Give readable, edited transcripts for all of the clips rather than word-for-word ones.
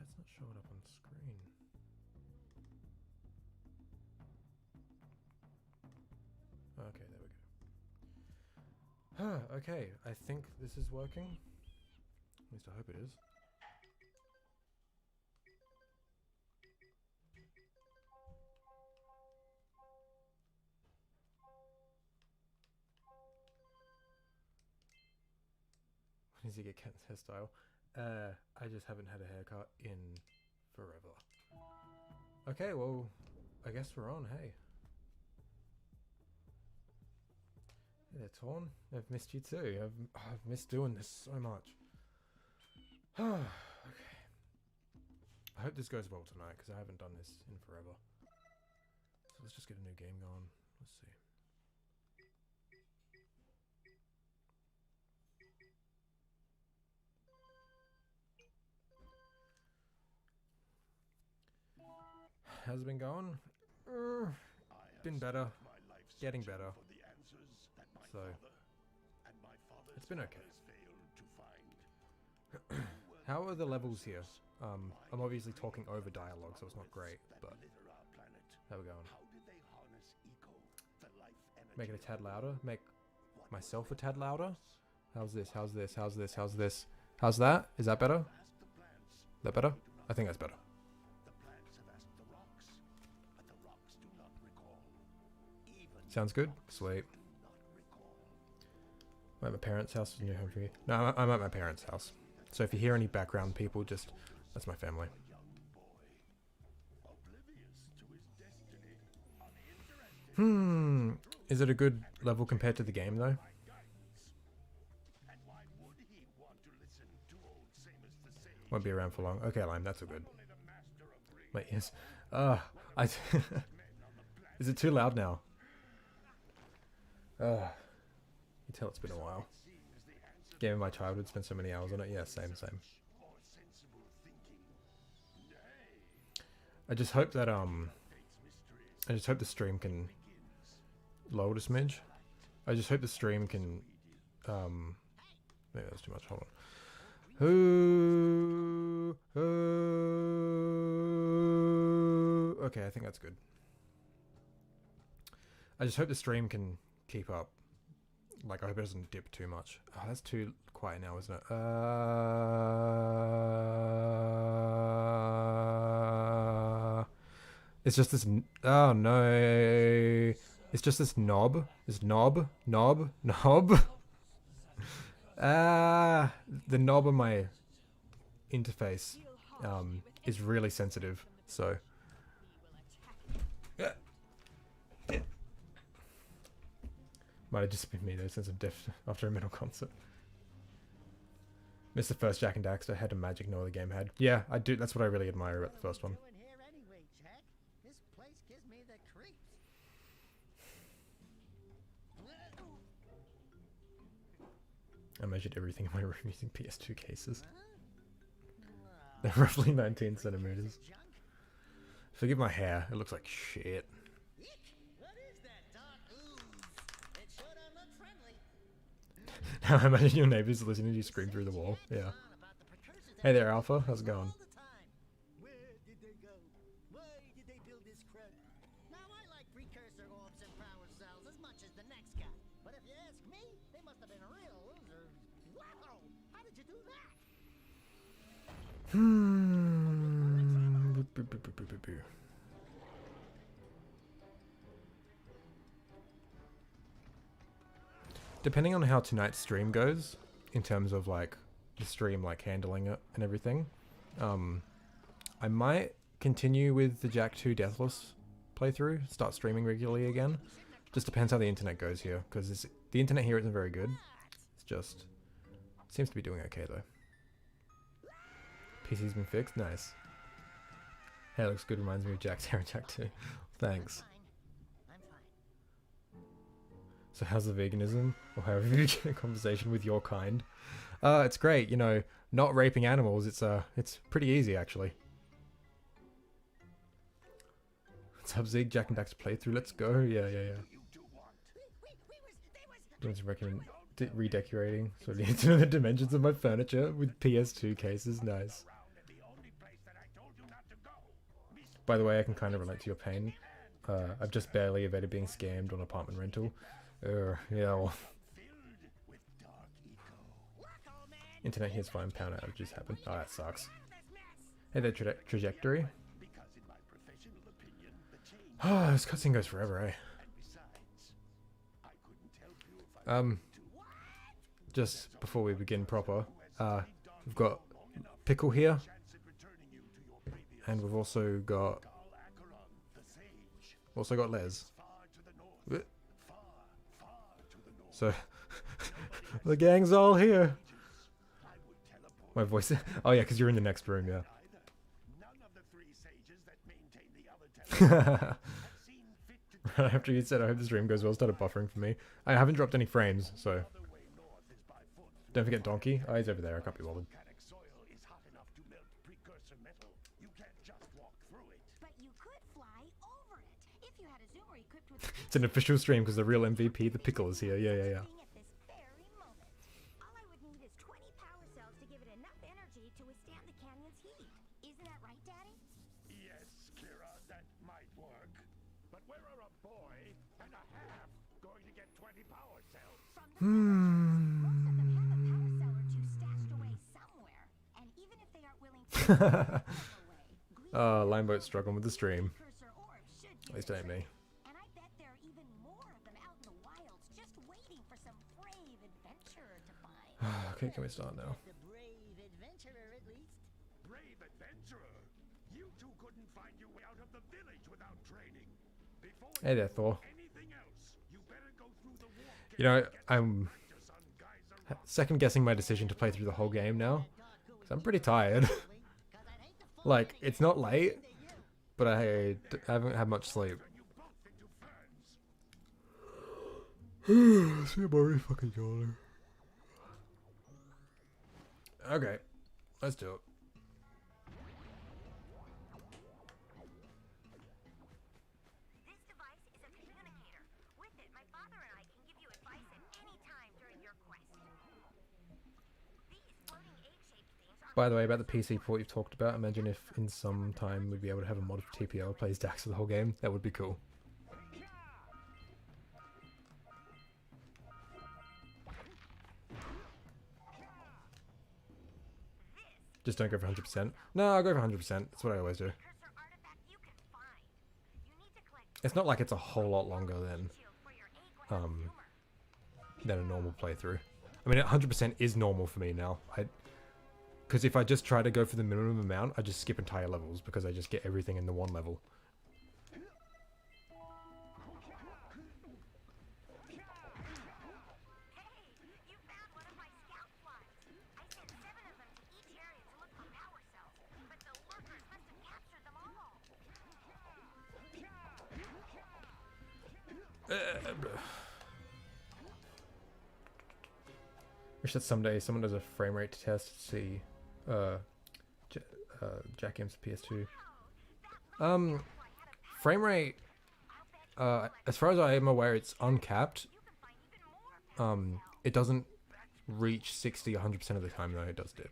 Chat's not showing up on screen. Okay, there we go. Okay, I think this is working. At least I hope it is. When does he get Kent's hairstyle? I just haven't had a haircut in forever. Okay, well, I guess we're on, hey. Hey there, Torn. I've missed you too. I've missed doing this so much. Okay. I hope this goes well tonight, because I haven't done this in forever. So let's just get a new game going. Let's see. How's it been going? Been better. Getting better. So, it's been okay. How are the levels here? I'm obviously talking over dialogue, so it's not great, but how we going? Make it a tad louder? Make myself a tad louder? How's this? How's this? How's this? How's this? How's that? Is that better? Is that better? I think that's better. Sounds good? Sweet. I'm at my parents' house. New home for you. No, I'm at my parents' house. So if you hear any background people, just... that's my family. Is it a good level compared to the game, though? Won't be around for long. Okay, Lime, that's all good. Wait, yes. Is it too loud now? You tell it's been a while. Game of my childhood, spent so many hours on it. Yeah, same. I just hope that I just hope the stream can lower a smidge. I just hope the stream can maybe that's too much. Hold on. Okay, I think that's good. I just hope the stream can keep up. Like, I hope it doesn't dip too much. Oh, that's too quiet now, isn't it? It's just this... oh, no. It's just this knob. This knob. The knob on my interface is really sensitive, so... Might have just been me though, since I'm deaf after a metal concert. Missed the first Jak and Daxter, had a magic no other game had. Yeah, I do. That's what I really admire about the first one. I measured everything in my room using PS2 cases. They're roughly 19 centimeters. Forgive my hair, it looks like shit. Now I imagine your neighbors listening to you scream through the wall. Yeah. Hey there, Alpha. How's it going? Where did they go? Why did they build this crap? Now I like precursor orbs and power cells as much as the next guy. But if you ask me, they must have been real losers. Wow! How did you do that? Depending on how tonight's stream goes, in terms of like the stream like handling it and everything, I might continue with the Jak 2 Deathless playthrough, start streaming regularly again. Just depends how the internet goes here, because the internet here isn't very good. It's just seems to be doing okay though. PC's been fixed, nice. Hey, it looks good. Reminds me of Jack's hair in Jak 2. Thanks. So how's the veganism? Or however you get a conversation with your kind? It's great, you know, not raping animals, it's pretty easy actually. What's up, Zig? Jak and Daxter playthrough, let's go. Yeah. Doing some redecorating. So I need to know the dimensions of my furniture with PS2 cases, nice. By the way, I can kind of relate to your pain. I've just barely evaded being scammed on apartment rental. Yeah, well, internet here's fine, pound outages happen. Oh, that sucks. Hey there, trajectory. Oh, this cutscene goes forever, eh? Just before we begin proper, we've got Pickle here, and we've also got Les. So the gang's all here. My voice. Oh yeah, because you're in the next room, yeah. Right after you said I hope the stream goes well, started buffering for me. I haven't dropped any frames, so don't forget Donkey. Oh, he's over there. I can't be bothered. It's an official stream because the real MVP, the Pickle, is here. Yeah. Limeboat's struggling with the stream. At least it ain't me. Okay, can we start now? Hey there, Thor. You know, I'm second guessing my decision to play through the whole game now. Because I'm pretty tired. Like, it's not late, but I haven't had much sleep. See, I'm already fucking yawning. Okay, let's do it. This device is a communicator. With it, my father and I can give you advice at any time during your quest. These floating egg-shaped things are... By the way, about the PC port you've talked about, imagine if in some time we'd be able to have a mod of TPL plays Daxter the whole game. That would be cool. Just don't go for 100%. No, I'll go for 100%. That's what I always do. It's not like it's a whole lot longer than a normal playthrough. I mean, 100% is normal for me now. Because if I just try to go for the minimum amount, I just skip entire levels because I just get everything in the one level. Wish that someday someone does a frame rate test to see Jak M's PS2. Frame rate, as far as I am aware, it's uncapped. It doesn't reach 60 100% of the time though. It does dip.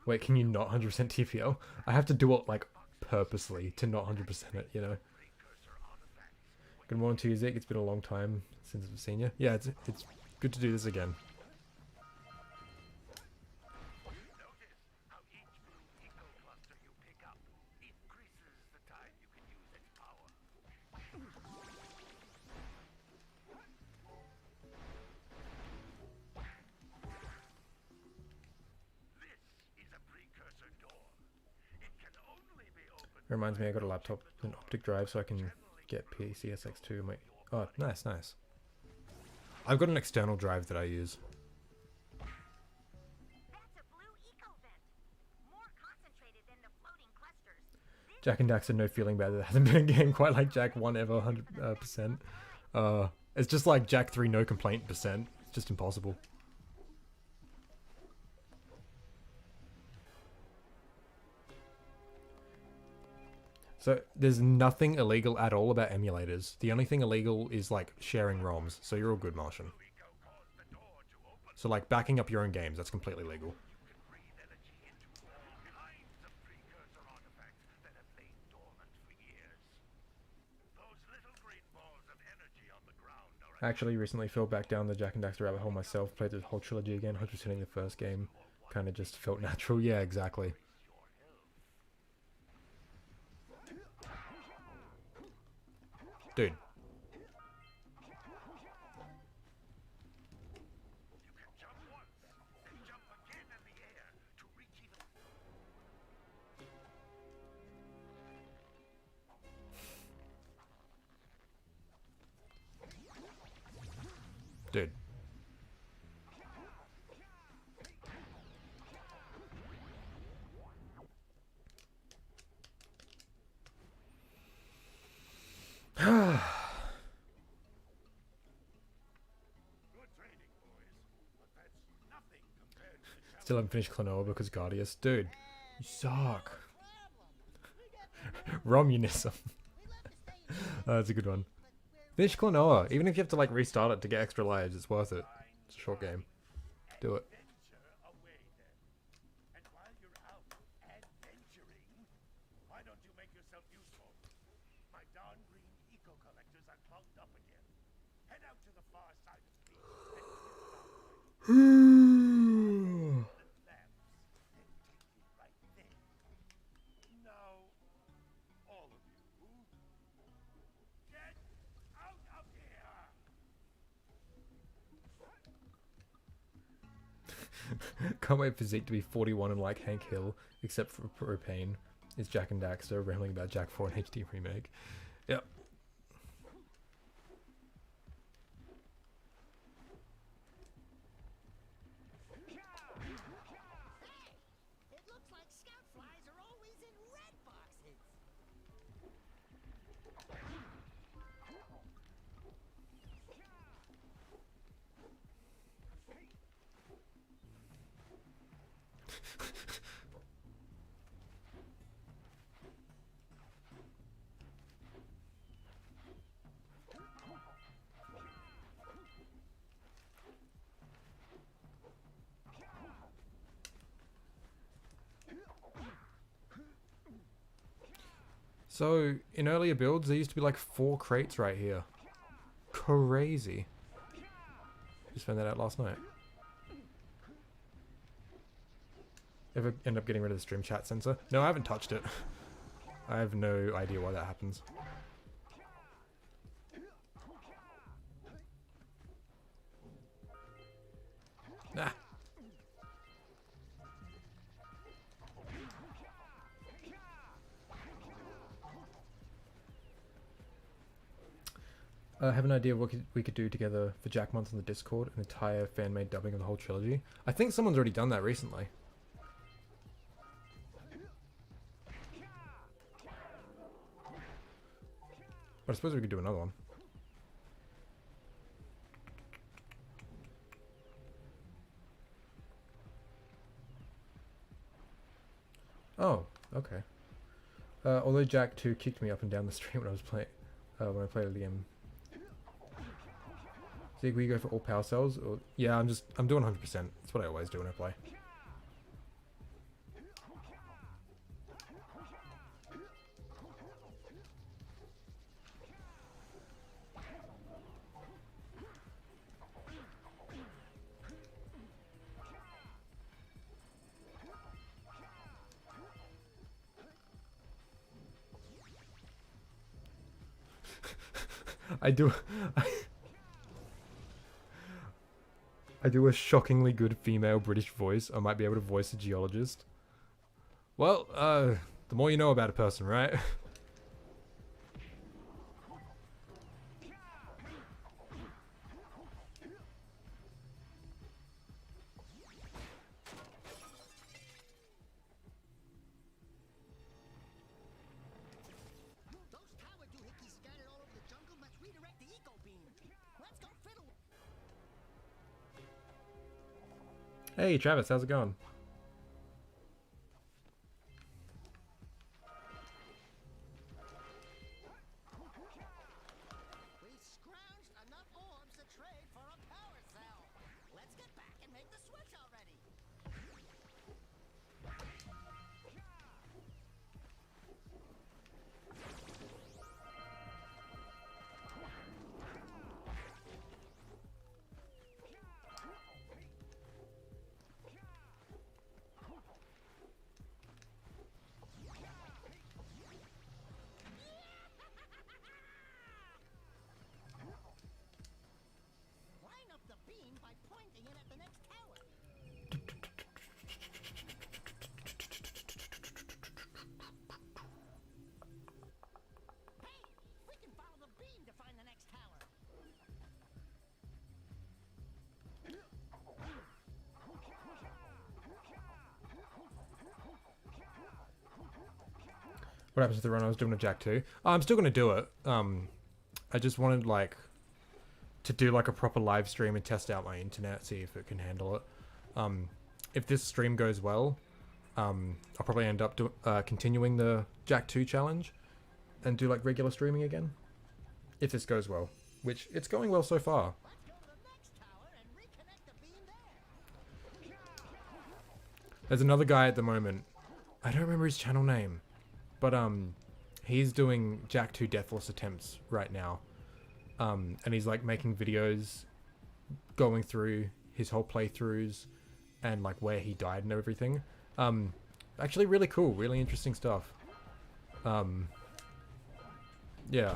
Wait, can you not 100% TPL? I have to do it like purposely to not 100% it, you know. Good morning to you, Zeke. It's been a long time since I've seen you. Yeah, it's good to do this again. Reminds me I got a laptop and optic drive so I can get PCSX2. Oh, nice. I've got an external drive that I use. Jak and Daxter, no feeling bad. There hasn't been a game quite like Jak 1 ever, 100%. It's just like Jak 3, no complaint percent. It's just impossible. So there's nothing illegal at all about emulators. The only thing illegal is like sharing ROMs. So you're all good, Martian. So like backing up your own games, that's completely legal. I actually recently fell back down the Jak and Daxter rabbit hole myself, played the whole trilogy again, 100%ing the first game. Kind of just felt natural. Yeah, exactly. Dude. Dude. Still haven't finished Klonoa because Guardius. Dude, you suck. Romunism. That's a good one. Finish Klonoa. Even if you have to like restart it to get extra lives, it's worth it. It's a short game. Do it. Can't wait for Zeke to be 41 and like Hank Hill, except for Propane. Is Jak and Daxter rambling about Jak 4 and HD remake. Yep. It looks like scout flies are always in red boxes. So, in earlier builds, there used to be like 4 crates right here. Crazy. Just found that out last night. Ever end up getting rid of the stream chat sensor? No, I haven't touched it. I have no idea why that happens. Nah. I have an idea of what we could do together for Jack Month on the Discord, an entire fan-made dubbing of the whole trilogy. I think someone's already done that recently. But I suppose we could do another one. Oh, okay. Although Jak 2 kicked me up and down the stream when I was playing, when I played it again. So we go for all power cells? Or, yeah, I'm doing 100%. That's what I always do when I play. I do a shockingly good female British voice. I might be able to voice a geologist. Well, the more you know about a person, right? Those tower doohickeys scattered all over the jungle must redirect the eco beam. Let's go fiddle. Hey, Travis, how's it going? We've scrounged enough orbs to trade for a power cell. Let's get back and make the switch already. What happens to the run I was doing a Jak 2? Oh, I'm still gonna do it. I just wanted like to do like a proper live stream and test out my internet, see if it can handle it. If this stream goes well, I'll probably end up continuing the Jak 2 challenge and do like regular streaming again. If this goes well, which it's going well so far. Let's go to the next tower and reconnect the beam there. There's another guy at the moment. I don't remember his channel name, but he's doing Jak 2 deathless attempts right now. And he's like making videos going through his whole playthroughs and like where he died and everything. Actually really cool, really interesting stuff. Yeah.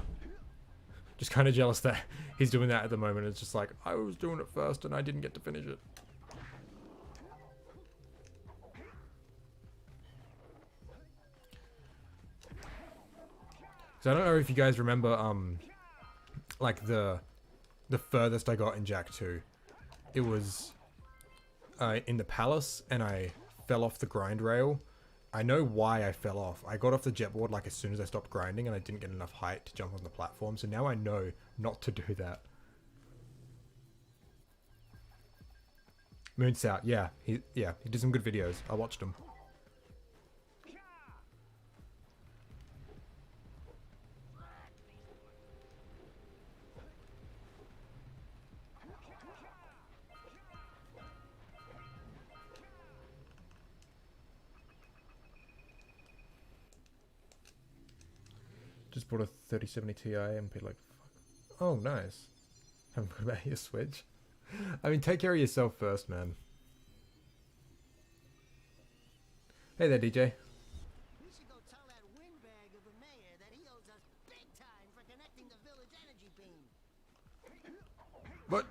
Just kind of jealous that he's doing that at the moment. It's just like, I was doing it first and I didn't get to finish it. So I don't know if you guys remember, like the furthest I got in Jak 2. It was in the palace and I fell off the grind rail. I know why I fell off. I got off the jetboard like as soon as I stopped grinding and I didn't get enough height to jump on the platform. So now I know not to do that. Moonsout, yeah, he did some good videos. I watched him. Just bought a 3070 Ti and paid like, fuck. Oh, nice. Haven't put about your Switch. I mean, take care of yourself first, man. Hey there, DJ. We should go tell that windbag of a mayor that he owes us big time for connecting the village energy beam. What?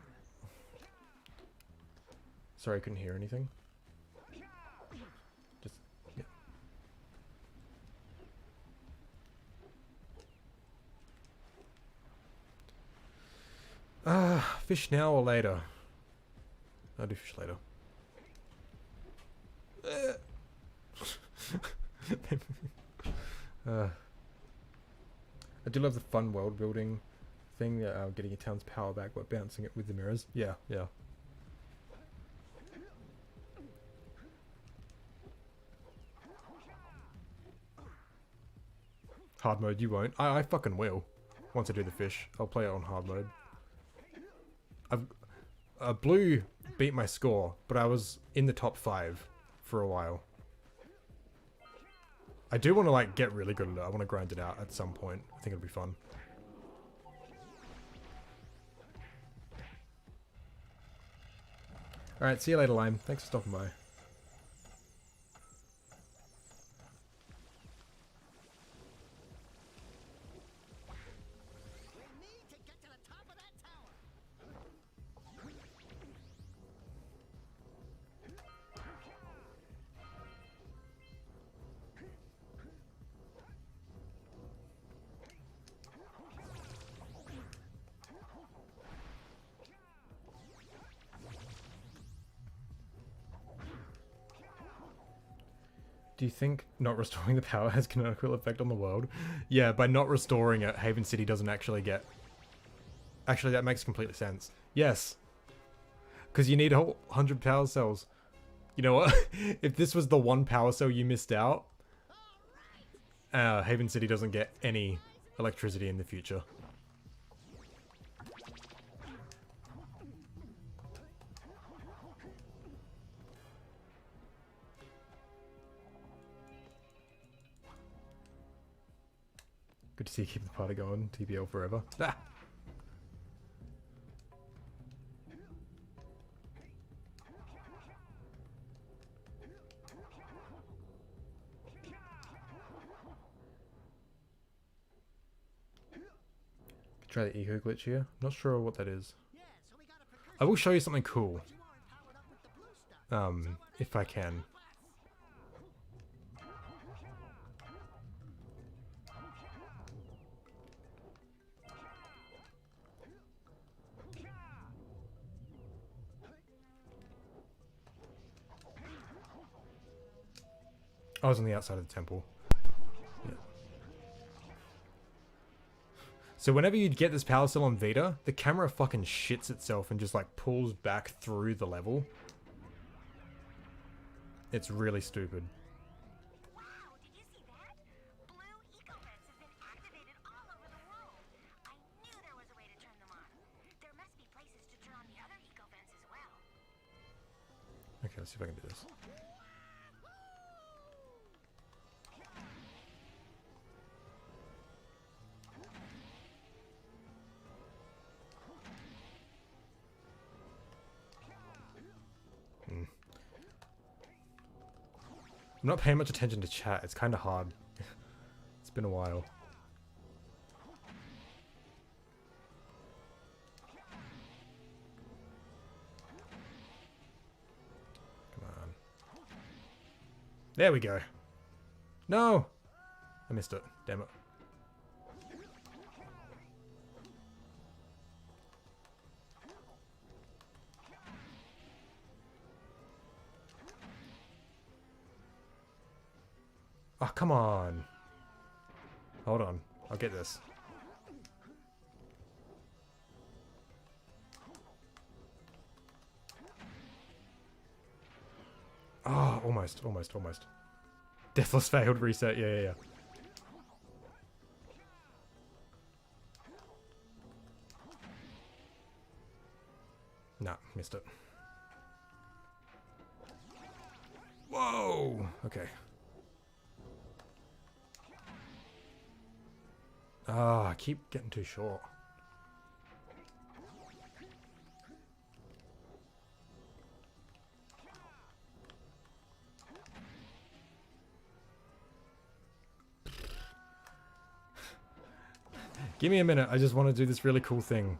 Sorry, I couldn't hear anything. Just, yeah. Fish now or later? I'll do fish later. I do love the fun world building thing, getting your town's power back but bouncing it with the mirrors. Yeah, yeah. Hard mode, you won't. I fucking will. Once I do the fish, I'll play it on hard mode. Blue beat my score, but I was in the top 5 for a while. I do want to like get really good at it. I want to grind it out at some point. I think it'll be fun. Alright, see you later, Lime. Thanks for stopping by. We need to get to the top of that tower. Do you think not restoring the power has canonical effect on the world? Yeah, by not restoring it, Haven City doesn't actually get... Actually, that makes complete sense. Yes. Because you need a whole 100 power cells. You know what? If this was the one power cell you missed out, Haven City doesn't get any electricity in the future. Good to see you keep the party going. TBL forever. Ah! Try the eco glitch here. Not sure what that is. Yeah, so we got a precursor. I will show you something cool. You aren't powered up with the blue stuff. If I can. I was on the outside of the temple. Yeah. So whenever you get this power cell on Vita, the camera fucking shits itself and just like pulls back through the level. It's really stupid. Wow, did you see that? Blue eco vents have been activated all over the world. I knew there was a way to turn them on. There must be places to turn on the other eco vents as well. Okay, let's see if I can do this. I'm not paying much attention to chat. It's kind of hard. It's been a while. Come on. There we go. No! I missed it. Damn it. Oh, come on. Hold on. I'll get this. Oh, almost. Deathless failed reset. Yeah. Nah, missed it. Whoa! Okay. Ah, I keep getting too short. Give me a minute. I just want to do this really cool thing.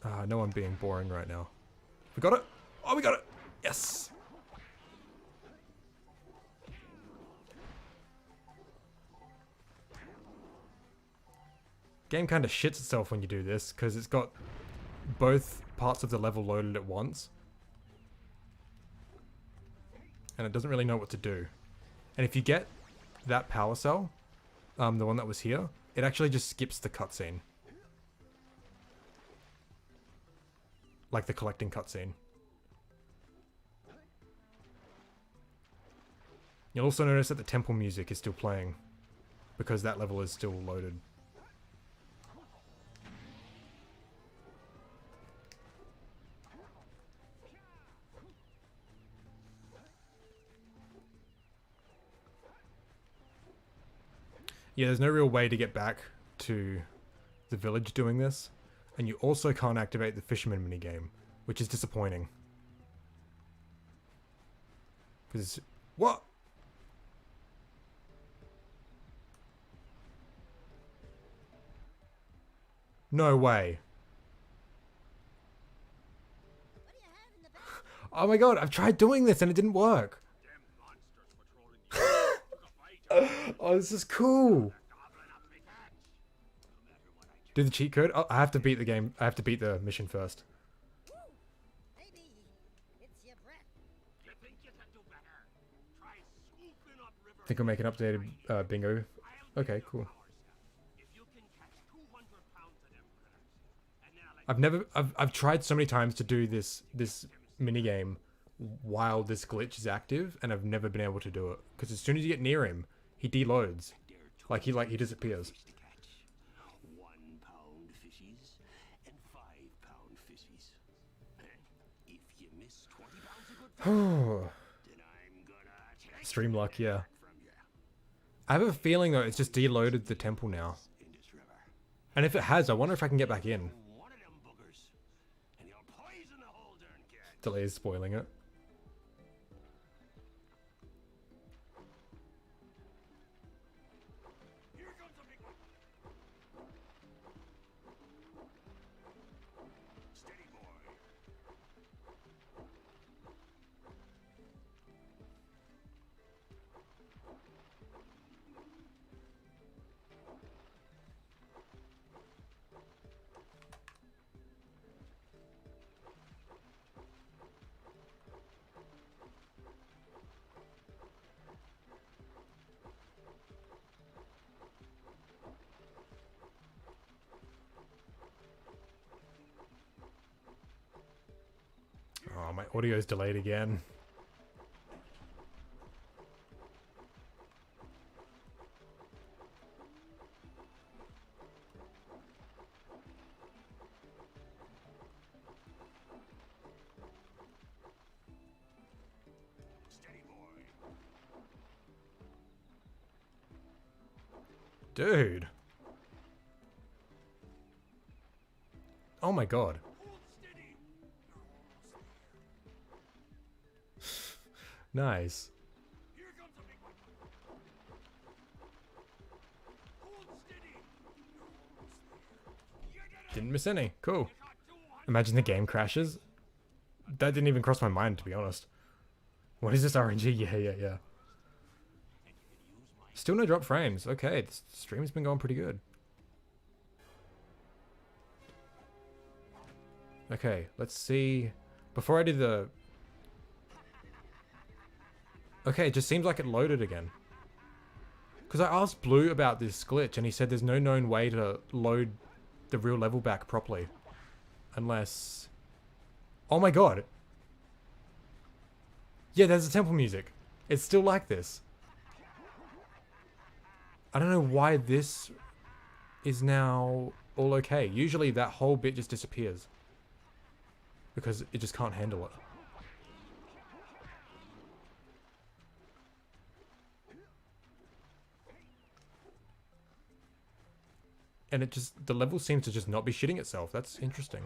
Ah, no, I'm being boring right now. We got it? Oh, we got it! Yes! Game kind of shits itself when you do this, because it's got both parts of the level loaded at once. And it doesn't really know what to do. And if you get that power cell, the one that was here, it actually just skips the cutscene. Like the collecting cutscene. You'll also notice that the temple music is still playing, because that level is still loaded. Yeah, there's no real way to get back to the village doing this. And you also can't activate the fisherman minigame, which is disappointing. Because... What? No way. What do you have in the back? Oh my god, I've tried doing this and it didn't work. Oh, this is cool. Do the cheat code? Oh, I have to beat the game. I have to beat the mission first. Maybe it's your breath. You think you can do better? Try swooping up river. Think I'll make an updated bingo. Okay, cool. If you can catch 200 pounds of them critters, and then I'll let I've tried so many times to do this mini game while this glitch is active, and I've never been able to do it. Because as soon as you get near him, he deloads. Like he disappears. to catch 1 pound fishies and 5 pound fishies. If you miss 20 pounds of good fish, then I'm gonna take Stream luck, yeah. from you I have a feeling though it's just deloaded the temple now. in this river. And if it has, I wonder if I can get back in. One of them buggers, and you'll poison the whole darn cat. Delay is spoiling it. Here comes a big one. Steady, boy. my audio's delayed again. Steady, boy. Dude. Oh my god. Hold steady. Nice. Here comes a big one. Hold steady. You did it. Didn't miss any. Cool. Got 200. Imagine the game crashes. That didn't even cross my mind, to be honest. What is this RNG? Yeah. Still no drop frames. Okay, the stream's been going pretty good. Okay, let's see. Before I do the... Okay, it just seems like it loaded again. Because I asked Blue about this glitch, and he said there's no known way to load the real level back properly. Unless... Oh my god! Yeah, there's the temple music. It's still like this. I don't know why this is now all okay. Usually that whole bit just disappears. Because it just can't handle it. And it just, the level seems to just not be shitting itself. That's interesting.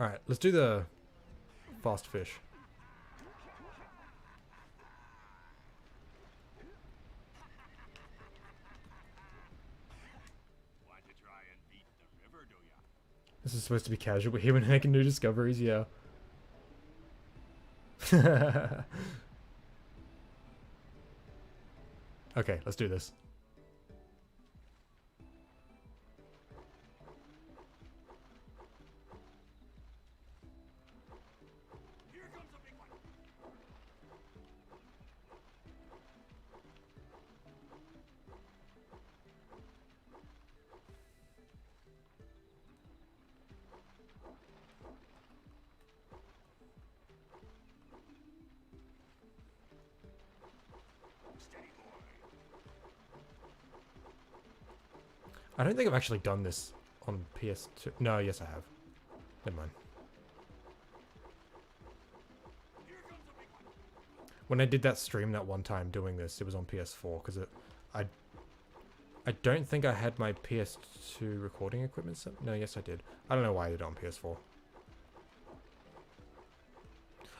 Alright, let's do the fast fish. Want to try and beat the river, do ya? This is supposed to be casual, but here we're making new discoveries, yeah. Okay, let's do this. Here comes a big one. Steady, boy. I don't think I've actually done this on PS2. No, yes I have. Never mind. Here comes a big one. When I did that stream that one time doing this, it was on PS4 because I don't think I had my PS2 recording equipment set. No, yes I did. I don't know why I did it on PS4.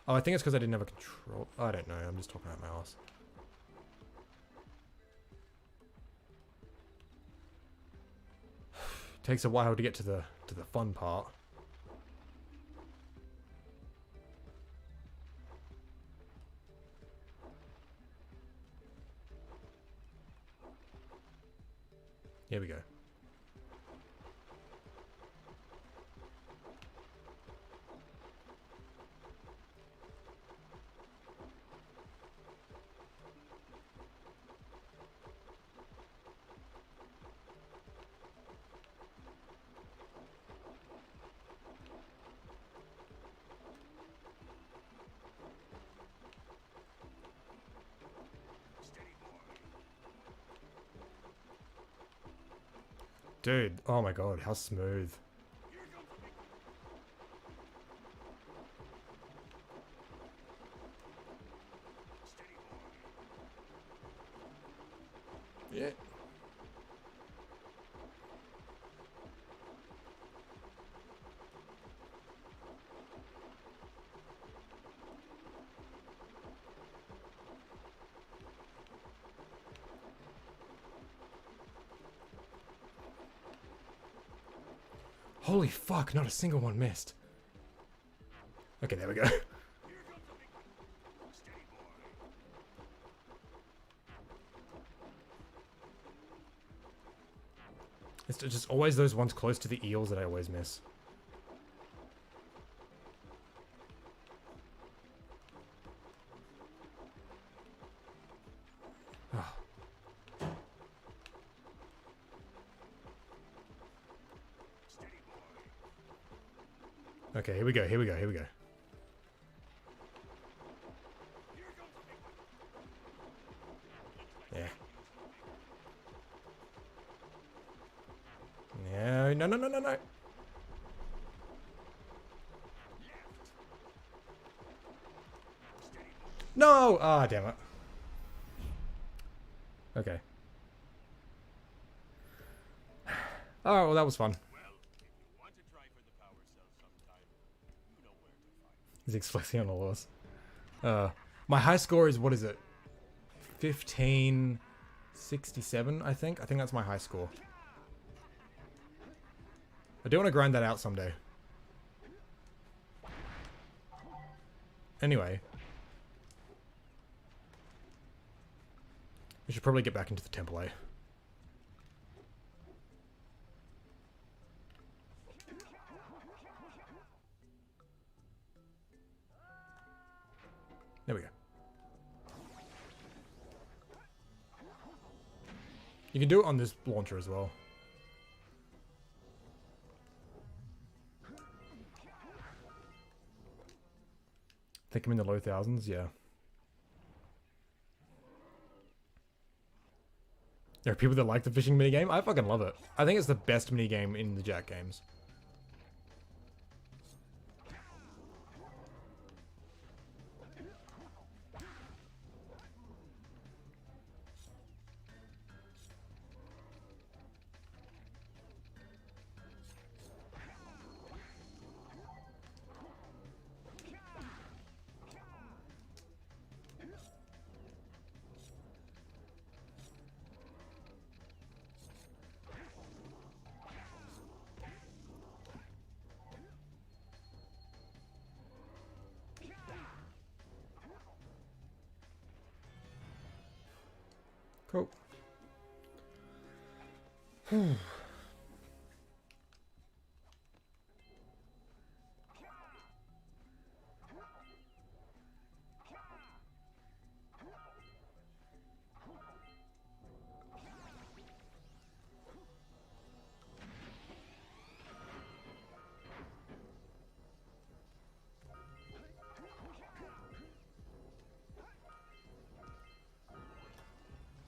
Oh, I think it's because I didn't have a control. I don't know. I'm just talking about my ass. Takes a while to get to the fun part. Here we go. Steady, boy. Dude, oh my god, how smooth. Here comes a big one. Steady, boy. Yeah. Holy fuck, not a single one missed. Okay, there we go. Here comes a big one. Steady, boy. It's just always those ones close to the eels that I always miss. Okay, here we go, here we go, here we go. Yeah. No, no, no, no, no, no. No! Ah, damn it. Okay. Alright, well that was fun. He's expressing on all of us. My high score is, what is it? 1567, I think. I think that's my high score. I do want to grind that out someday. Anyway. We should probably get back into the temple, eh? There we go. You can do it on this launcher as well. I think I'm in the low thousands, yeah. There are people that like the fishing minigame. I fucking love it. I think it's the best minigame in the Jak games. Cool.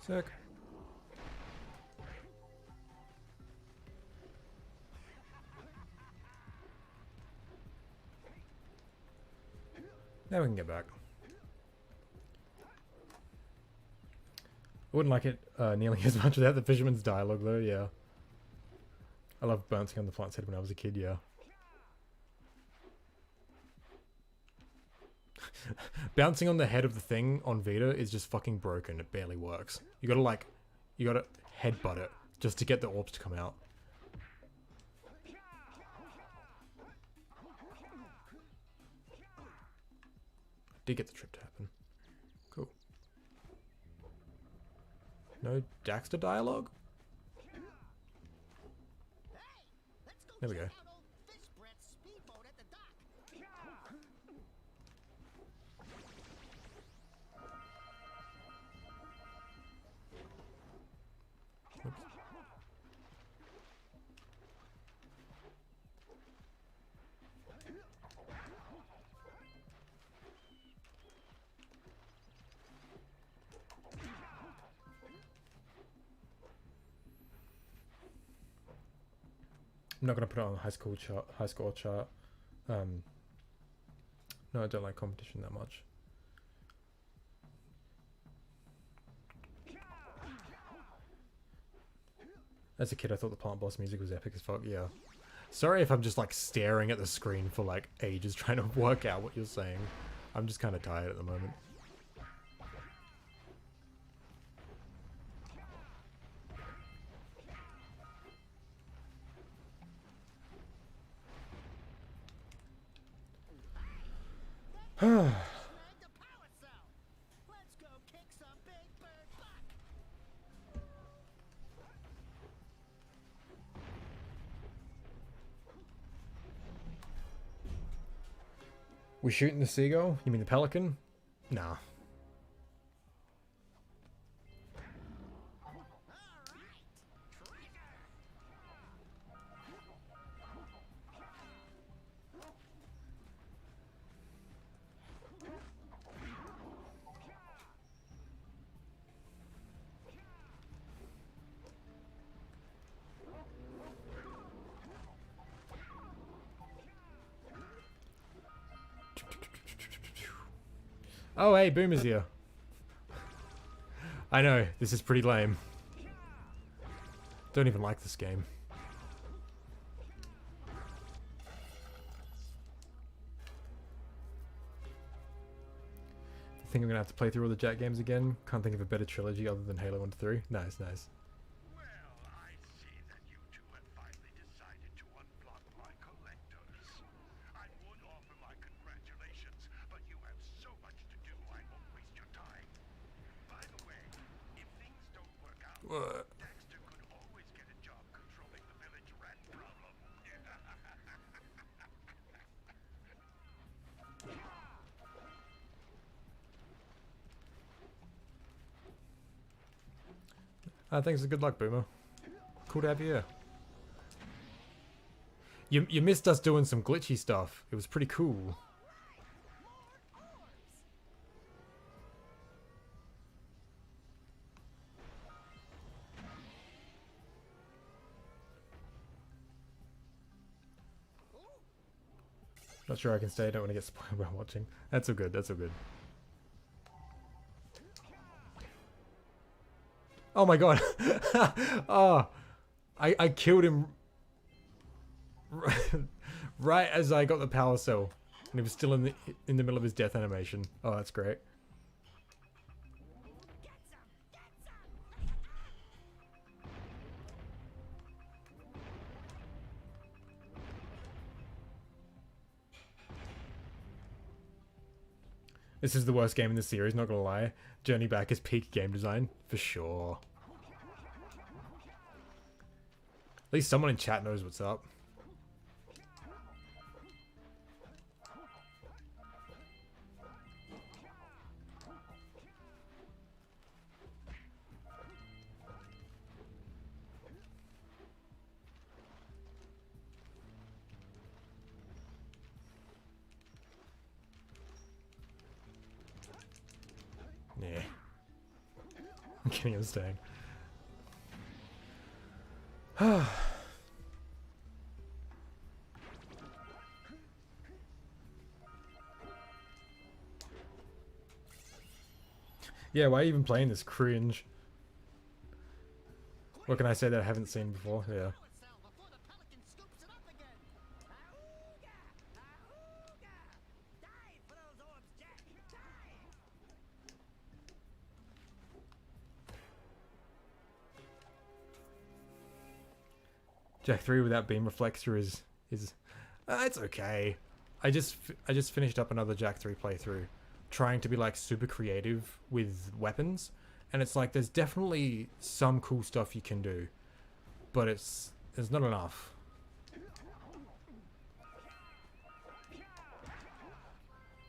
Sick. Now we can get back. I wouldn't like it nearly as much without the fisherman's dialogue though, yeah. I loved bouncing on the plant's head when I was a kid, yeah. Bouncing on the head of the thing on Vita is just fucking broken. It barely works. You gotta headbutt it just to get the orbs to come out. Did get the trip to happen. Cool. No Daxter dialogue? There we go. Oops. I'm not gonna put it on the high score chart. No, I don't like competition that much. As a kid, I thought the plant boss music was epic as fuck. Yeah. Sorry if I'm just like staring at the screen for like ages trying to work out what you're saying. I'm just kind of tired at the moment. We shooting the seagull? You mean the pelican? Nah. Oh, hey, Boomer's here. I know, this is pretty lame. Don't even like this game. I think I'm gonna have to play through all the Jak games again. Can't think of a better trilogy other than Halo 1 to 3. Nice, nice. Well, I see that you two have finally decided to unblock my collectors. I would offer my congratulations, but you have so much to do, I won't waste your time. By the way, if things don't work out, What? Daxter could always get a job controlling the village rat problem. Thanks and good luck, Boomer. Cool to have you here. You missed us doing some glitchy stuff. It was pretty cool. Not sure I can stay. I don't want to get spoiled by watching. That's all good. That's all good. Oh my god. Oh, I killed him right as I got the power cell, and he was still in the middle of his death animation. Oh, that's great. This is the worst game in the series, not gonna lie. Journey Back is peak game design, for sure. At least someone in chat knows what's up. Yeah. I'm kidding, I'm staying. Yeah, why are you even playing this cringe? What can I say that I haven't seen before? Yeah. Cell before the pelican scoops it up again. Ahooga! Ahooga! Die for those orbs, Jak! Die! Jak 3 without beam reflector is it's okay. I just finished up another Jak 3 playthrough, trying to be like super creative with weapons, and it's like there's definitely some cool stuff you can do, but there's not enough.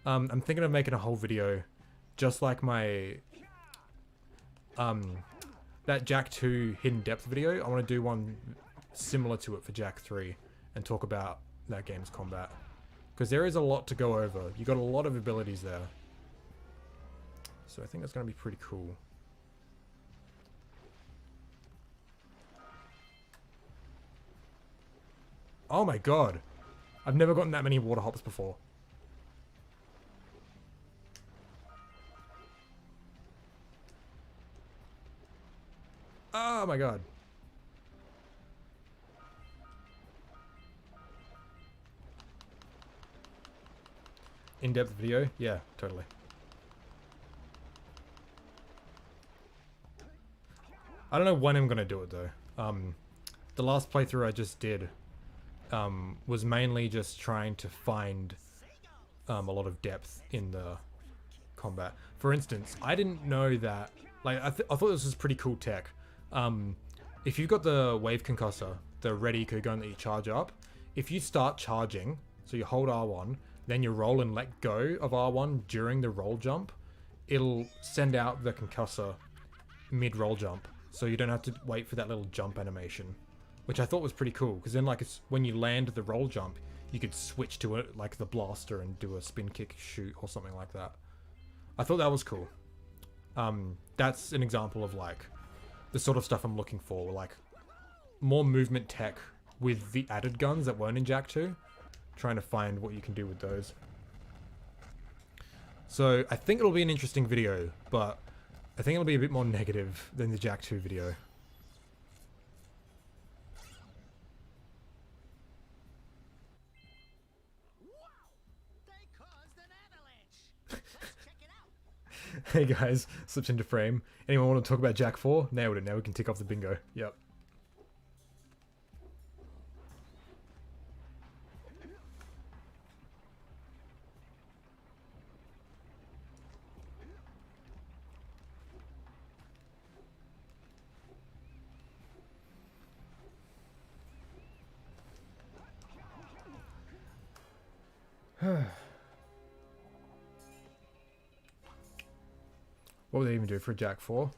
I'm thinking of making a whole video, just like my that Jak 2 hidden depth video. I want to do one similar to it for Jak 3 and talk about that game's combat, because there is a lot to go over. You got a lot of abilities there, so I think that's going to be pretty cool. Oh my god, I've never gotten that many water hops before. Oh my god. In-depth video? Yeah, totally. I don't know when I'm gonna do it though. The last playthrough I just did was mainly just trying to find a lot of depth in the combat. For instance, I didn't know that, like, I thought this was pretty cool tech. If you've got the wave concussor, the red eco gun that you charge up, if you start charging, so you hold R1, then you roll and let go of R1 during the roll jump, it'll send out the concussor mid-roll jump, so you don't have to wait for that little jump animation, which I thought was pretty cool, because then, like, it's when you land the roll jump, you could switch to it, like the blaster, and do a spin kick shoot or something like that. I thought that was cool. That's an example of, like, the sort of stuff I'm looking for, like more movement tech with the added guns that weren't in Jak 2. Trying to find what you can do with those. So I think it'll be an interesting video, but I think it'll be a bit more negative than the Jak 2 video. They caused an avalanche. Let's check it out. Hey guys, slipped into frame. Anyone want to talk about Jak 4? Nailed it. Now we can tick off the bingo. Yep. What would they even do for a Jak 4?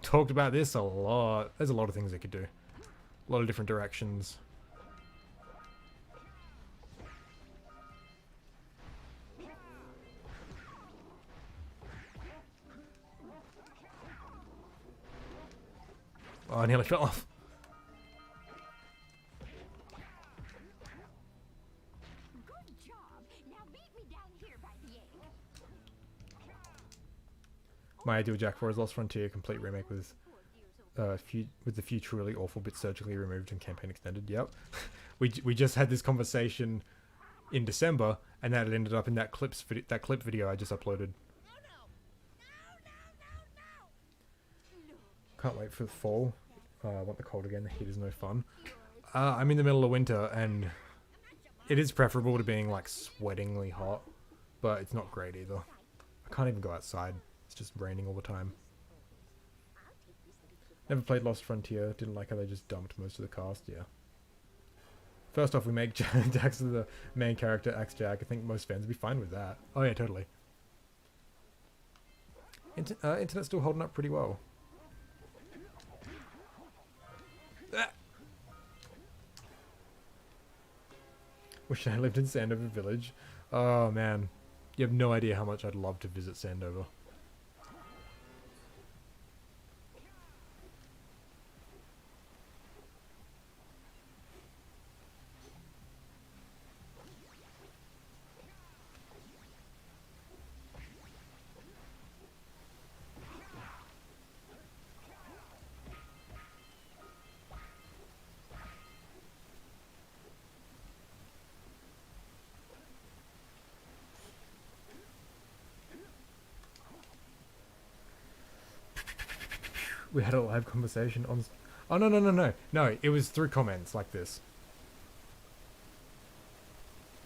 Talked about this a lot. There's a lot of things they could do. A lot of different directions. Oh, I nearly fell off. Good job. Now meet me down here by the egg. My ideal Jak 4 is Lost Frontier, complete remake with the few truly awful bits surgically removed and campaign extended. Yep. we just had this conversation in December, and that ended up in that clip video I just uploaded. Can't wait for the fall. I want the cold again. The heat is no fun. I'm in the middle of winter, and it is preferable to being like sweatingly hot, but it's not great either. I can't even go outside. It's just raining all the time. Never played Lost Frontier. Didn't like how they just dumped most of the cast. Yeah. First off, we make Daxter the main character, Axe Jak. I think most fans would be fine with that. Oh yeah, totally. Internet's still holding up pretty well. Ah! Wish I lived in Sandover Village. Oh man, you have no idea how much I'd love to visit Sandover. We had a live conversation on... Oh, no, it was through comments like this.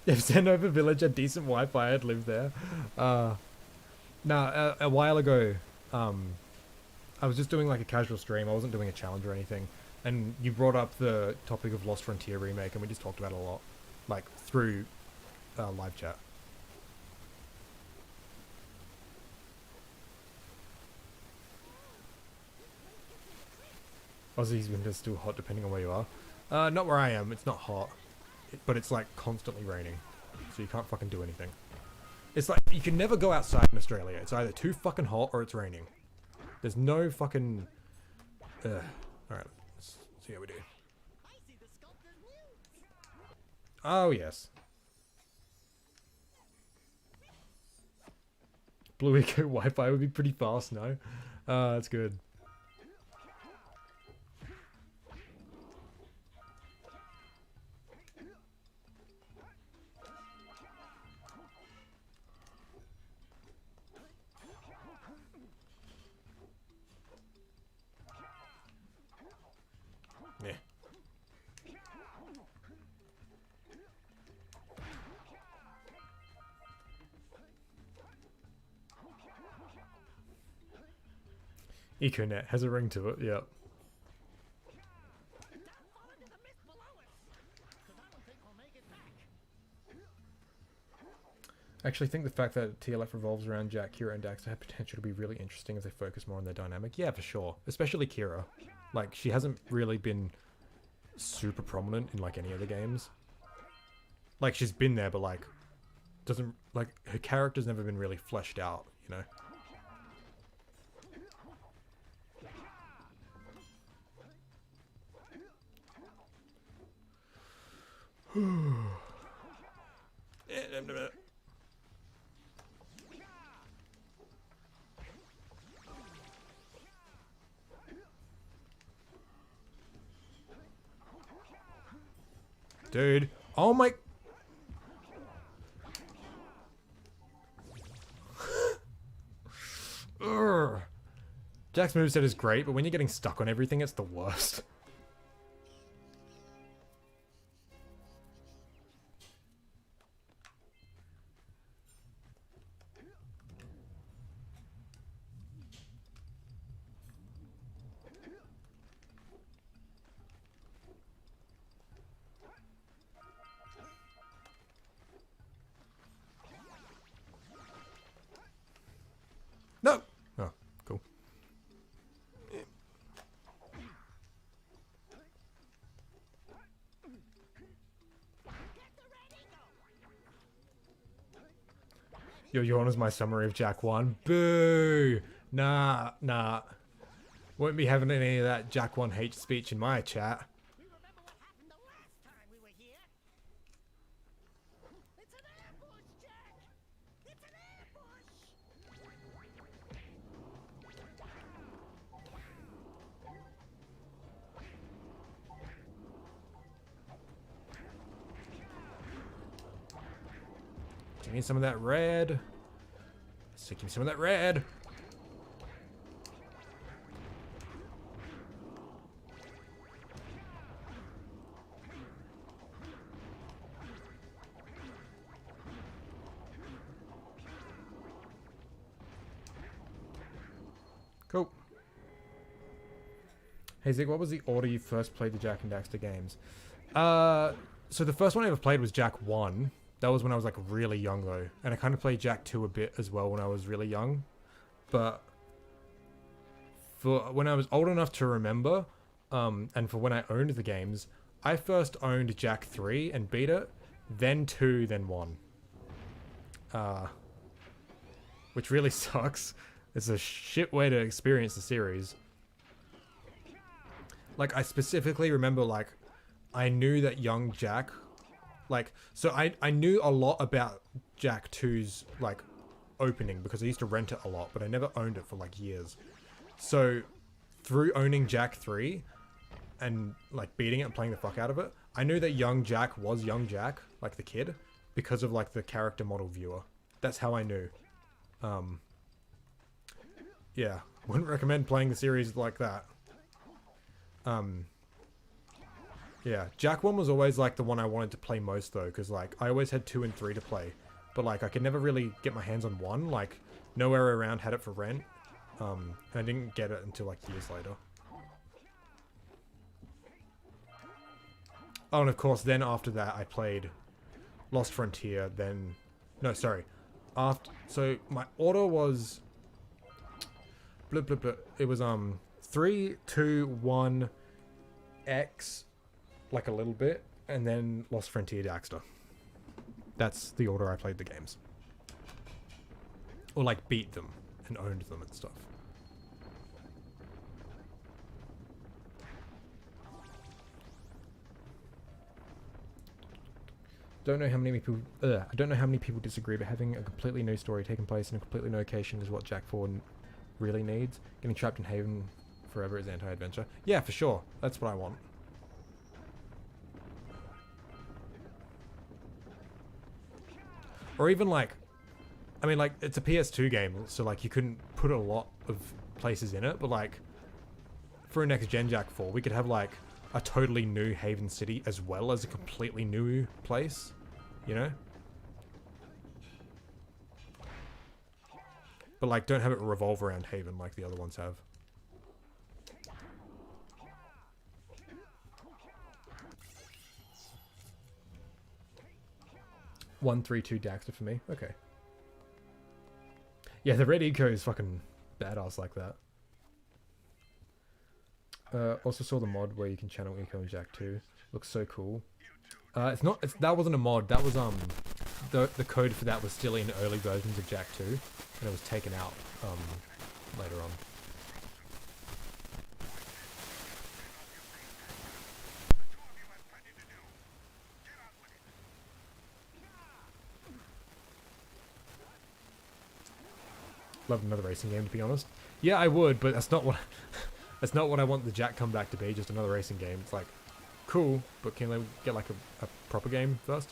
If Sandover Village had decent Wi-Fi, I'd live there. A while ago, I was just doing like a casual stream. I wasn't doing a challenge or anything. And you brought up the topic of Lost Frontier remake, and we just talked about it a lot. Like, through live chat. Aussie's winter's still hot depending on where you are. Not where I am, it's not hot. But it's like constantly raining. So you can't fucking do anything. It's like, you can never go outside in Australia. It's either too fucking hot or it's raining. There's no fucking... Alright, let's see how we do. I see the sculptor's muse. Oh, yes. Blue Eco Wi-Fi would be pretty fast, no? That's good. Yeah. EcoNet has a ring to it, yep. Don't fall into the mist below us, 'cause I don't think we'll make it back. I actually think the fact that TLF revolves around Jak, Kira, and Daxter have potential to be really interesting if they focus more on their dynamic. Yeah, for sure. Especially Kira. Like, she hasn't really been super prominent in, like, any of the games. Like, she's been there, but, like, doesn't... Like, her character's never been really fleshed out, you know? Dude. Oh my... Urgh. Jack's moveset is great, but when you're getting stuck on everything, it's the worst. No! Oh, cool. Yo, yawn is my summary of Jak 1. Boo! Nah, nah. Won't be having any of that Jak 1 hate speech in my chat. You remember what happened the last time we were here? It's an ambush, Jack! It's an ambush! Give me some of that red. So give me some of that red. Cool. Hey Zig, what was the order you first played the Jak and Daxter games? So the first one I ever played was Jak 1. That was when I was like really young though. And I kind of played Jak 2 a bit as well when I was really young. But for when I was old enough to remember, and for when I owned the games, I first owned Jak 3 and beat it, then 2, then 1. Which really sucks. It's a shit way to experience the series. Like, I specifically remember, like, I knew that young Jak, like, so I knew a lot about Jak 2's, like, opening, because I used to rent it a lot, but I never owned it for, like, years. So, through owning Jak 3, and, like, beating it and playing the fuck out of it, I knew that young Jak was young Jak, like, the kid, because of, like, the character model viewer. That's how I knew. Yeah, wouldn't recommend playing the series like that. Yeah, Jak 1 was always like the one I wanted to play most though, because like I always had 2 and 3 to play, but like I could never really get my hands on 1. Like nowhere around had it for rent, and I didn't get it until like years later. Oh, and of course then after that I played Lost Frontier, then no, sorry, after, so my order was blah, blah, blah. It was 3, 2, 1, X, like a little bit, and then Lost Frontier, Daxter. That's the order I played the games. Or like beat them and owned them and stuff. I don't know how many people disagree, but having a completely new story taking place in a completely new location is what Jak 4 really needs. Getting trapped in Haven forever is anti-adventure. Yeah, for sure. That's what I want. Or even like, I mean like, it's a PS2 game, so like you couldn't put a lot of places in it, but like, for a next gen Jak 4, we could have like a totally new Haven City as well as a completely new place, you know? But like, don't have it revolve around Haven like the other ones have. One, 3, 2 Daxter for me. Okay. Yeah, the red eco is fucking badass like that. Also saw the mod where you can channel eco in Jak 2. Looks so cool. It's not. That wasn't a mod. That was the code for that was still in early versions of Jak 2, and it was taken out later on. Love another racing game, to be honest. Yeah, I would, but that's not what that's not what I want the Jak comeback to be. Just another racing game. It's like cool, but can they get like a proper game first?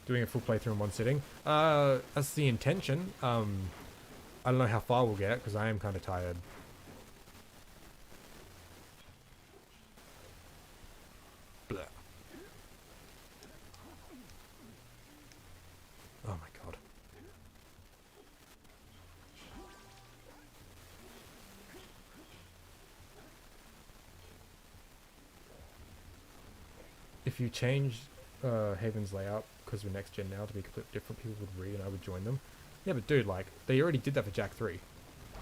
Doing a full playthrough in one sitting. That's the intention. I don't know how far we'll get because I am kind of tired. Blah. Oh my god. If you change Haven's layout because we're next gen now to be completely different, people would read and I would join them. Yeah, but dude, like, they already did that for Jak 3.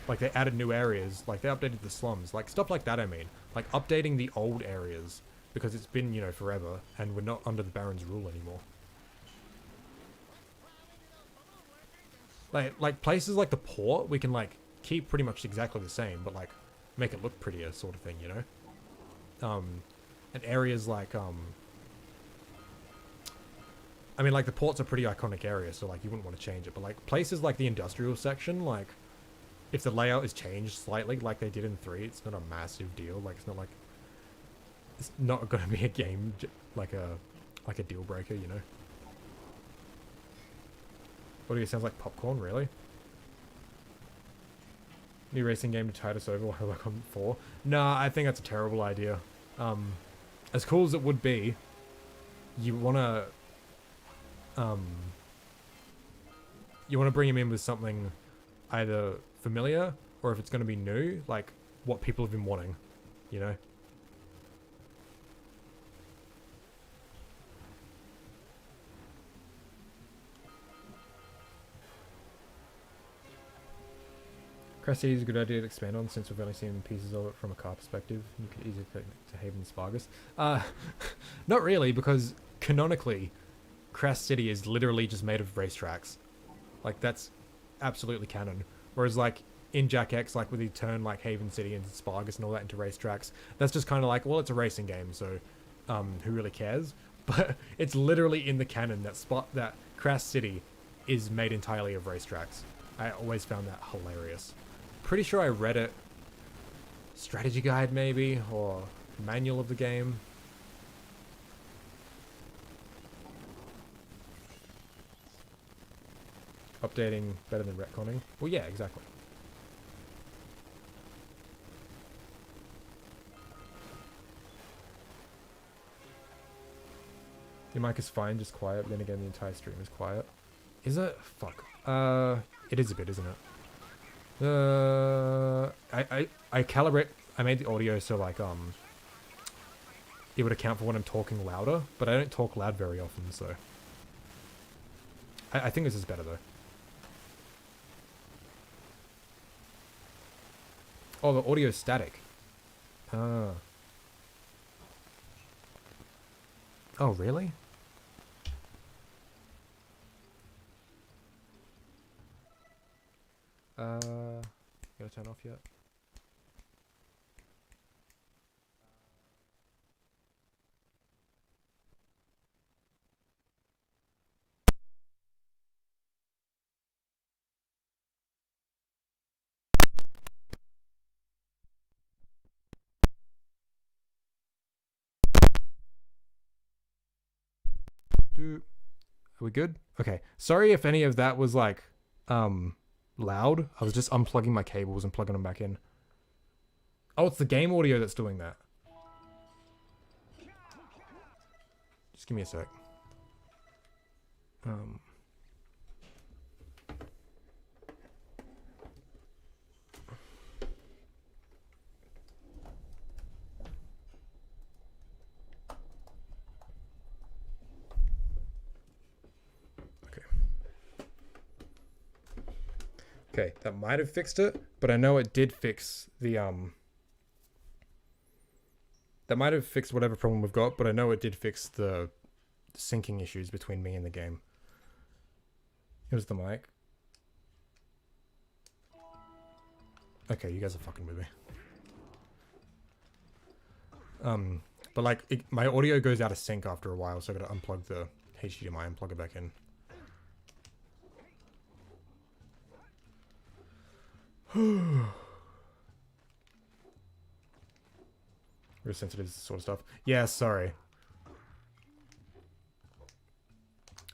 Like, they added new areas, like, they updated the slums, like, stuff like that, I mean. Like, updating the old areas, because it's been, you know, forever, and we're not under the Baron's rule anymore. Like places like the port, we can, like, keep pretty much exactly the same, but, like, make it look prettier, sort of thing, you know? And areas like, I mean, like, the port's a pretty iconic area, so, like, you wouldn't want to change it. But, like, places like the industrial section, like, if the layout is changed slightly, like they did in 3, it's not a massive deal. Like, it's not like... It's not going to be a game, like a deal breaker, you know? Audio sounds like popcorn, really? New racing game to tide us over while I work on 4? Nah, I think that's a terrible idea. As cool as it would be, you want to... you want to bring him in with something either familiar or if it's going to be new, like what people have been wanting, you know? Crest City is a good idea to expand on since we've only seen pieces of it from a car perspective. You could easily connect to Haven and Spargus. Not really, because canonically, Crest City is literally just made of racetracks. Like, that's absolutely canon. Whereas, like, in Jak X, like, with you turn, like, Haven City and Spargus and all that into racetracks, that's just kind of like, well, it's a racing game, so, who really cares? But it's literally in the canon that Crest City is made entirely of racetracks. I always found that hilarious. Pretty sure I read it. Strategy guide, maybe? Or manual of the game. Updating better than retconning? Well, yeah, exactly. Your mic is fine, just quiet, but then again the entire stream is quiet. Is it? Fuck. It is a bit, isn't it? I calibrate, I made the audio so like, it would account for when I'm talking louder, but I don't talk loud very often, so. I think this is better though. Oh, the audio is static. Ah. Oh, really? Gotta turn off yet? Are we good? Okay. Sorry if any of that was like, loud. I was just unplugging my cables and plugging them back in. Oh, it's the game audio that's doing that. Just give me a sec. Okay, that might have fixed it, but I know it did fix the, that might have fixed whatever problem we've got, but I know it did fix the syncing issues between me and the game. Here's the mic. Okay, you guys are fucking with me. But like, my audio goes out of sync after a while, so I gotta unplug the HDMI and plug it back in. real sensitive sort of stuff. Yeah, sorry. I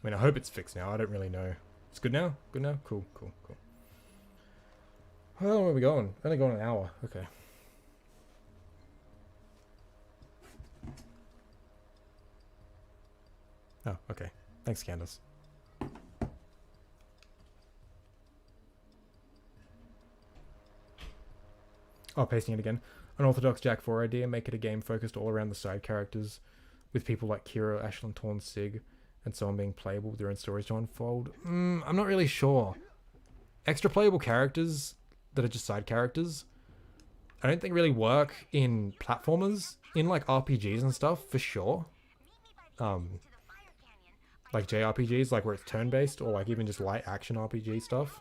mean, I hope it's fixed now. I don't really know. It's good now? Good now? Cool, cool, cool. How long are we going? Only going an hour. Okay. Oh, okay. Thanks, Candace. Oh, pasting it again. Unorthodox Jak 4 idea. Make it a game focused all around the side characters, with people like Kira, Ashlyn, Torn, Sig, and so on being playable with their own stories to unfold. I'm not really sure. Extra playable characters that are just side characters, I don't think really work in platformers, in like RPGs and stuff, for sure. Like JRPGs, like where it's turn-based, or like even just light action RPG stuff.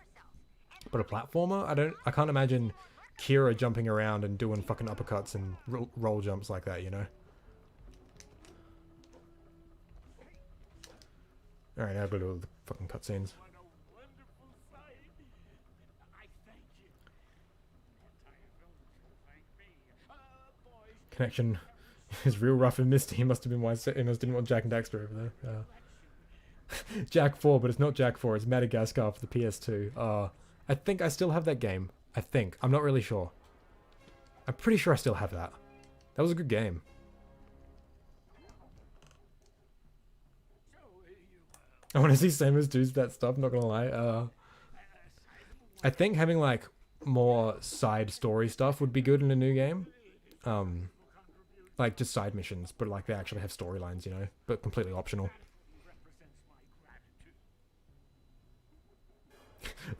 But a platformer, I can't imagine Kira jumping around and doing fucking uppercuts and roll jumps like that, you know? Alright, now I've got to do all the fucking cutscenes. What a wonderful sight. I thank you. The entire village will thank me. Boys. Connection is real rough and misty. He must have been why Senos didn't want Jak and Daxter over there. Jak 4, but it's not Jak 4, it's Madagascar for the PS2. I think I still have that game. I think. I'm not really sure. I'm pretty sure I still have that. That was a good game. I want to see Samus do that stuff, not gonna lie. I think having like more side story stuff would be good in a new game. Like just side missions, but like they actually have storylines, you know, but completely optional.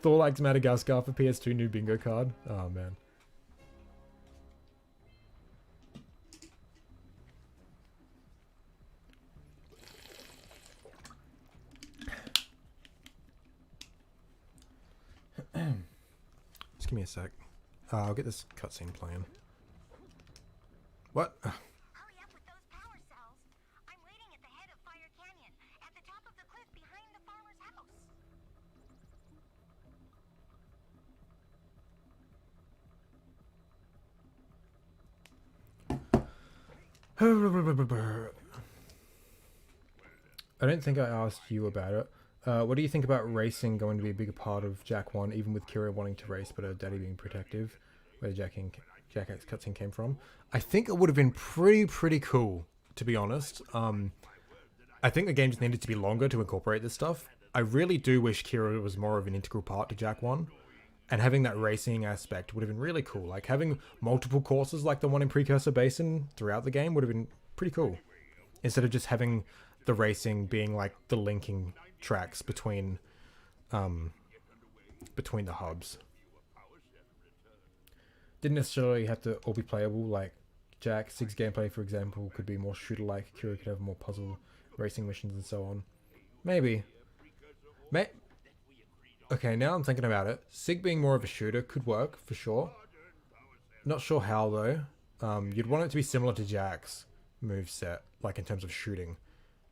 Thor likes Madagascar for PS2 new bingo card. Oh man. Just give me a sec. I'll get this cutscene playing. What? Hurry up with those power cells. I'm waiting at the head of Fire Canyon, at the top of the cliff behind the farmer's house. I don't think I asked you about it. What do you think about racing going to be a bigger part of Jak 1, even with Kira wanting to race but her daddy being protective, where the Jak X cutscene came from? I think it would have been pretty cool, to be honest. I think the game just needed to be longer to incorporate this stuff. I really do wish Kira was more of an integral part to Jak 1, and having that racing aspect would have been really cool. Like having multiple courses like the one in Precursor Basin throughout the game would have been pretty cool, instead of just having the racing being like the linking tracks between the hubs. Didn't necessarily have to all be playable. Like Jak 6 gameplay, for example, could be more shooter-like. Kira could have more puzzle racing missions and so on. Maybe. Okay, now I'm thinking about it. Sig being more of a shooter could work for sure. Not sure how though. You'd want it to be similar to Jak's moveset, like in terms of shooting.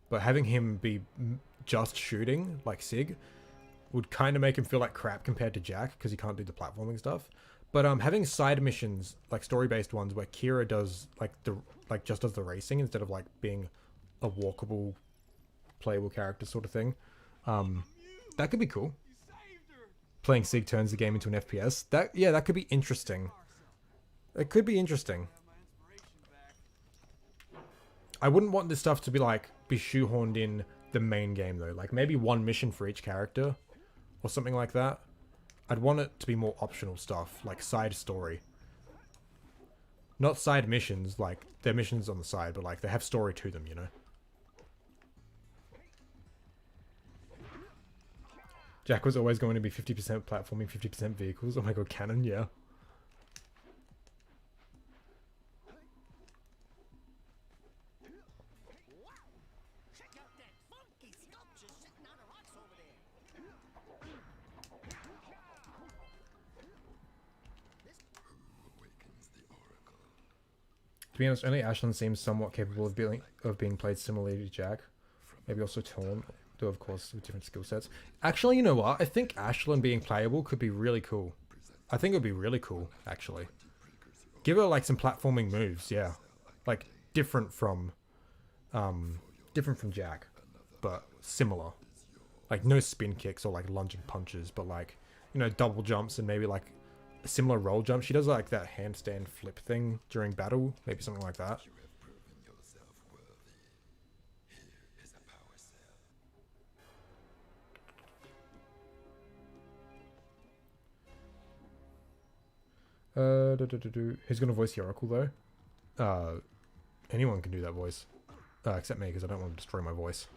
But having him be just shooting, like Sig, would kind of make him feel like crap compared to Jak, because he can't do the platforming stuff. But having side missions, like story-based ones, where Kira does just does the racing instead of like being a walkable, playable character sort of thing, that could be cool. Playing Sig turns the game into an FPS. That could be interesting. It could be interesting. I wouldn't want this stuff to be shoehorned in the main game though. Like maybe one mission for each character or something like that. I'd want it to be more optional stuff, like side story. Not side missions, like they're missions on the side, but like they have story to them, you know? Jak was always going to be 50% platforming, 50% vehicles. Oh my god, canon, yeah. Check out that funky sculpture sitting on the rocks over there. To be honest, only Ashlyn seems somewhat capable of being played similarly to Jak. Maybe also Torn, though of course with different skill sets. Actually, you know what? I think Ashlyn being playable could be really cool. I think it would be really cool, actually. Give her like some platforming moves, yeah. like different from Jak, but similar. Like no spin kicks or like lunging punches, but like, you know, double jumps and maybe like a similar roll jump. She does like that handstand flip thing during battle, maybe something like that. Who's gonna voice the Oracle though? Anyone can do that voice, except me because I don't want to destroy my voice.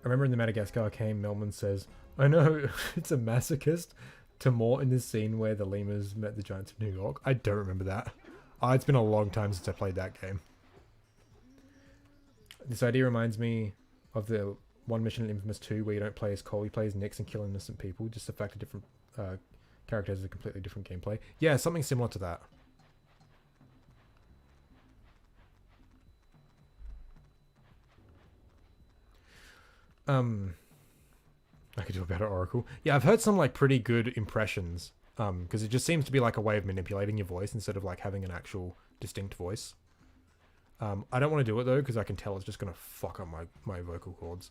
I remember in the Madagascar game, Melman says, "I know it's a masochist." To more in this scene where the lemurs met the giants of New York. I don't remember that. It's been a long time since I played that game. This idea reminds me of the one mission in Infamous 2 where you don't play as Cole, you play as Nix and kill innocent people. Just the fact that different characters have a completely different gameplay. Yeah, something similar to that. I could do a better Oracle. Yeah, I've heard some like pretty good impressions. Because it just seems to be like a way of manipulating your voice instead of like having an actual distinct voice. I don't want to do it though because I can tell it's just gonna fuck up my vocal cords.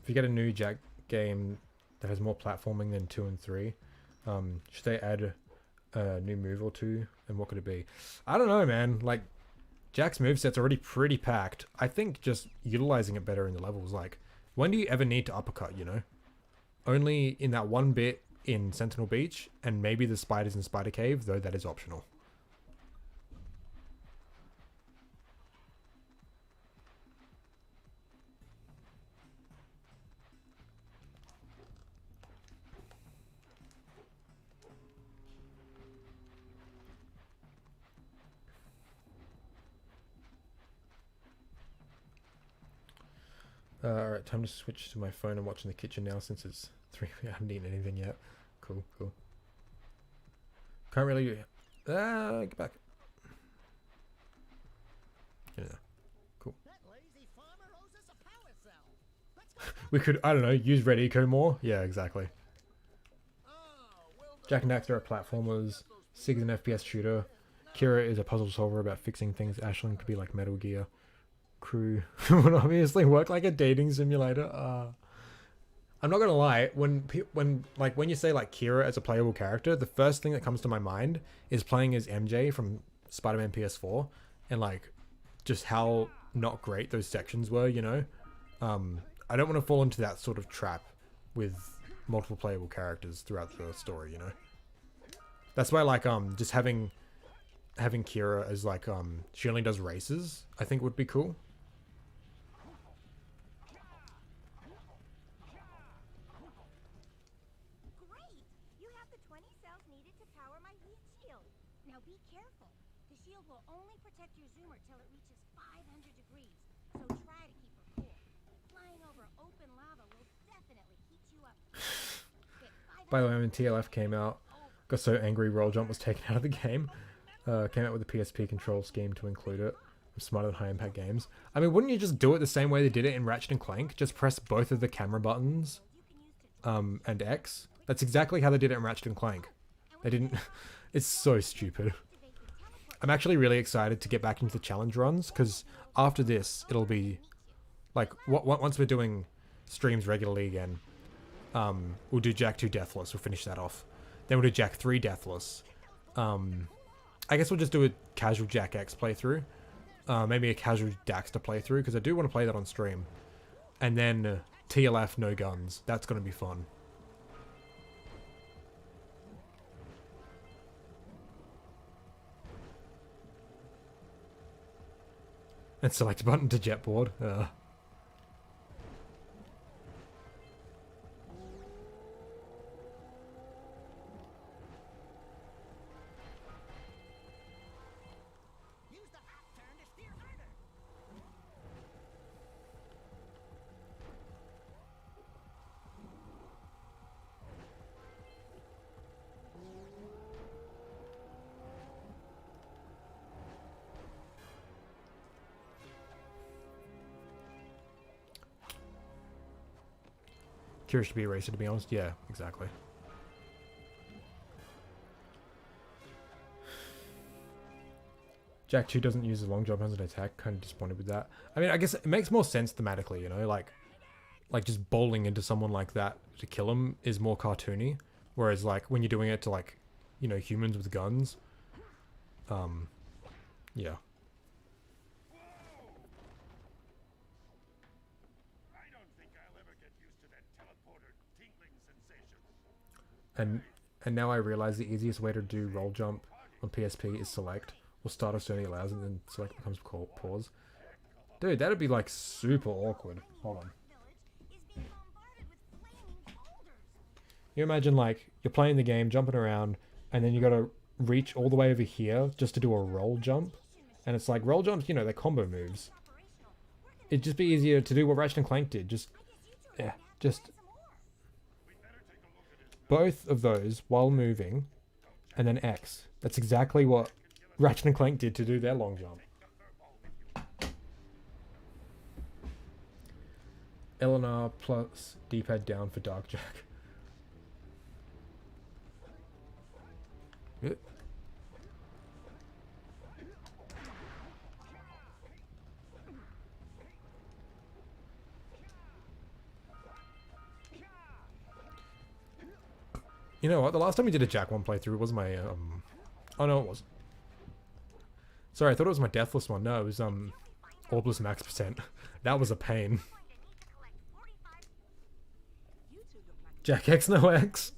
If you get a new Jak game that has more platforming than 2 and 3, should they add a new move or two? And what could it be? I don't know, man. Like, Jak's moveset's already pretty packed. I think just utilizing it better in the levels. Like, when do you ever need to uppercut, you know? Only in that one bit in Sentinel Beach, and maybe the spiders in Spider Cave, though that is optional. Alright, time to switch to my phone and watch in the kitchen now since it's 3. I haven't eaten anything yet. Cool. Can't really... get back. Yeah, cool. That lazy farmer owes us a power cell. Let's go. We could, I don't know, use Red Eco more? Yeah, exactly. Oh, well, Jak and Daxter are platformers. Sig is an FPS shooter. Kira is a puzzle solver about fixing things. Ashlyn could be like Metal Gear. Crew would obviously work like a dating simulator. I'm not gonna lie, when you say like Kira as a playable character, the first thing that comes to my mind is playing as MJ from Spider-Man PS4, and like just how not great those sections were, you know. I don't want to fall into that sort of trap with multiple playable characters throughout the story, you know. That's why like just having Kira as like she only does races, I think would be cool. Great! You have the 20 cells needed to power my heat shield. Now be careful. The shield will only protect your zoomer till it reaches 500 degrees, so try to keep her cool. Flying over open lava will definitely heat you up. By the way, when TLF came out, got so angry roll jump was taken out of the game. Came out with a PSP control scheme to include it. I'm smarter than high impact games. I mean, wouldn't you just do it the same way they did it in Ratchet and Clank? Just press both of the camera buttons, and X. That's exactly how they did it in Ratchet and Clank. They didn't. It's so stupid. I'm actually really excited to get back into the challenge runs because after this, it'll be like once we're doing streams regularly again. We'll do Jak 2 Deathless. We'll finish that off. Then we'll do Jak 3 Deathless. I guess we'll just do a casual Jak X playthrough. Maybe a casual Daxter playthrough, because I do want to play that on stream. And then TLF no guns. That's going to be fun. And select button to jetboard. use the half turn to steer harder. Curious to be a racer, to be honest. Yeah, exactly. Jak 2 doesn't use the long jump as an attack. Kind of disappointed with that. I mean, I guess it makes more sense thematically, you know, like just bowling into someone like that to kill him is more cartoony. Whereas like when you're doing it to like, you know, humans with guns, yeah. I don't think I'll ever get used to that teleporter tingling sensation. And now I realize the easiest way to do roll jump on PSP is select. Or start off only allows and then select becomes pause. Dude, that'd be like super awkward. Hold on. You imagine like you're playing the game, jumping around, and then you gotta reach all the way over here just to do a roll jump. And it's like roll jumps, you know, they're combo moves. It'd just be easier to do what Ratchet and Clank did. Just both of those while moving, and then X. That's exactly what Ratchet and Clank did to do their long jump. LNR plus D-pad down for Dark Jak. Yep. You know what? The last time we did a Jak 1 playthrough was my oh no, it wasn't. Sorry, I thought it was my Deathless one. No, it was Orbless Max %. That was a pain. Jak X no X.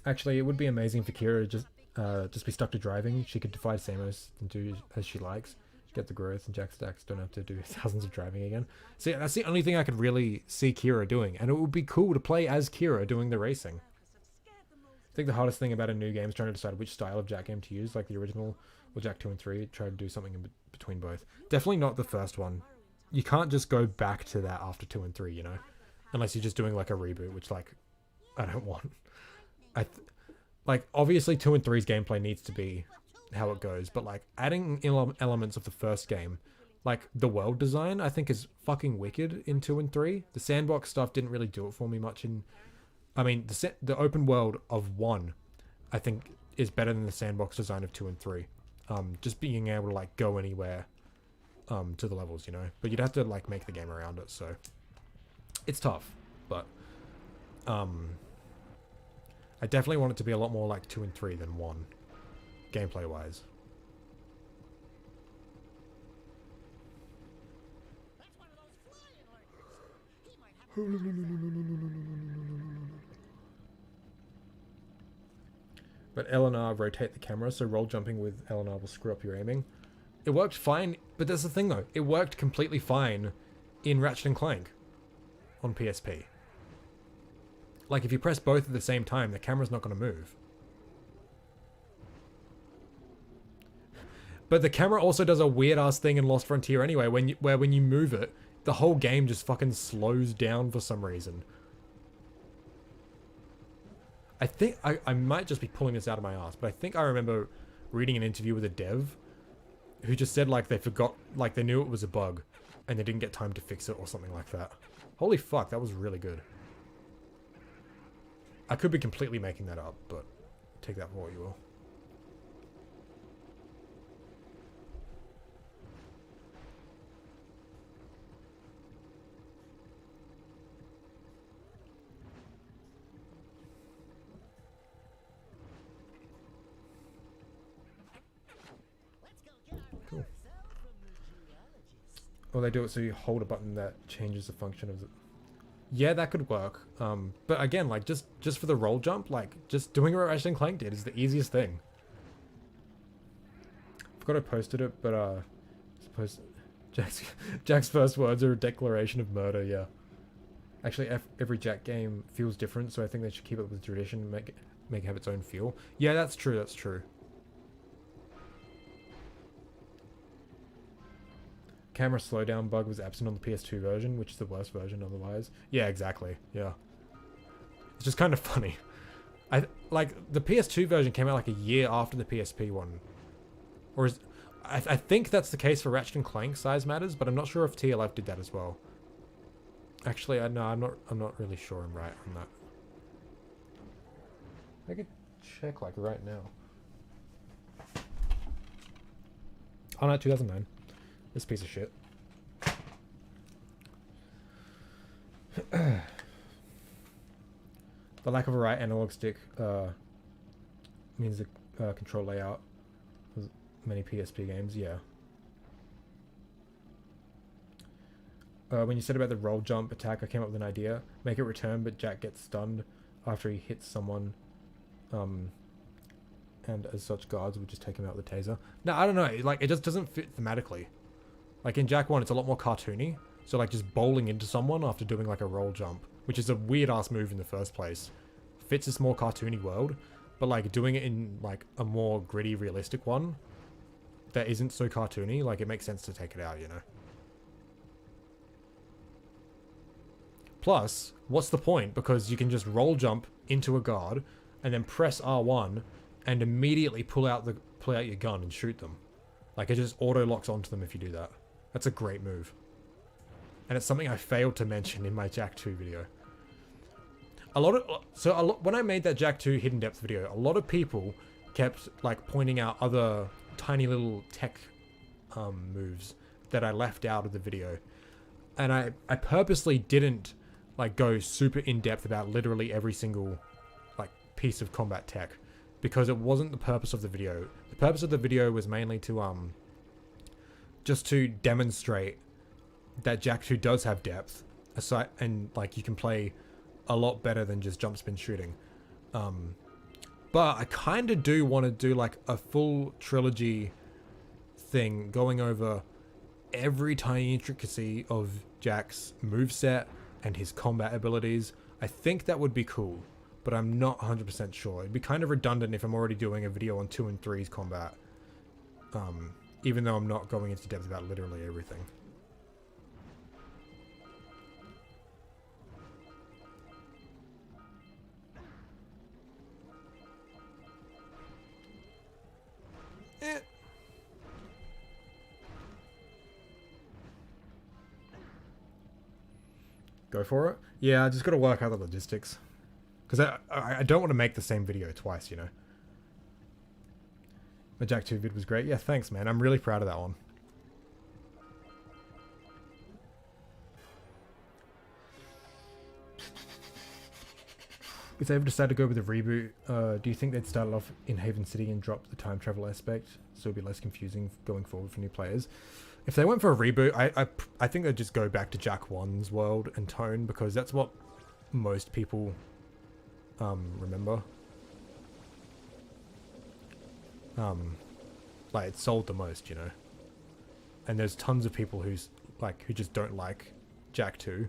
Actually, it would be amazing for Kira to just be stuck to driving. She could defy Samus and do as she likes, get the growth, and Jak Stacks don't have to do thousands of driving again. See, that's the only thing I could really see Kira doing, and it would be cool to play as Kira doing the racing. I think the hardest thing about a new game is trying to decide which style of Jak game to use, like the original or Jak 2 and 3. Try to do something in between both. Definitely not the first one. You can't just go back to that after 2 and 3, you know? Unless you're just doing like a reboot, which like, I don't want. Like, obviously 2 and 3's gameplay needs to be how it goes, but like adding elements of the first game, like the world design, I think is fucking wicked in 2 and 3. The sandbox stuff didn't really do it for me much in... I mean, the open world of 1, I think, is better than the sandbox design of 2 and 3. Just being able to, like, go anywhere to the levels, you know? But you'd have to, like, make the game around it, so... It's tough, but... I definitely want it to be a lot more like 2 and 3 than 1, gameplay-wise. That's one of those flying lurkers. He might have But LNR rotate the camera, so roll jumping with LNR will screw up your aiming. It worked fine, but that's the thing though. It worked completely fine in Ratchet and Clank on PSP. Like if you press both at the same time, the camera's not going to move. But the camera also does a weird ass thing in Lost Frontier anyway, where when you move it, the whole game just fucking slows down for some reason. I think I might just be pulling this out of my ass, but I think I remember reading an interview with a dev who just said like they forgot, like they knew it was a bug and they didn't get time to fix it or something like that. Holy fuck, that was really good. I could be completely making that up, but take that for what you will. Cool. Or they do it so you hold a button that changes the function of the... Yeah, that could work. But again, like, just for the roll jump, like, just doing what Ratchet and Clank did is the easiest thing. Forgot I posted it, but, suppose Jak's first words are a declaration of murder, yeah. Actually, every Jak game feels different, so I think they should keep it with tradition and make it have its own feel. Yeah, that's true, that's true. Camera slowdown bug was absent on the PS2 version, which is the worst version otherwise. Yeah, exactly. Yeah. It's just kind of funny. Like, the PS2 version came out like a year after the PSP one. Or is... I think that's the case for Ratchet and Clank Size Matters, but I'm not sure if TLF did that as well. Actually, no, I'm not really sure I'm right on that. I could check like right now. Oh no, 2009. This piece of shit. The lack of a right analog stick means the control layout of many PSP games. Yeah. When you said about the roll jump attack, I came up with an idea. Make it return, but Jak gets stunned after he hits someone. And as such, guards would just take him out with a taser. No, I don't know. Like, it just doesn't fit thematically. Like, in Jak 1, it's a lot more cartoony. So, like, just bowling into someone after doing, like, a roll jump, which is a weird-ass move in the first place, fits this more cartoony world. But, like, doing it in, like, a more gritty, realistic one that isn't so cartoony, like, it makes sense to take it out, you know? Plus, what's the point? Because you can just roll jump into a guard and then press R1 and immediately pull out your gun and shoot them. Like, it just auto locks onto them if you do that. That's a great move. And it's something I failed to mention in my Jak 2 video. When I made that Jak 2 hidden depth video, a lot of people kept like pointing out other tiny little tech moves that I left out of the video. And I purposely didn't like go super in depth about literally every single like piece of combat tech, because it wasn't the purpose of the video. The purpose of the video was mainly to just to demonstrate that Jak 2 does have depth, aside, and like you can play a lot better than just jump spin shooting. But I kind of do want to do like a full trilogy thing, going over every tiny intricacy of Jak's moveset and his combat abilities. I think that would be cool, but I'm not 100% sure. It'd be kind of redundant if I'm already doing a video on 2 and 3's combat, even though I'm not going into depth about literally everything. Go for it? Yeah, I just got to work out the logistics. Because I don't want to make the same video twice, you know. The Jak 2 vid was great. Yeah, thanks, man. I'm really proud of that one. If they ever decide to go with a reboot, do you think they'd start it off in Haven City and drop the time travel aspect so it'd be less confusing going forward for new players? If they went for a reboot, I think they'd just go back to Jak 1's world and tone, because that's what most people remember. Like, it sold the most, you know. And there's tons of people who just don't like Jak 2.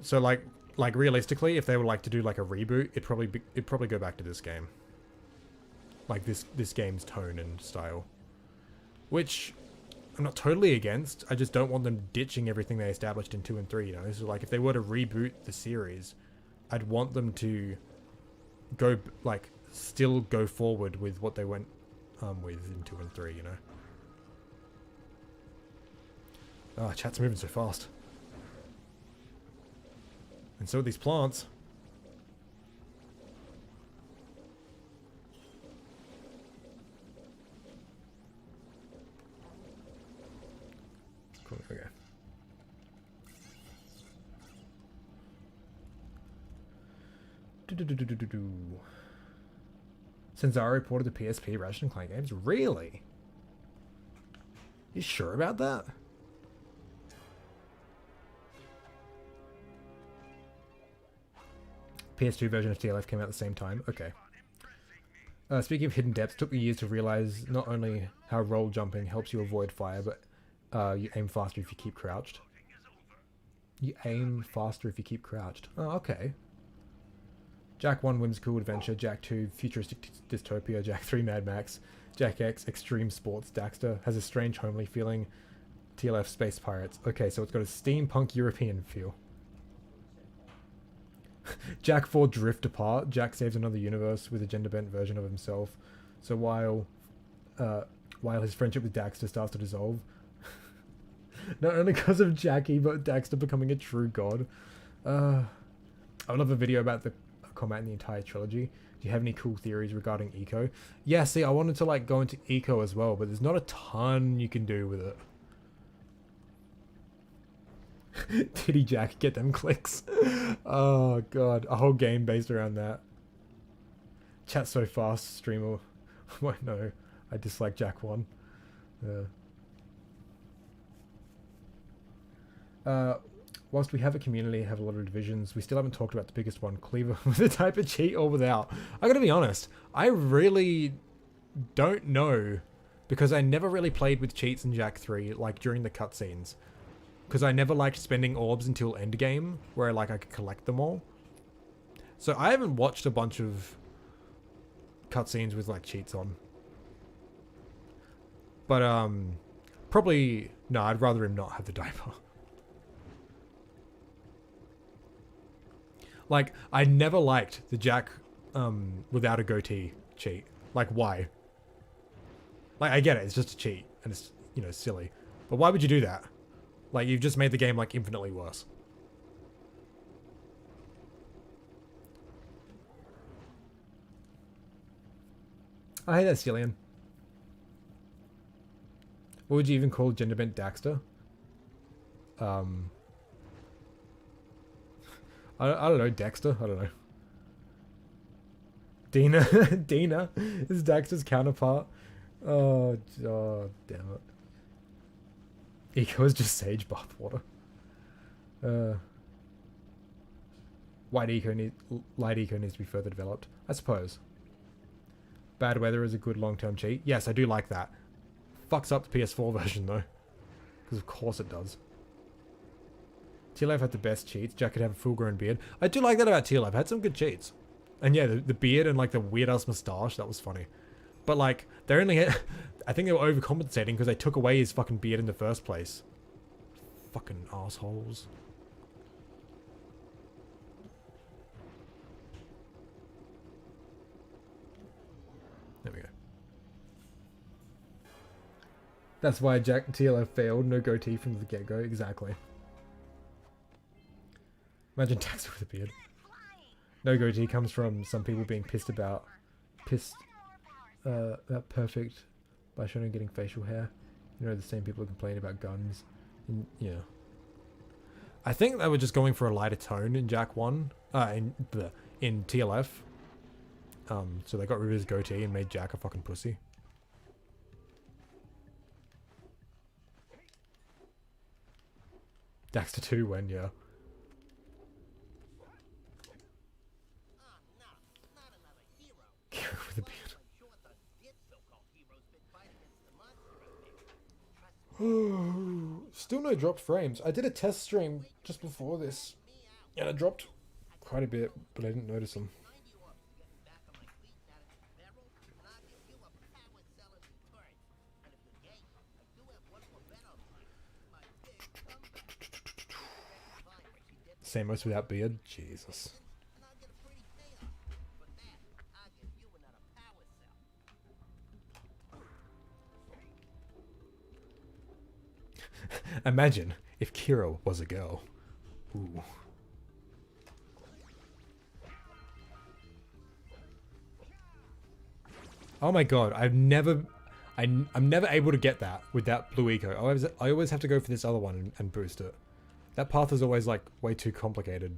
So like realistically, if they would like to do like a reboot, it'd probably go back to this game. Like this game's tone and style, which I'm not totally against. I just don't want them ditching everything they established in 2 and 3. You know, so like if they were to reboot the series, I'd want them to go like still go forward with what they went with in 2 and 3. You know. Ah, chat's moving so fast. And so are these plants. Cool, okay. Senzara reported the PSP Ratchet and Clank games? Really? You sure about that? PS2 version of TLF came out at the same time. Okay. Speaking of hidden depths, took me years to realize not only how roll jumping helps you avoid fire, but you aim faster if you keep crouched. You aim faster if you keep crouched. Oh, okay. Jak 1 Whimsical Adventure, Jak 2 Futuristic Dystopia, Jak 3 Mad Max, Jak X Extreme Sports Daxter, has a strange homely feeling, TLF Space Pirates. Okay, so it's got a steampunk European feel. Jak 4 Drift Apart, Jak saves another universe with a gender-bent version of himself. So while while his friendship with Daxter starts to dissolve. Not only because of Jackie, but Daxter becoming a true god. I would love a video about the combat in the entire trilogy. Do you have any cool theories regarding eco? Yeah, see, I wanted to like go into eco as well, but there's not a ton you can do with it. Titty Jack, get them clicks. Oh god, a whole game based around that. Chat so fast, streamer. Wait, no, I dislike Jack 1. Whilst we have a community, have a lot of divisions, we still haven't talked about the biggest one, Cleaver, with a type of cheat or without. I gotta be honest, I really don't know, because I never really played with cheats in Jak 3, like during the cutscenes. Because I never liked spending orbs until endgame, where like I could collect them all. So I haven't watched a bunch of cutscenes with like cheats on. But probably, no, I'd rather him not have the diaper. Like, I never liked the Jak without a goatee cheat. Like, why? Like, I get it, it's just a cheat, and it's, you know, silly. But why would you do that? Like, you've just made the game, like, infinitely worse. I hate that, Cillian. What would you even call gender bent Daxter? I don't know, Dexter? I don't know. Dina? Dina is Daxter's counterpart. Oh, damn it. Eco is just sage bathwater. Light eco needs to be further developed, I suppose. Bad weather is a good long-term cheat. Yes, I do like that. Fucks up the PS4 version though, because of course it does. TLF had the best cheats. Jak could have a full-grown beard. I do like that about TLF. Had some good cheats. And yeah, the beard and like the weird-ass moustache, that was funny. But like, they only had... I think they were overcompensating because they took away his fucking beard in the first place. Fucking assholes. There we go. That's why Jak TLF failed. No goatee from the get-go. Exactly. Imagine Daxter with a beard. No goatee comes from some people being pissed about that perfect by Shonen getting facial hair. You know, the same people who complain about guns. And, yeah. I think they were just going for a lighter tone in Jak 1. In TLF. So they got rid of his goatee and made Jak a fucking pussy. Daxter 2 when, yeah. With a beard. Still no dropped frames. I did a test stream just before this, and I dropped quite a bit, but I didn't notice them. Samos without beard? Jesus. Imagine if Kira was a girl. Ooh. Oh my god, I'm never able to get that with that blue eco. I always have to go for this other one and boost it. That path is always like way too complicated.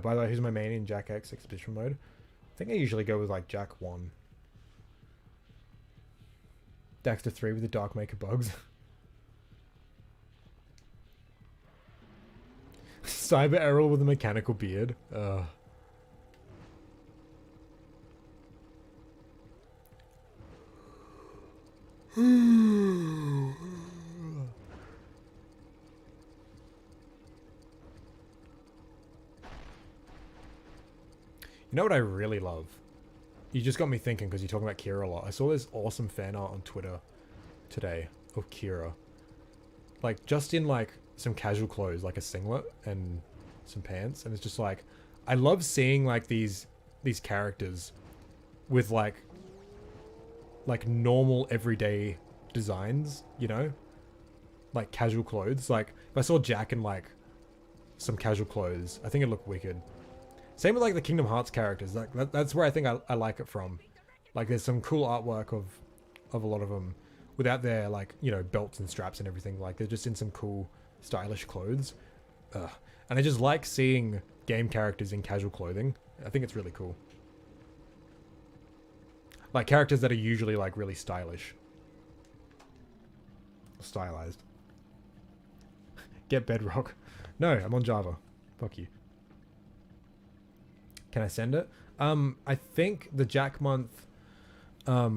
By the way, who's my main in Jak X Expedition mode? I think I usually go with like Jak 1. Daxter 3 with the Dark Maker bugs. Cyber Errol with a mechanical beard. You know what I really love? You just got me thinking because you're talking about Kira a lot. I saw this awesome fan art on Twitter today of Kira. Like, just in like some casual clothes, like a singlet and some pants, and it's just like, I love seeing like these characters with like normal everyday designs, you know, like casual clothes. Like if I saw Jak in like some casual clothes, I think it'd look wicked. Same with like the Kingdom Hearts characters. Like that's where I think I like it from. Like there's some cool artwork of a lot of them without their like, you know, belts and straps and everything. Like they're just in some cool stylish clothes. And I just like seeing game characters in casual clothing. I think it's really cool. Like characters that are usually like really stylish. Stylized. Get Bedrock. No, I'm on Java. Fuck you. Can I send it? I think the Jak month, I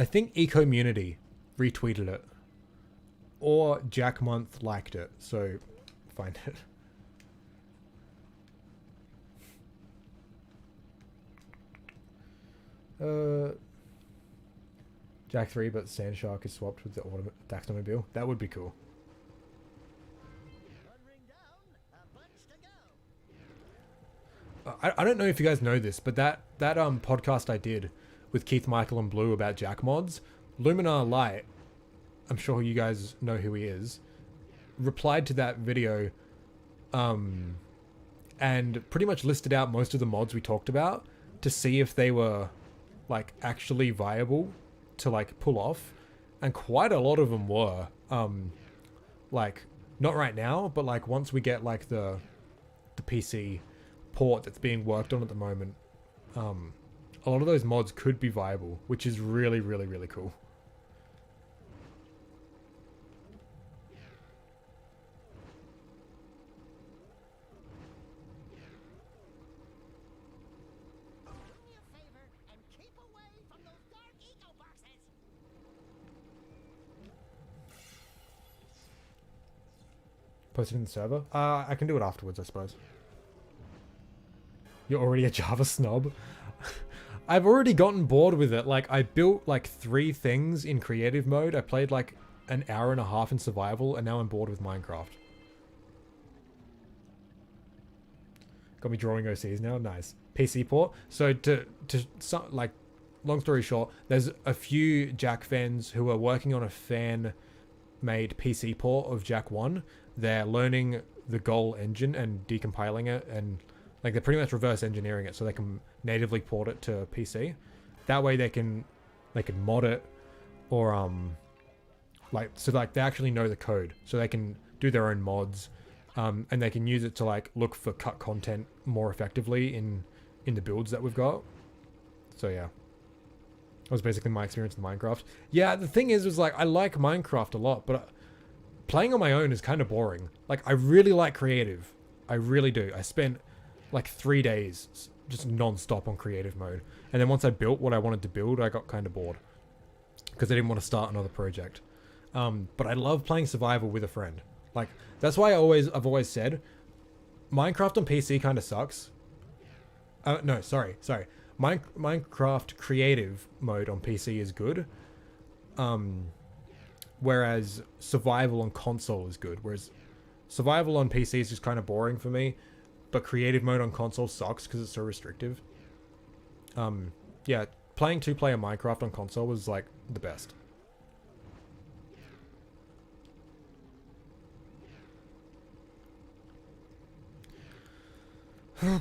think Eco-Munity retweeted it. Or Jak month liked it. So, find it. Jak 3, but Sand Shark is swapped with the Daxtermobile. That would be cool. One ring down, a bunch to go. I don't know if you guys know this, but that podcast I did with Keith, Michael, and Blue about Jak mods, Luminar Light, I'm sure you guys know who he is, replied to that video, and pretty much listed out most of the mods we talked about to see if they were like actually viable to like pull off, and quite a lot of them were. Like not right now, but like once we get like the PC port that's being worked on at the moment, a lot of those mods could be viable, which is really, really, really cool. Do me a favor and keep away from those dark eco boxes. Post it in the server? I can do it afterwards, I suppose. You're already a Java snob? I've already gotten bored with it. Like, I built like 3 things in creative mode. I played like an hour and a half in survival, and now I'm bored with Minecraft. Got me drawing OCs now. Nice. PC port. So like, long story short, there's a few Jak fans who are working on a fan-made PC port of Jak 1. They're learning the Goal engine and decompiling it, and like they're pretty much reverse engineering it so they can natively port it to PC. That way they can mod it, or like they actually know the code, so they can do their own mods, and they can use it to like look for cut content more effectively in the builds that we've got. So yeah, that was basically my experience with Minecraft. Yeah, the thing is like I like Minecraft a lot, but playing on my own is kind of boring. Like I really like creative, I really do. I spent like 3 days just non-stop on creative mode, and then once I built what I wanted to build, I got kind of bored because I didn't want to start another project. But I love playing survival with a friend. Like that's why I've always said Minecraft on PC kind of sucks. No, sorry. Minecraft creative mode on PC is good. Whereas survival on console is good. Whereas survival on PC is just kind of boring for me. But creative mode on console sucks because it's so restrictive. Yeah, playing 2-player Minecraft on console was like the best. Yeah,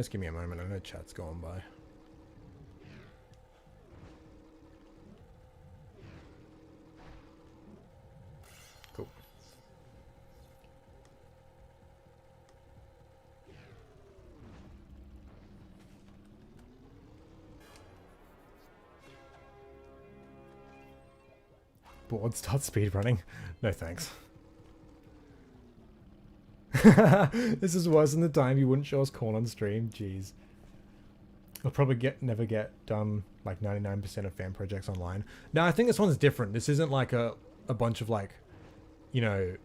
just give me a moment. I know chat's going by. Cool. Bored, start speedrunning. No thanks. This is worse than the time you wouldn't show us corn on stream. Jeez. I'll probably never get done like 99% of fan projects online. Now I think this one's different. This isn't like a bunch of like, you know,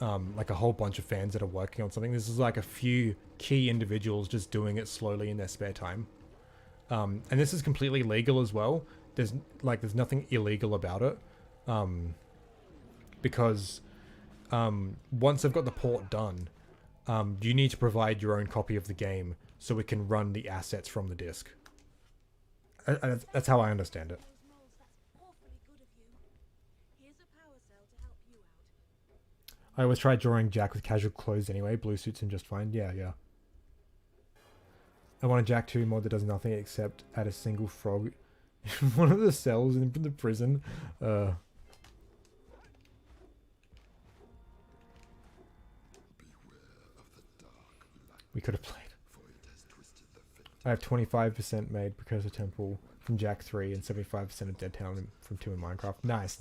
like a whole bunch of fans that are working on something. This is like a few key individuals just doing it slowly in their spare time. And this is completely legal as well. There's nothing illegal about it. Because once I've got the port done, you need to provide your own copy of the game so we can run the assets from the disc. That's how I understand it. Those moles, that's awfully good of you. Here's a power cell to help you out. I always try drawing Jack with casual clothes anyway. Blue suits him just fine. Yeah. I want a Jack 2 mod that does nothing except add a single frog in one of the cells in the prison. We could have played. I have 25% made Precursor Temple from Jak 3 and 75% of Dead Town from 2 in Minecraft. Nice.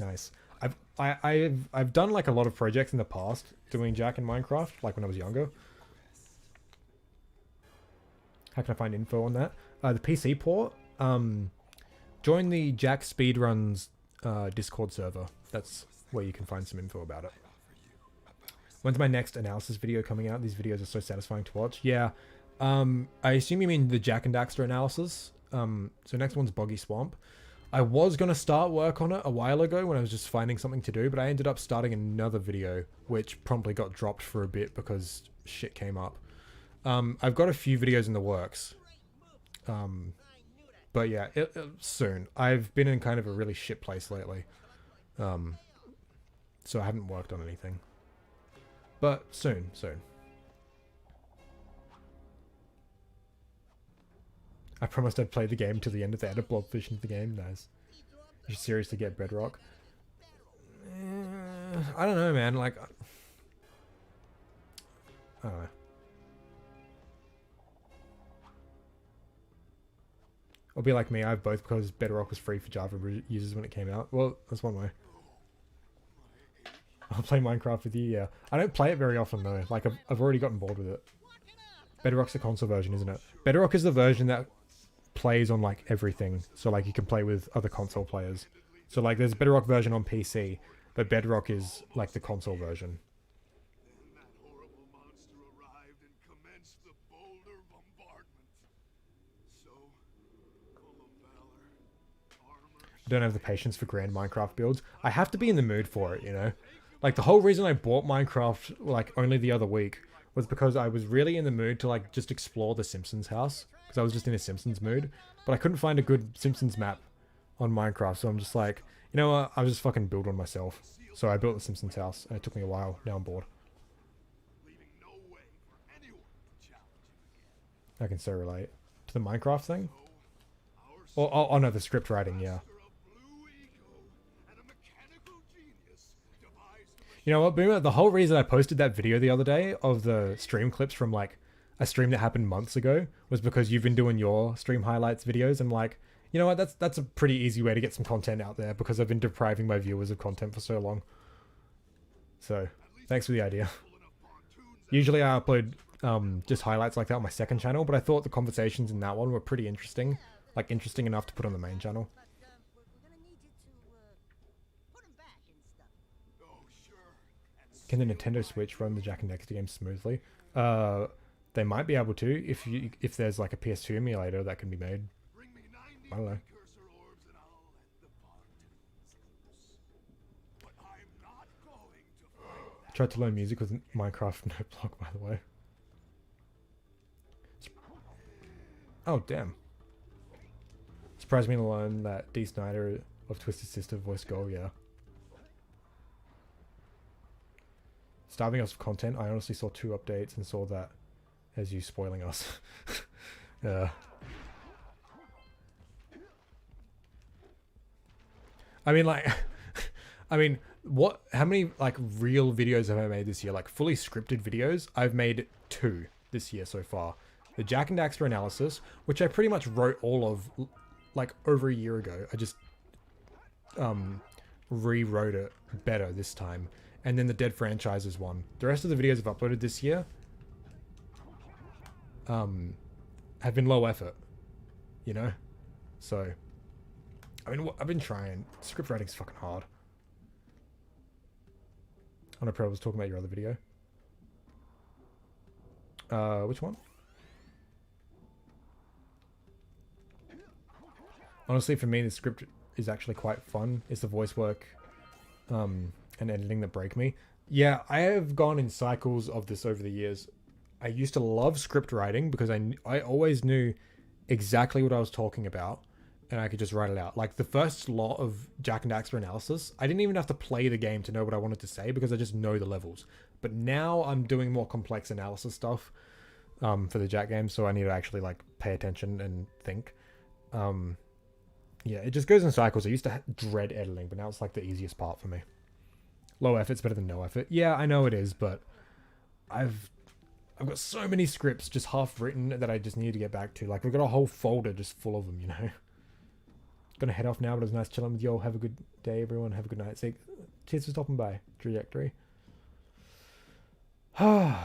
I've done like a lot of projects in the past doing Jak in Minecraft, like when I was younger. How can I find info on that? The PC port. Join the Jak Speedruns Discord server. That's where you can find some info about it. When's my next analysis video coming out? These videos are so satisfying to watch. Yeah. I assume you mean the Jak and Daxter analysis. So next one's Boggy Swamp. I was going to start work on it a while ago when I was just finding something to do, but I ended up starting another video, which promptly got dropped for a bit because shit came up. I've got a few videos in the works. But yeah, soon. I've been in kind of a really shit place lately. So I haven't worked on anything. But soon. I promised I'd play the game till the end if they add a blobfish into the game. Nice. You should seriously get Bedrock. I don't know, man. Like, I don't know. Or be like me, I have both because Bedrock was free for Java users when it came out. Well, that's one way. I'll play Minecraft with you, yeah. I don't play it very often though. Like, I've already gotten bored with it. Bedrock's the console version, isn't it? Bedrock is the version that plays on like everything. So like you can play with other console players. So like there's a Bedrock version on PC, but Bedrock is like the console version. Then that horrible monster arrived and commenced the boulder bombardment. So, full of valor, armor. I don't have the patience for grand Minecraft builds. I have to be in the mood for it, you know? Like the whole reason I bought Minecraft like only the other week was because I was really in the mood to like just explore the Simpsons house. Because I was just in a Simpsons mood. But I couldn't find a good Simpsons map on Minecraft. So I'm just like, you know what? I'll just fucking build one myself. So I built the Simpsons house. And it took me a while. Now I'm bored. Leaving no way for anyone to challenge him again. I can so relate. To the Minecraft thing? Our Oh no, the script writing, yeah. master of blue ego and a mechanical genius devised You know what, Boomer? The whole reason I posted that video the other day of the stream clips from like a stream that happened months ago was because you've been doing your stream highlights videos. And like, you know what? That's a pretty easy way to get some content out there because I've been depriving my viewers of content for so long. So thanks for the idea. Usually I upload just highlights like that on my second channel, but I thought the conversations in that one were pretty interesting. Like interesting enough to put on the main channel. But we're gonna need you to put him back and stuff. Oh, sure. Can the Nintendo Switch run the Jak and Daxter game smoothly? They might be able to if there's like a PS2 emulator that can be made. Bring me 90 I don't know. precursor orbs and I'll let the pontoons loose. But I'm not going to fight I tried to learn music with Minecraft no block, by the way. Oh damn! Surprised me to learn that Dee Snider of Twisted Sister voiced Go. Yeah. Starving us of content. I honestly saw 2 updates and saw that as you spoiling us. I mean, like, what? How many like real videos have I made this year? Like fully scripted videos. I've made 2 this year so far. The Jak and Daxter analysis, which I pretty much wrote all of like over a year ago. I just rewrote it better this time. And then the Dead Franchises one. The rest of the videos I've uploaded this year have been low effort, you know? So, I mean, I've been trying. Script writing's fucking hard. Oh no, Pro, I was talking about your other video. Which one? Honestly, for me, the script is actually quite fun. It's the voice work and editing that break me. Yeah, I have gone in cycles of this over the years. I used to love script writing because I always knew exactly what I was talking about and I could just write it out. Like the first lot of Jak and Daxter analysis, I didn't even have to play the game to know what I wanted to say because I just know the levels. But now I'm doing more complex analysis stuff for the Jak game, so I need to actually like pay attention and think. Yeah, it just goes in cycles. I used to dread editing, but now it's like the easiest part for me. Low effort's better than no effort. Yeah, I know it is, but I've got so many scripts just half written that I just need to get back to. Like we've got a whole folder just full of them, you know. Gonna head off now, but it was nice chilling with you all. Have a good day, everyone. Have a good night. See, cheers for stopping by. Trajectory. I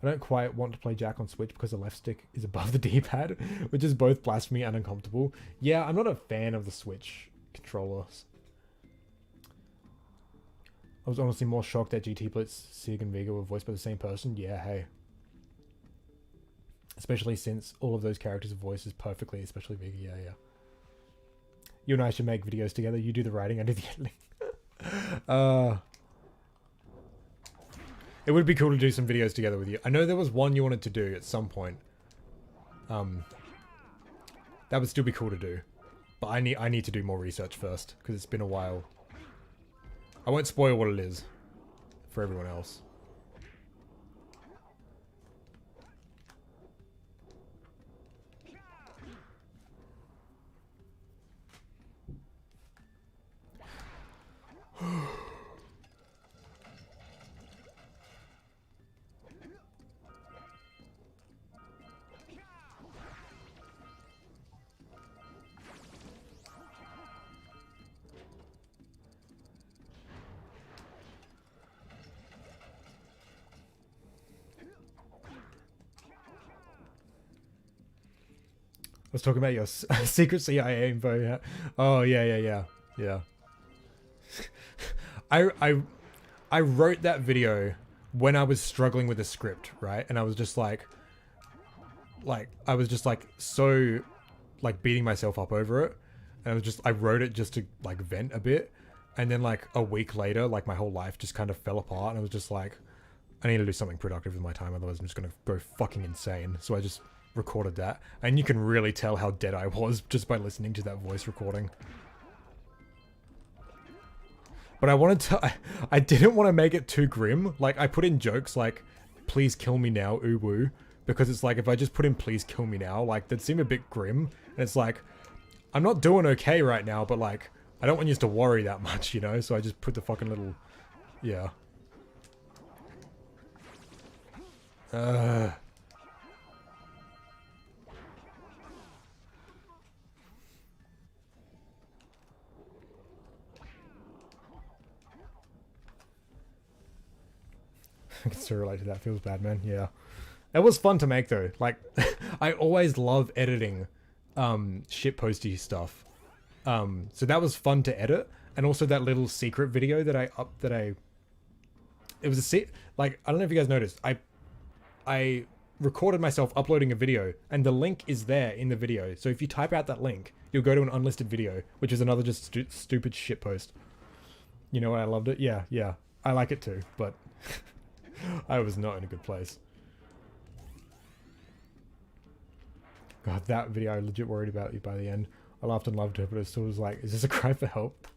don't quite want to play Jak on Switch because the left stick is above the D-pad, which is both blasphemy and uncomfortable. Yeah, I'm not a fan of the Switch controllers. I was honestly more shocked that GT Blitz, Sig, and Vega were voiced by the same person. Yeah, hey. Especially since all of those characters' voices perfectly, especially Vega. Yeah, yeah. You and I should make videos together. You do the writing, I do the editing. It would be cool to do some videos together with you. I know there was one you wanted to do at some point. That would still be cool to do. But I need to do more research first, because it's been a while. I won't spoil what it is for everyone else. I was talking about your secret CIA info. Yeah. Oh yeah. I wrote that video when I was struggling with the script, right? And I was just like so like beating myself up over it. And I wrote it just to like vent a bit. And then like a week later, like my whole life just kind of fell apart. And I was just like, I need to do something productive with my time. Otherwise I'm just going to go fucking insane. So I just recorded that, and you can really tell how dead I was just by listening to that voice recording. But I didn't want to make it too grim. Like I put in jokes like, please kill me now, ooh woo, because it's like if I just put in please kill me now, like that seemed a bit grim, and it's like I'm not doing okay right now, but like I don't want you to worry that much, you know. So I just put the fucking little, yeah. I can still relate to that. Feels bad, man. Yeah. It was fun to make though. Like I always love editing shitposty stuff. So that was fun to edit, and also that little secret video that it was like I don't know if you guys noticed. I recorded myself uploading a video, and the link is there in the video. So if you type out that link, you'll go to an unlisted video, which is another just stupid shitpost. You know what? I loved it. Yeah. I like it too, but I was not in a good place. God, that video, I legit worried about you by the end. I laughed and loved it, but it still was like, is this a cry for help?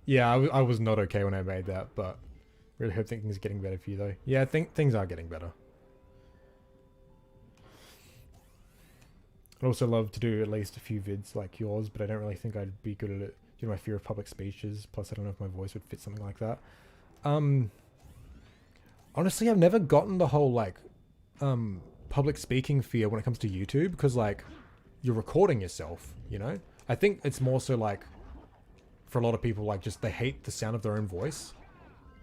Yeah, I was not okay when I made that, but really hope things are getting better for you though. Yeah, I think things are getting better. I'd also love to do at least a few vids like yours, but I don't really think I'd be good at it due to my fear of public speeches. Plus, I don't know if my voice would fit something like that. Honestly, I've never gotten the whole like public speaking fear when it comes to YouTube, because like you're recording yourself, you know. I think it's more so like for a lot of people, like just they hate the sound of their own voice,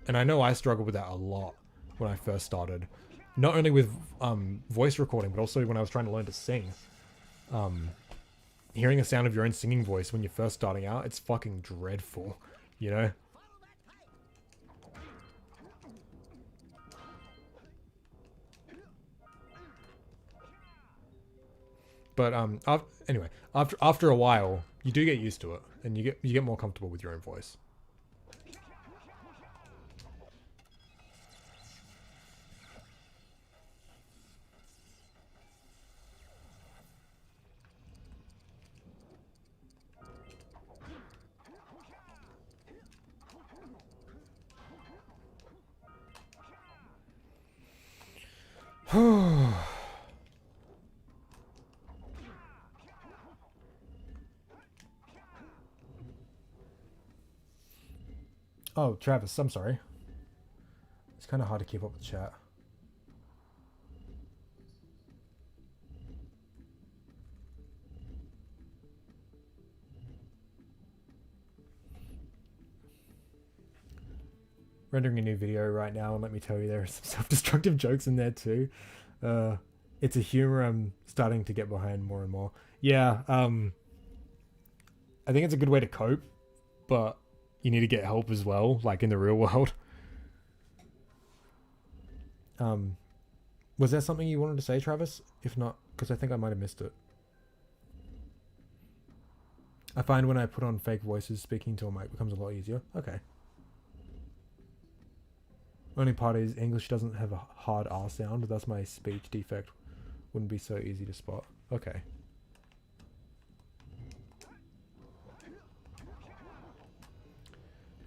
and I know I struggled with that a lot when I first started, not only with voice recording but also when I was trying to learn to sing. Hearing the sound of your own singing voice when you're first starting out, it's fucking dreadful. you know? But anyway, after a while, you do get used to it, and you get more comfortable with your own voice. Oh, Travis, I'm sorry. It's kind of hard to keep up with chat. Rendering a new video right now, and let me tell you, there are some self-destructive jokes in there too. It's a humor I'm starting to get behind more and more. Yeah, I think it's a good way to cope, but you need to get help as well, like in the real world. Was there something you wanted to say, Travis? If not, because I think I might have missed it. I find when I put on fake voices, speaking to a mic becomes a lot easier. Okay. Only part is English doesn't have a hard R sound, thus my speech defect wouldn't be so easy to spot. Okay.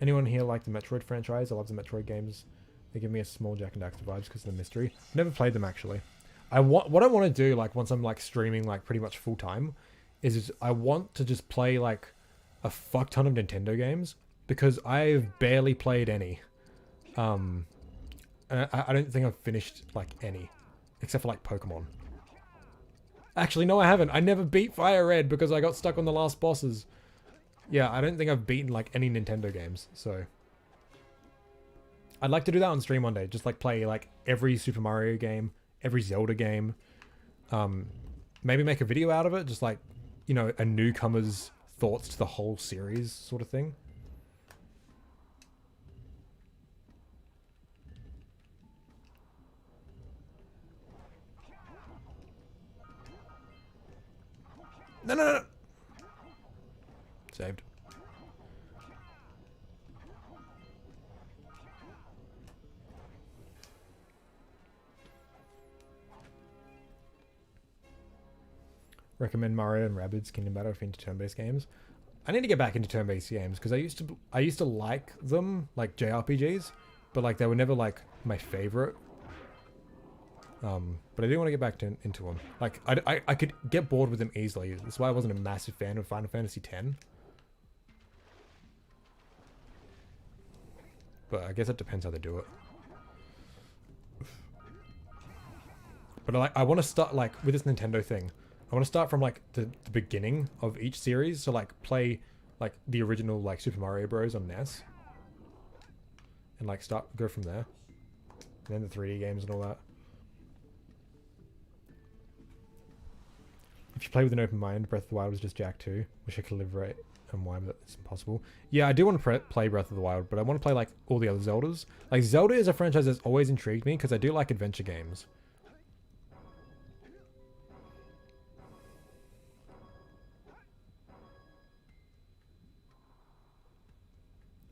Anyone here like the Metroid franchise? I love the Metroid games. They give me a small Jak and Daxter vibes because of the mystery. Never played them actually. What I want to do, like once I'm like streaming like pretty much full time, is I want to just play like a fuck ton of Nintendo games because I've barely played any. And I don't think I've finished like any, except for like Pokemon. Actually, no, I haven't. I never beat Fire Red because I got stuck on the last bosses. Yeah, I don't think I've beaten like any Nintendo games, so I'd like to do that on stream one day. Just like play like every Super Mario game, every Zelda game. Maybe make a video out of it, just like, you know, a newcomer's thoughts to the whole series sort of thing. No. Saved. Recommend Mario and Rabbids Kingdom Battle into turn-based games. I need to get back into turn-based games because I used to like them, like JRPGs, but like they were never like my favorite. But I do want to get back into them. Like I could get bored with them easily. That's why I wasn't a massive fan of Final Fantasy X. But I guess it depends how they do it. But I want to start like with this Nintendo thing. I want to start from like the beginning of each series. So like play like the original like Super Mario Bros on NES. And like go from there. And then the 3D games and all that. If you play with an open mind, Breath of the Wild was just Jak 2. Wish I could liberate and why, but it's impossible. Yeah, I do want to play Breath of the Wild, but I want to play like all the other Zeldas. Like Zelda is a franchise that's always intrigued me because I do like adventure games.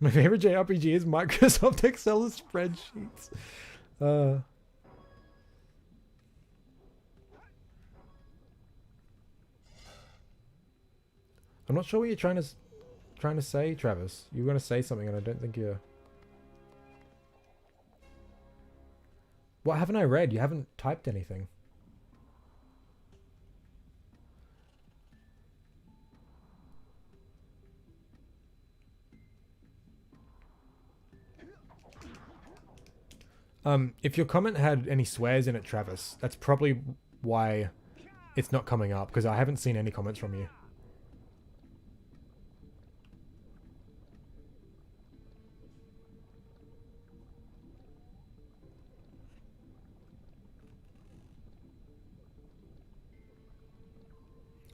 My favorite JRPG is Microsoft Excel spreadsheets. I'm not sure what you're trying to say, Travis. You were going to say something and I don't think you're... What haven't I read? You haven't typed anything. If your comment had any swears in it, Travis, that's probably why it's not coming up, because I haven't seen any comments from you.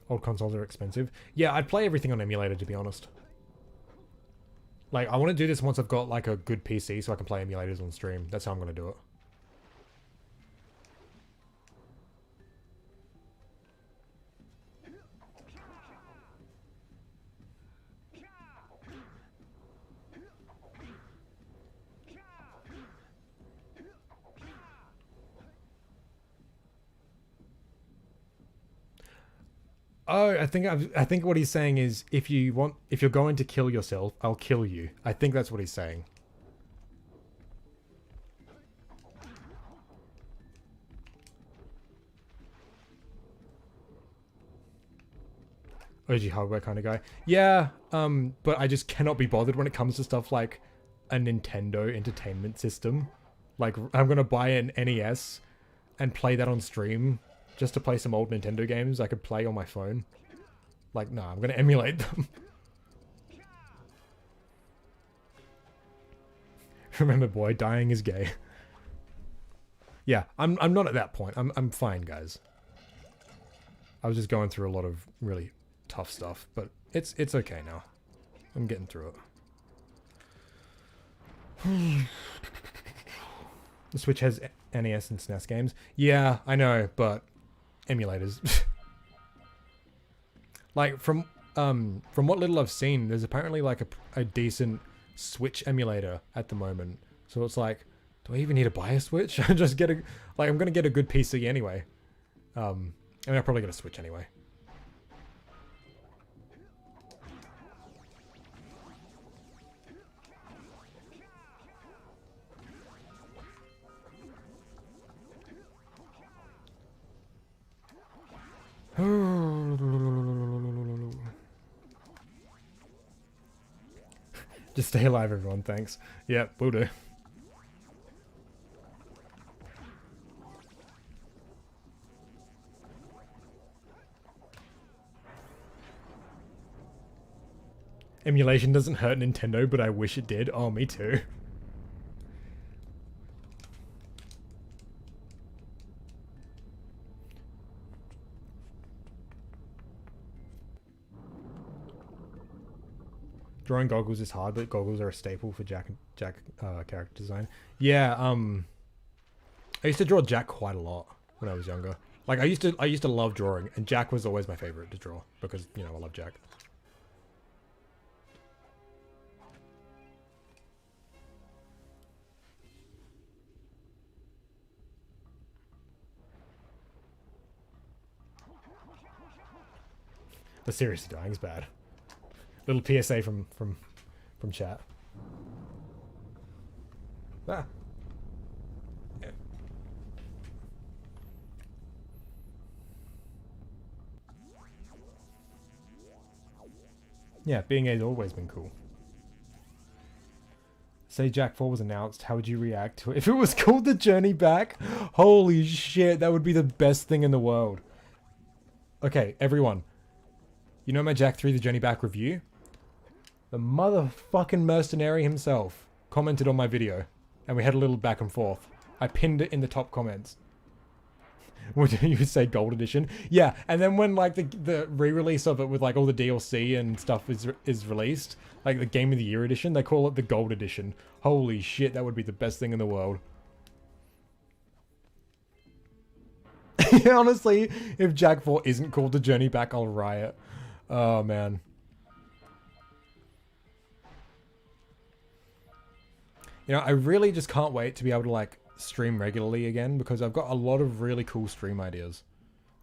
Old consoles are expensive. Yeah, I'd play everything on emulator, to be honest. Like, I want to do this once I've got like a good PC so I can play emulators on stream. That's how I'm going to do it. Oh, I think what he's saying is if you're going to kill yourself, I'll kill you. I think that's what he's saying. OG hardware kind of guy. Yeah, but I just cannot be bothered when it comes to stuff like a Nintendo Entertainment System. Like, I'm gonna buy an NES and play that on stream just to play some old Nintendo games I could play on my phone. Like, no, I'm gonna emulate them. Remember, boy, dying is gay. Yeah, I'm not at that point. I'm fine, guys. I was just going through a lot of really tough stuff, but it's okay now. I'm getting through it. The Switch has NES and SNES games. Yeah, I know, but emulators. Like, from what little I've seen, there's apparently like a decent Switch emulator at the moment. So it's like, do I even need to buy a Switch? Just get a, like, I'm gonna get a good PC anyway. I mean, I'll probably get a Switch anyway. Just stay alive, everyone. Thanks. Yep, will do. Emulation doesn't hurt Nintendo, but I wish it did. Oh, me too. Drawing goggles is hard, but goggles are a staple for Jack character design. Yeah, I used to draw Jack quite a lot when I was younger. Like, I used to love drawing, and Jack was always my favorite to draw because, you know, I love Jack. The seriously dying is bad. Little PSA from chat. Ah. Yeah. Yeah, being A's always been cool. Say Jack 4 was announced, how would you react to it? If it was called The Journey Back? Holy shit, that would be the best thing in the world. Okay, everyone. You know my Jack 3 The Journey Back review? The motherfucking mercenary himself commented on my video, and we had a little back and forth. I pinned it in the top comments. Would you say gold edition? Yeah, and then when like the re-release of it with like all the DLC and stuff is released, like the Game of the Year edition, they call it the gold edition. Holy shit, that would be the best thing in the world. Honestly, if Jack 4 isn't called The Journey Back, I'll riot. Oh man. You know, I really just can't wait to be able to like stream regularly again because I've got a lot of really cool stream ideas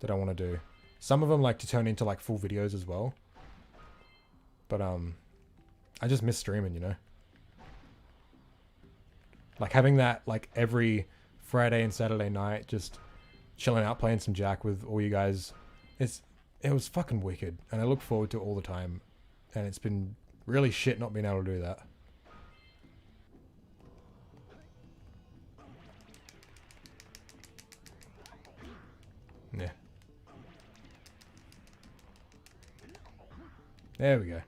that I want to do. Some of them like to turn into like full videos as well. But I just miss streaming, you know. Like having that like every Friday and Saturday night just chilling out playing some Jack with all you guys. It was fucking wicked and I look forward to it all the time. And it's been really shit not being able to do that. Yeah. There we go.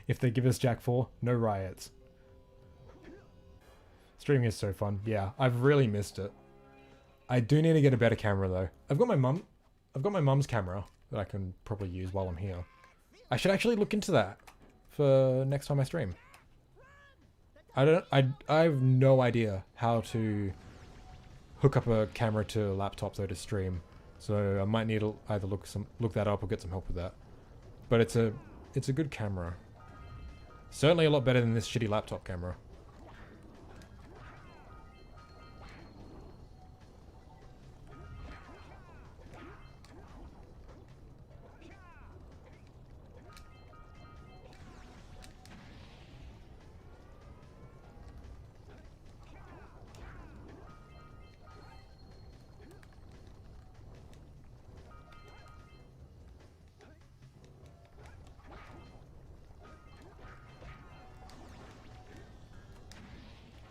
If they give us Jack 4, no riots. Streaming is so fun. Yeah, I've really missed it. I do need to get a better camera though. I've got my mum's camera, that I can probably use while I'm here. I should actually look into that for next time I stream. I have no idea how to hook up a camera to a laptop though to stream. So I might need to either look that up or get some help with that. But it's a good camera. Certainly a lot better than this shitty laptop camera.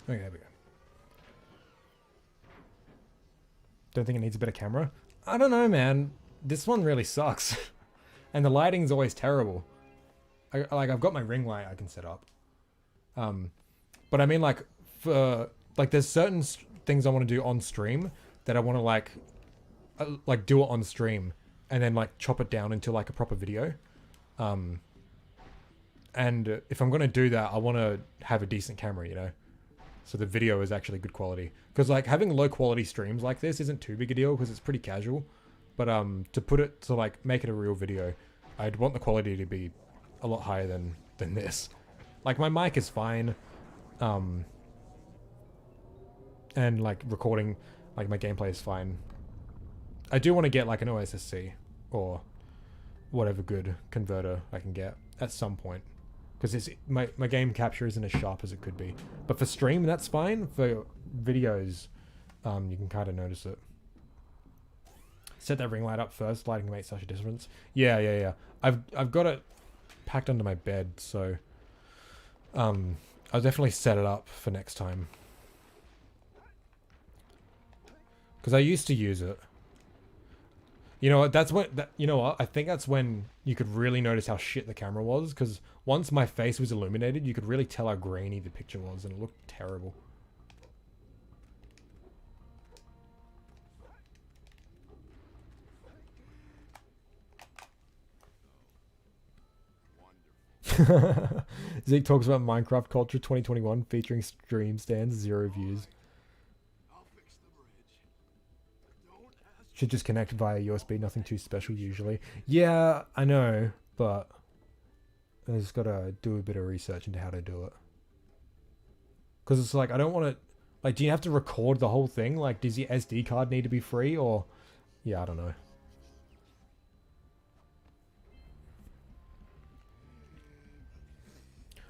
Okay, there we go. Don't think it needs a better camera? I don't know, man. This one really sucks. And the lighting's always terrible. I've got my ring light I can set up. But I mean, like, for... Like, there's certain things I want to do on stream that I want to, like, do it on stream. And then, like, chop it down into, like, a proper video. And if I'm going to do that, I want to have a decent camera, you know? So the video is actually good quality. Because, like, having low quality streams like this isn't too big a deal because it's pretty casual. But to like, make it a real video, I'd want the quality to be a lot higher than this. Like, my mic is fine. And, like, recording, like, my gameplay is fine. I do want to get, like, an OSSC or whatever good converter I can get at some point. Because my game capture isn't as sharp as it could be. But for stream, that's fine. For videos, you can kind of notice it. Set that ring light up first. Lighting makes such a difference. Yeah. I've got it packed under my bed, so I'll definitely set it up for next time. Because I used to use it. You know what? You know what? I think that's when you could really notice how shit the camera was. Because once my face was illuminated, you could really tell how grainy the picture was, and it looked terrible. Zeke talks about Minecraft Culture 2021 featuring stream stands, 0 views. Should just connect via USB, nothing too special usually. Yeah, I know, but I just gotta do a bit of research into how to do it. Because it's like, I don't want to... Like, do you have to record the whole thing? Like, does your SD card need to be free, or... Yeah, I don't know.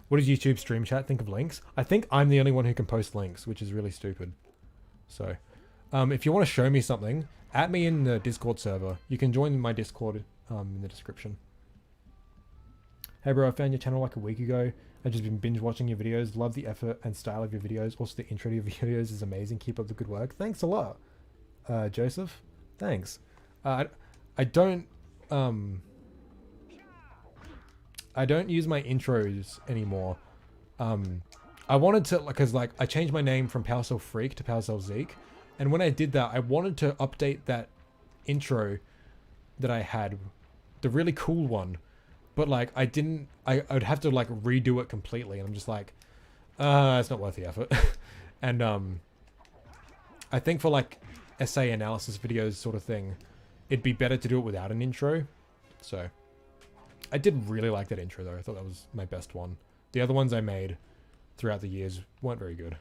What does YouTube stream chat think of links? I think I'm the only one who can post links, which is really stupid. So, if you want to show me something, at me in the Discord server. You can join my Discord in the description. Hey bro, I found your channel like a week ago. I've just been binge watching your videos. Love the effort and style of your videos. Also the intro to your videos is amazing. Keep up the good work. Thanks a lot. Joseph. Thanks. I don't use my intros anymore. I wanted to, because like I changed my name from PowerCell Freak to PowerCell Zeke. And when I did that, I wanted to update that intro that I had, the really cool one. But like I didn't, I'd have to like redo it completely. And I'm just like, it's not worth the effort. And I think for like essay analysis videos sort of thing, it'd be better to do it without an intro. So I did really like that intro though. I thought that was my best one. The other ones I made throughout the years weren't very good.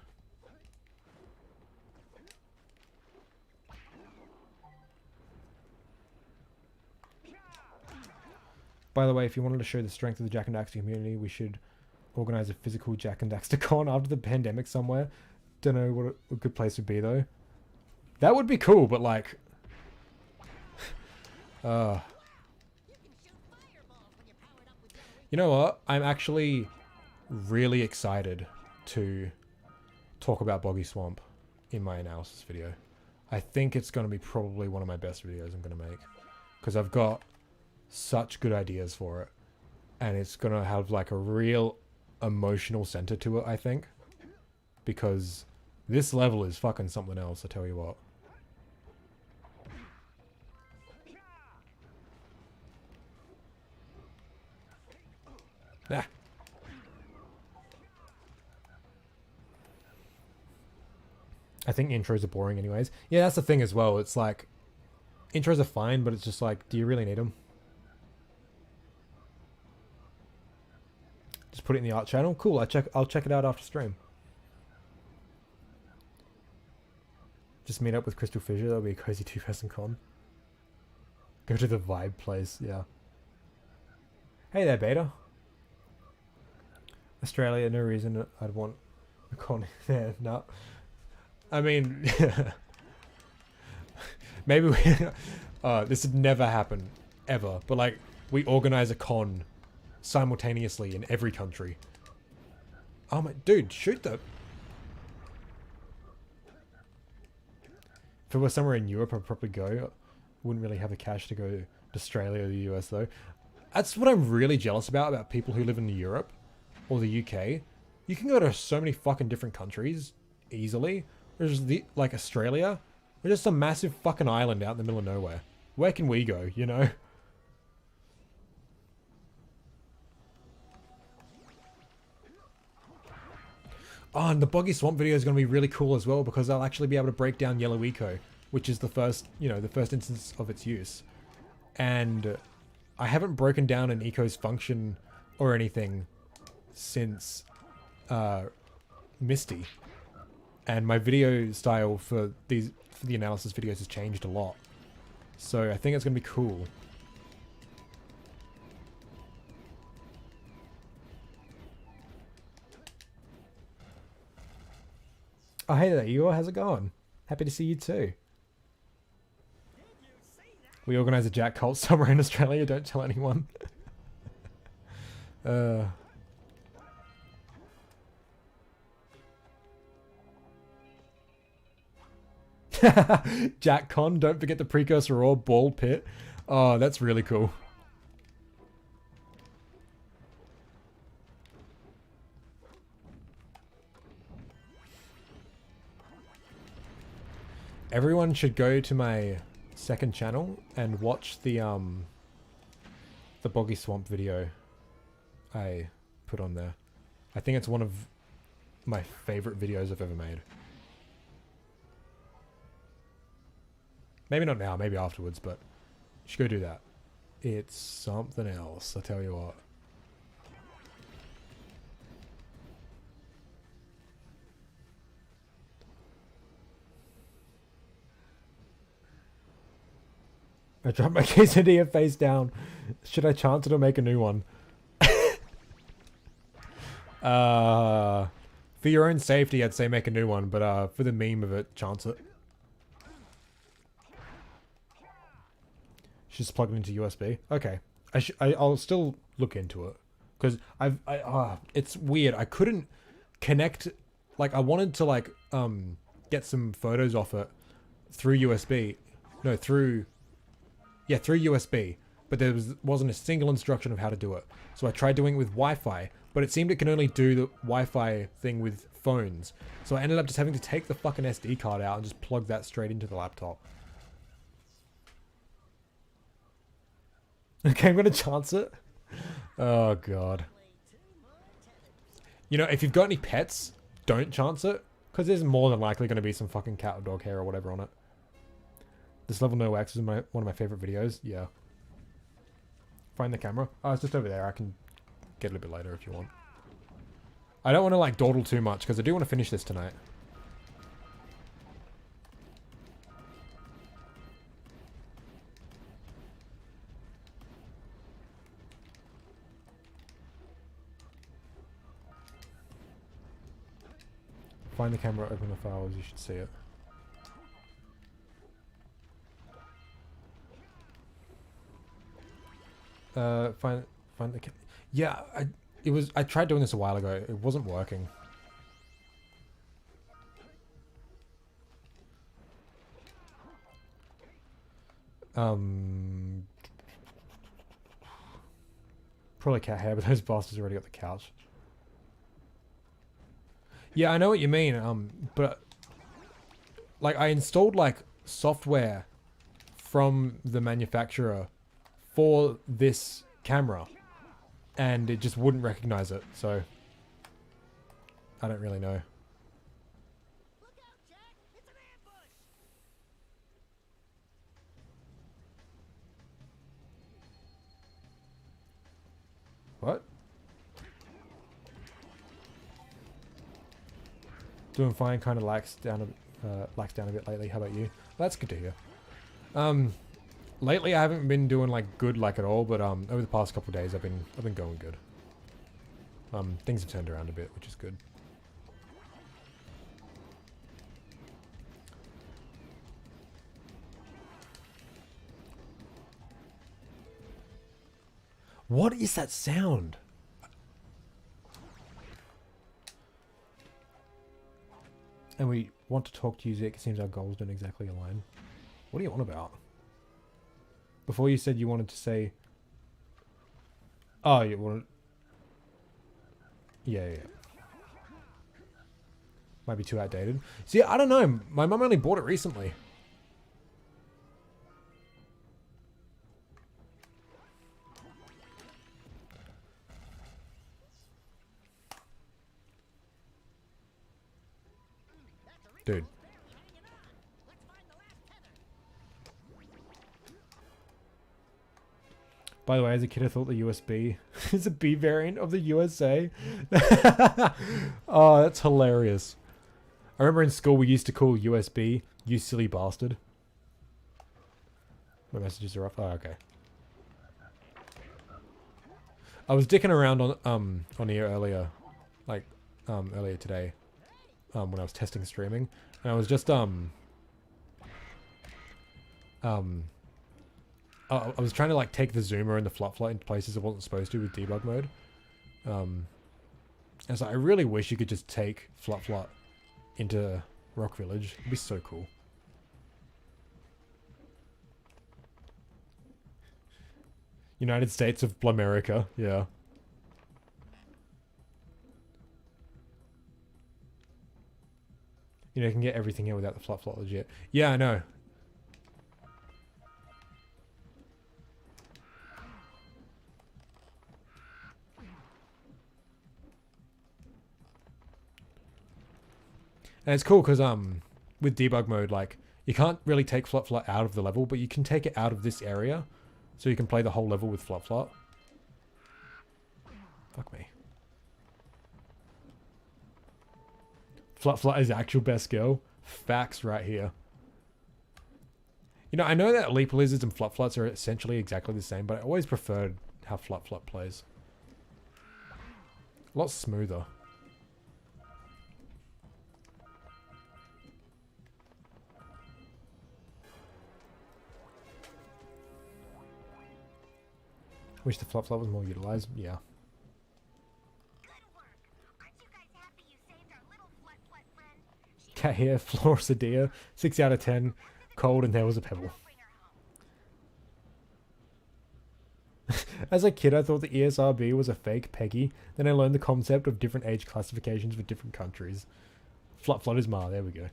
By the way, if you wanted to show the strength of the Jak and Daxter community, we should organize a physical Jak and Daxter con after the pandemic somewhere. Don't know what a good place would be though. That would be cool, but like... You know what? I'm actually really excited to talk about Boggy Swamp in my analysis video. I think it's going to be probably one of my best videos I'm going to make. Because I've got such good ideas for it. And it's going to have like a real emotional center to it, I think. Because this level is fucking something else, I tell you what. Nah. I think intros are boring anyways. Yeah, that's the thing as well. It's like, intros are fine, but it's just like, do you really need them? Just put it in the art channel. Cool. I'll check it out after stream. Just meet up with Crystal Fissure. That'll be a cozy two-person con. Go to the vibe place. Yeah. Hey there, Beta. Australia. No reason I'd want a con there. No. I mean, maybe we, this would never happen, ever. But like, we organize a con simultaneously in every country. Oh my, dude, shoot the... If it was somewhere in Europe, I'd probably go. Wouldn't really have the cash to go to Australia or the US though. That's what I'm really jealous about people who live in Europe or the UK. You can go to so many fucking different countries easily. There's like Australia. We're just a massive fucking island out in the middle of nowhere. Where can we go, you know? Oh, and the Boggy Swamp video is going to be really cool as well because I'll actually be able to break down Yellow Eco, which is the first, you know, the first instance of its use. And I haven't broken down an eco's function or anything since Misty. And my video style for the analysis videos has changed a lot. So I think it's going to be cool. Oh, hey there, Eeyore. How's it going? Happy to see you too. We organise a Jack cult somewhere in Australia. Don't tell anyone. Jack Con, don't forget the precursor or ball pit. Oh, that's really cool. Everyone should go to my second channel and watch the Boggy Swamp video I put on there. I think it's one of my favorite videos I've ever made. Maybe not now, maybe afterwards, but you should go do that. It's something else, I tell you what. I dropped my quesadilla face down. Should I chance it or make a new one? For your own safety, I'd say make a new one, but for the meme of it, chance it. Just plug it into USB. Okay, I'll still look into it because it's weird. I couldn't connect. Like I wanted to like get some photos off it through USB. No, through USB. But there wasn't a single instruction of how to do it. So I tried doing it with Wi-Fi, but it seemed it can only do the Wi-Fi thing with phones. So I ended up just having to take the fucking SD card out and just plug that straight into the laptop. Okay, I'm gonna chance it. Oh god. You know, if you've got any pets, don't chance it, because there's more than likely gonna be some fucking cat or dog hair or whatever on it. This level no wax is one of my favorite videos. Yeah. Find the camera. Oh, it's just over there. I can get it a bit later if you want. I don't want to like dawdle too much because I do want to finish this tonight. Find the camera, open the files, you should see it. Find the yeah, I tried doing this a while ago. It wasn't working. Probably cat hair, but those bastards already got the couch. Yeah, I know what you mean. But like I installed like software from the manufacturer for this camera, and it just wouldn't recognize it. So I don't really know. Look out, Jack! It's an ambush! What? Doing fine. Kind of lax down a bit lately. How about you? That's good to hear. Lately I haven't been doing like good like at all, but over the past couple of days I've been going good. Things have turned around a bit, which is good. What is that sound? And we want to talk to you, Zik. It seems our goals don't exactly align. What are you on about? Before you said you wanted to say... Oh, you wanted... Yeah. Might be too outdated. See, I don't know. My mum only bought it recently. Dude. By the way, as a kid, I thought the USB is a B variant of the USA. Oh, that's hilarious. I remember in school we used to call USB, "You silly bastard." My messages are up. Oh, okay. I was dicking around on here earlier, like earlier today, when I was testing streaming, and I was just I was trying to like take the zoomer and the flop into places I wasn't supposed to with debug mode. And so I really wish you could just take flop into Rock Village. It'd be so cool. United States of Blamerica, yeah. You know, you can get everything here without the flop legit. Yeah, I know. And it's cool because with debug mode, like you can't really take flop out of the level, but you can take it out of this area, so you can play the whole level with flop. Fuck me. Flop is actual best girl. Facts right here. You know, I know that Leap Lizards and flop are essentially exactly the same, but I always preferred how flop plays. A lot smoother. Wish the flop was more utilized. Yeah. Cat here, Florisadea, 6 out of 10. Cold and there was a pebble. As a kid, I thought the ESRB was a fake Peggy. Then I learned the concept of different age classifications for different countries. Flut is Ma, there we go.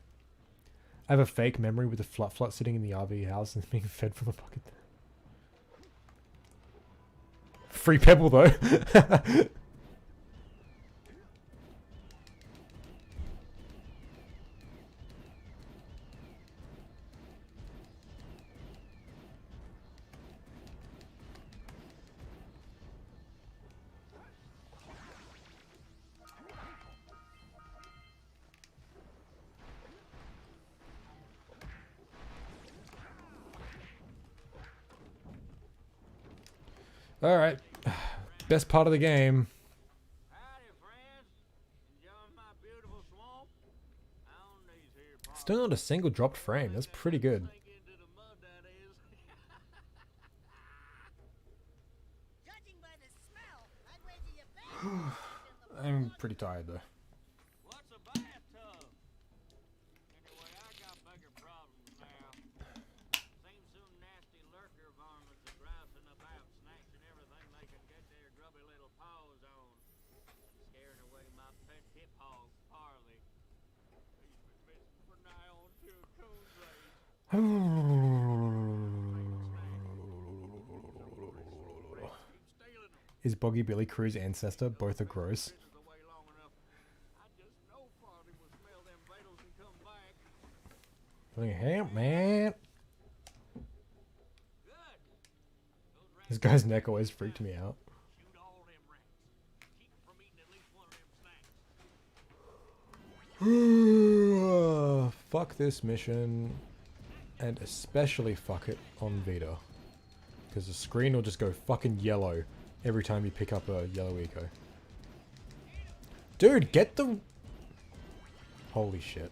I have a fake memory with a Flut sitting in the RV house and being fed from a bucket. Free pebble though. All right. Best part of the game. Howdy, friends. Enjoying my beautiful swamp? On these here parks. Still not a single dropped frame. That's pretty good. Sink into the mud, that is. Judging by the smell, I'd wager you bet. I'm pretty tired though. What's a bathtub? Anyway, I got bigger problems now. Seems some nasty lurker varmints are grousing about, snatching everything they can get their grubby little paws on. Scaring away my pet hip hog, Parley. He's been missing for nigh on 2 coon days. is Boggy Billy Crew's ancestor. Both are gross. This is the way long enough. I just know Farley will smell them vitals and come back. Hey, man. Good. Those rats This guy's neck always freaked me out. shoot all them rats. Keep them from eating at least one of them snacks. Fuck this mission. And especially fuck it on Vita. Because the screen will just go fucking yellow every time you pick up a yellow eco. Dude, get the... Holy shit.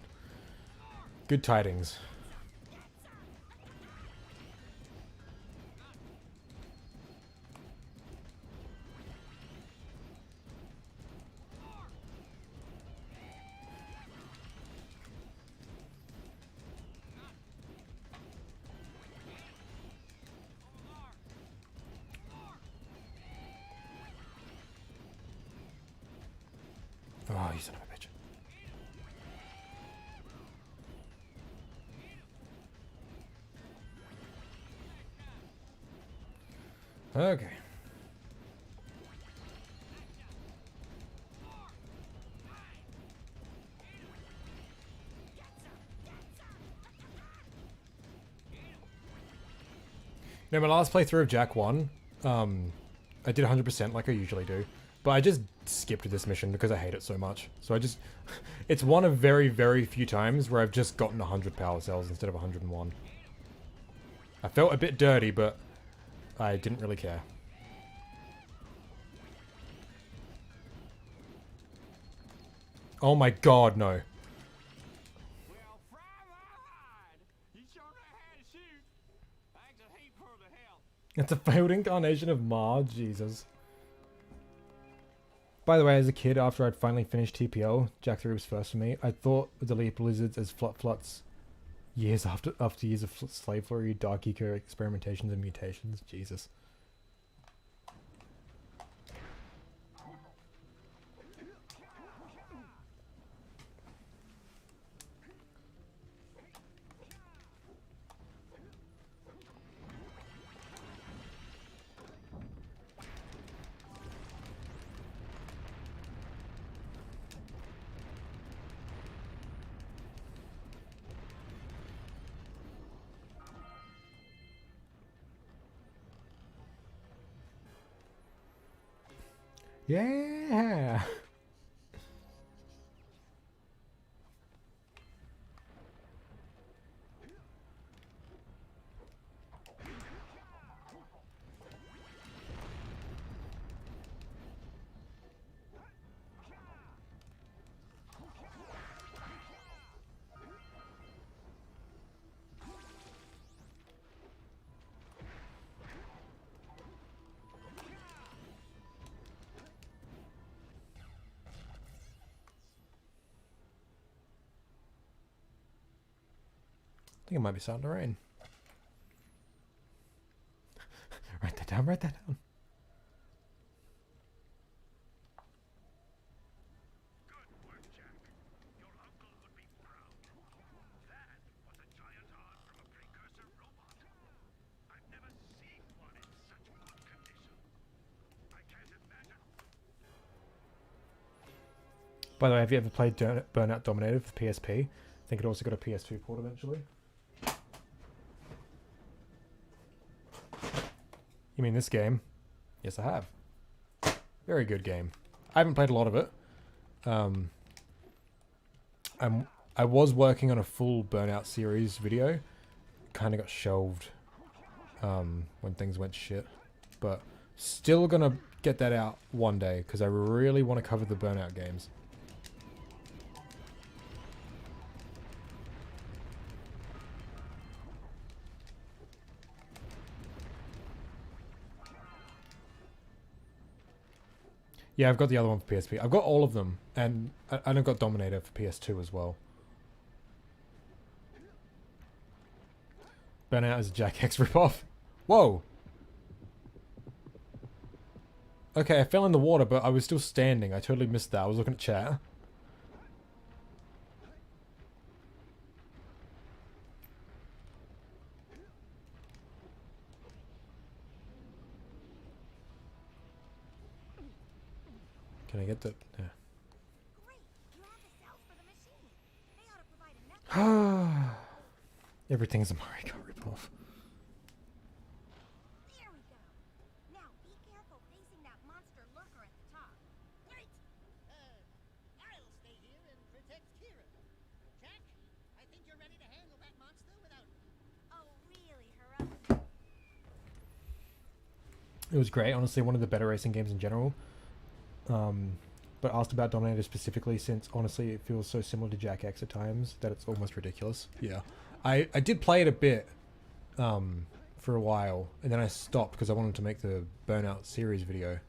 Good tidings. Oh, you son of a bitch. Okay. Now, my last playthrough of Jak 1, I did 100% like I usually do, but I just skipped this mission because I hate it so much. So I just... It's one of very, very few times where I've just gotten 100 power cells instead of 101. I felt a bit dirty, but I didn't really care. Oh my god, no. Well, fry my hide. You sure know how to shoot. Thanks a heap for the help. It's a failed incarnation of Ma, Jesus. By the way, as a kid, after I'd finally finished TPL, Jak 3 was first for me. I thought of the Leap Lizards as Flut-Fluts years after years of slave flurry, dark eco experimentations and mutations. Jesus. Yeah. I think it might be starting to rain. Write that down, write that down. Good work, Jak. Your uncle would be proud. That was a giant arm from a precursor robot. I've never seen one in such good condition. I can't imagine. By the way, have you ever played Burnout Dominator for PSP? I think it also got a PS2 port eventually. You mean this game? Yes, I have. Very good game. I haven't played a lot of it. I was working on a full Burnout series video. Kind of got shelved when things went shit. But still gonna get that out one day because I really want to cover the Burnout games. Yeah, I've got the other one for PSP. I've got all of them, and I've got Dominator for PS2 as well. Burnout is a Jak X ripoff. Whoa! Okay, I fell in the water, but I was still standing. I totally missed that. I was looking at chat. I get the... Yeah. Great. You have the cells for the machine. They ought to provide enough. Everything's a Mario Kart ripoff. There we go. Now be careful facing that monster lurker at the top. Right. I'll stay here and protect Kira. Jack, I think you're ready to handle that monster without... Oh, really, Heroic? It was great. Honestly, one of the better racing games in general. But asked about Dominator specifically, since honestly it feels so similar to Jak X at times that it's almost ridiculous. Yeah, I did play it a bit for a while, and then I stopped because I wanted to make the Burnout series video.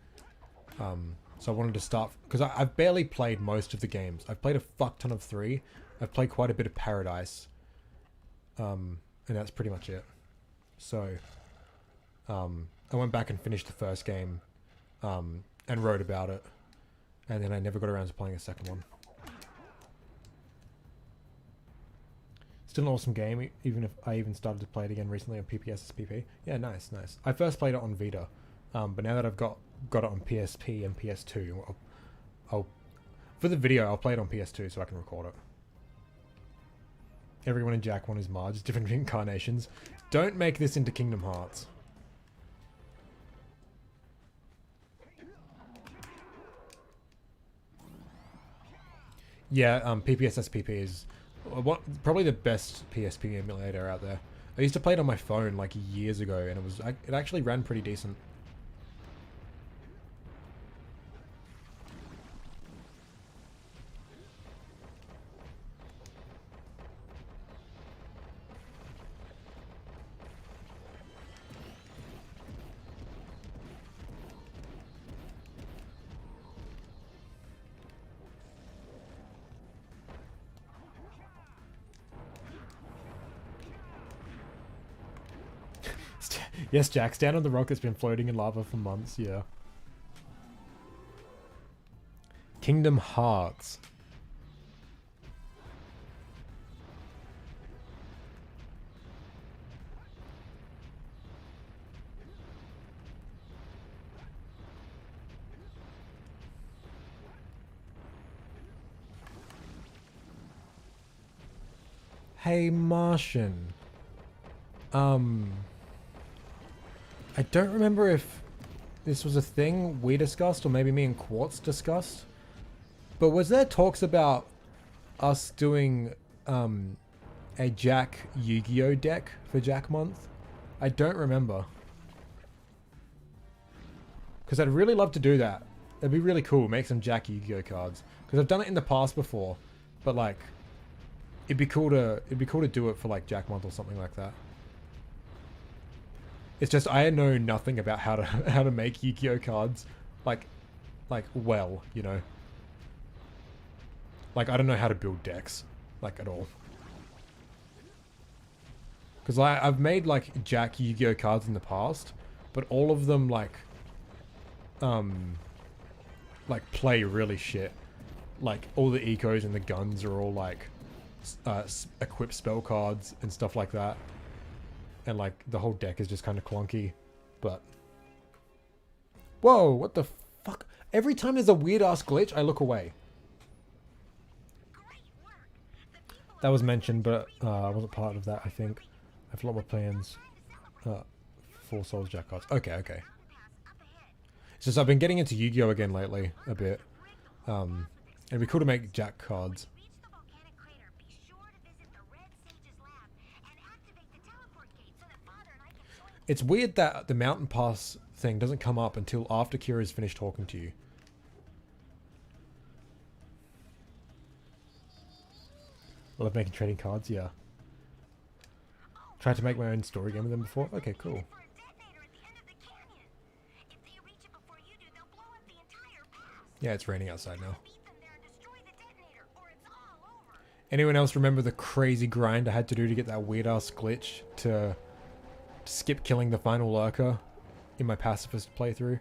So I wanted to start because I've barely played most of the games. I've played a fuck ton of 3. I've played quite a bit of Paradise, and that's pretty much it. So I went back and finished the first game and wrote about it. And then I never got around to playing a second one. Still an awesome game, even if I even started to play it again recently on PPS-SPP. Yeah, nice, nice. I first played it on Vita, but now that I've got it on PSP and PS2, I'll for the video I'll play it on PS2 so I can record it. Everyone in Jak 1 is Marge, different incarnations. Don't make this into Kingdom Hearts. Yeah, PPS-SPP is probably the best PSP emulator out there. I used to play it on my phone like years ago, and it actually ran pretty decent. Yes, Jack, stand on the rock that's been floating in lava for months, yeah. Kingdom Hearts. Hey, Martian. I don't remember if this was a thing we discussed, or maybe me and Quartz discussed. But was there talks about us doing a Jak Yu-Gi-Oh deck for Jak Month? I don't remember. Because I'd really love to do that. It'd be really cool, make some Jak Yu-Gi-Oh cards. Because I've done it in the past before, but like, it'd be cool to do it for like Jak Month or something like that. It's just I know nothing about how to make Yu-Gi-Oh cards, like well, you know. Like I don't know how to build decks, like at all. Because I've made like Jak Yu-Gi-Oh cards in the past, but all of them like play really shit. Like all the ecos and the guns are all like equip spell cards and stuff like that. And like the whole deck is just kind of clunky, but whoa, what the fuck? Every time there's a weird ass glitch, I look away. That was mentioned, but I wasn't part of that. I think I have a lot more plans. 4 Souls Jak cards. Okay. It's just I've been getting into Yu-Gi-Oh again lately a bit. It'd be cool to make Jak cards. It's weird that the mountain pass thing doesn't come up until after Kira's finished talking to you. I love making trading cards, yeah. Tried to make my own story game with them before? Okay, cool. Yeah, it's raining outside now. Anyone else remember the crazy grind I had to do to get that weird ass glitch to skip killing the final lurker in my pacifist playthrough?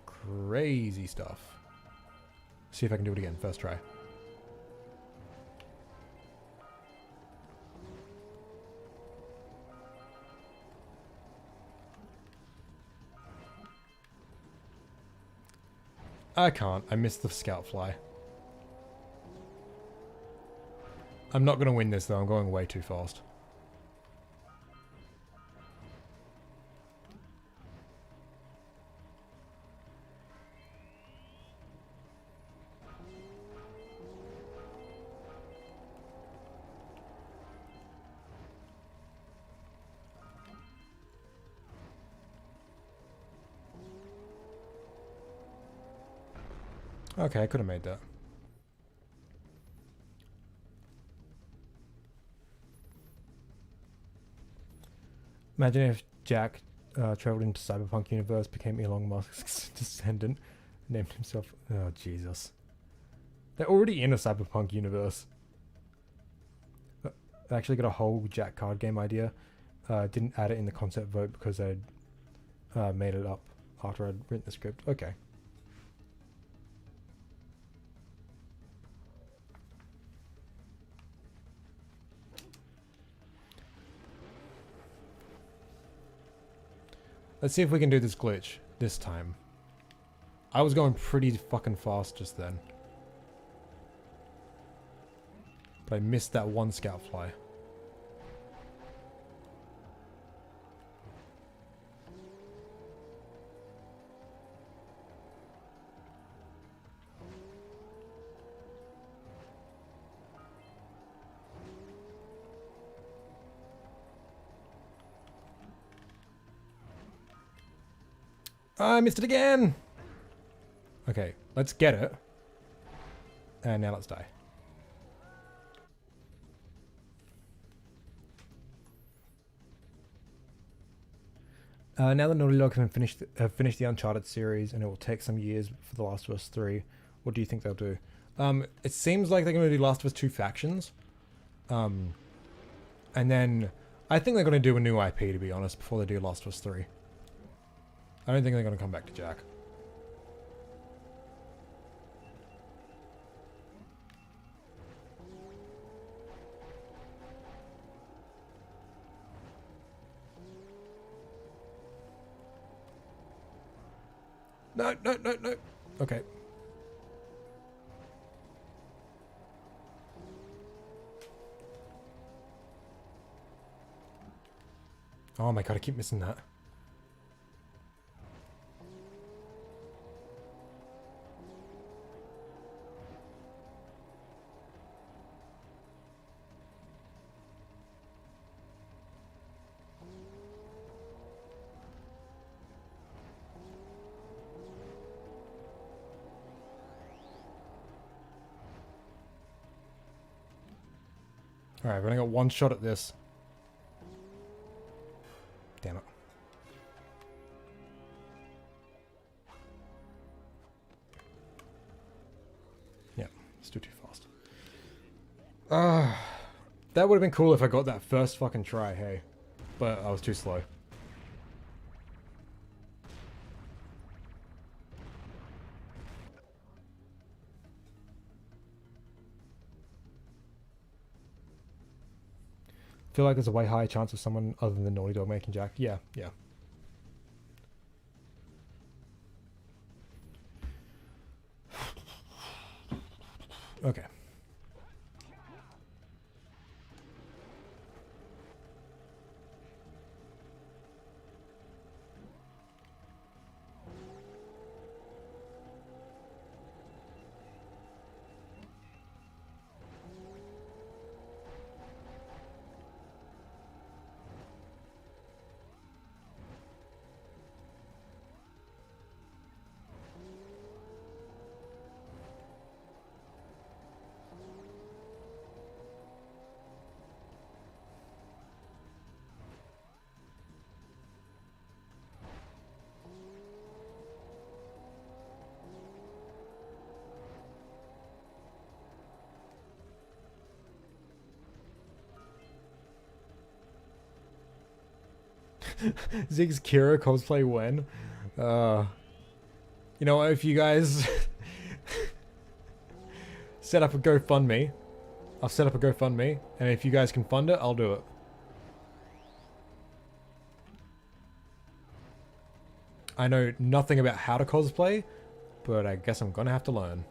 Crazy stuff. See if I can do it again. First try. I can't. I missed the scout fly. I'm not going to win this though. I'm going way too fast. Okay, I could have made that. Imagine if Jak traveled into Cyberpunk universe, became Elon Musk's descendant, named himself... Oh, Jesus. They're already in a Cyberpunk universe. I actually got a whole Jak card game idea. Didn't add it in the concept vote because I'd made it up after I'd written the script. Okay. Let's see if we can do this glitch this time. I was going pretty fucking fast just then. But I missed that one scout fly. I missed it again! Okay, let's get it. And now let's die. Now that Naughty Dog have finished the Uncharted series, and it will take some years for The Last of Us 3, what do you think they'll do? It seems like they're going to do Last of Us 2 factions. And then I think they're going to do a new IP, to be honest, before they do Last of Us 3. I don't think they're going to come back to Jak. No, no, no, no. Okay. Oh my god, I keep missing that. Alright, I've only got one shot at this. Damn it. Yeah, it's too fast. That would have been cool if I got that first fucking try, hey. But I was too slow. Feel like there's a way higher chance of someone other than Naughty Dog making Jak. Yeah, yeah. Okay. Zig's Kira cosplay when? You know what, if you guys set up a GoFundMe, I'll set up a GoFundMe, and if you guys can fund it, I'll do it. I know nothing about how to cosplay, But I guess I'm gonna have to learn.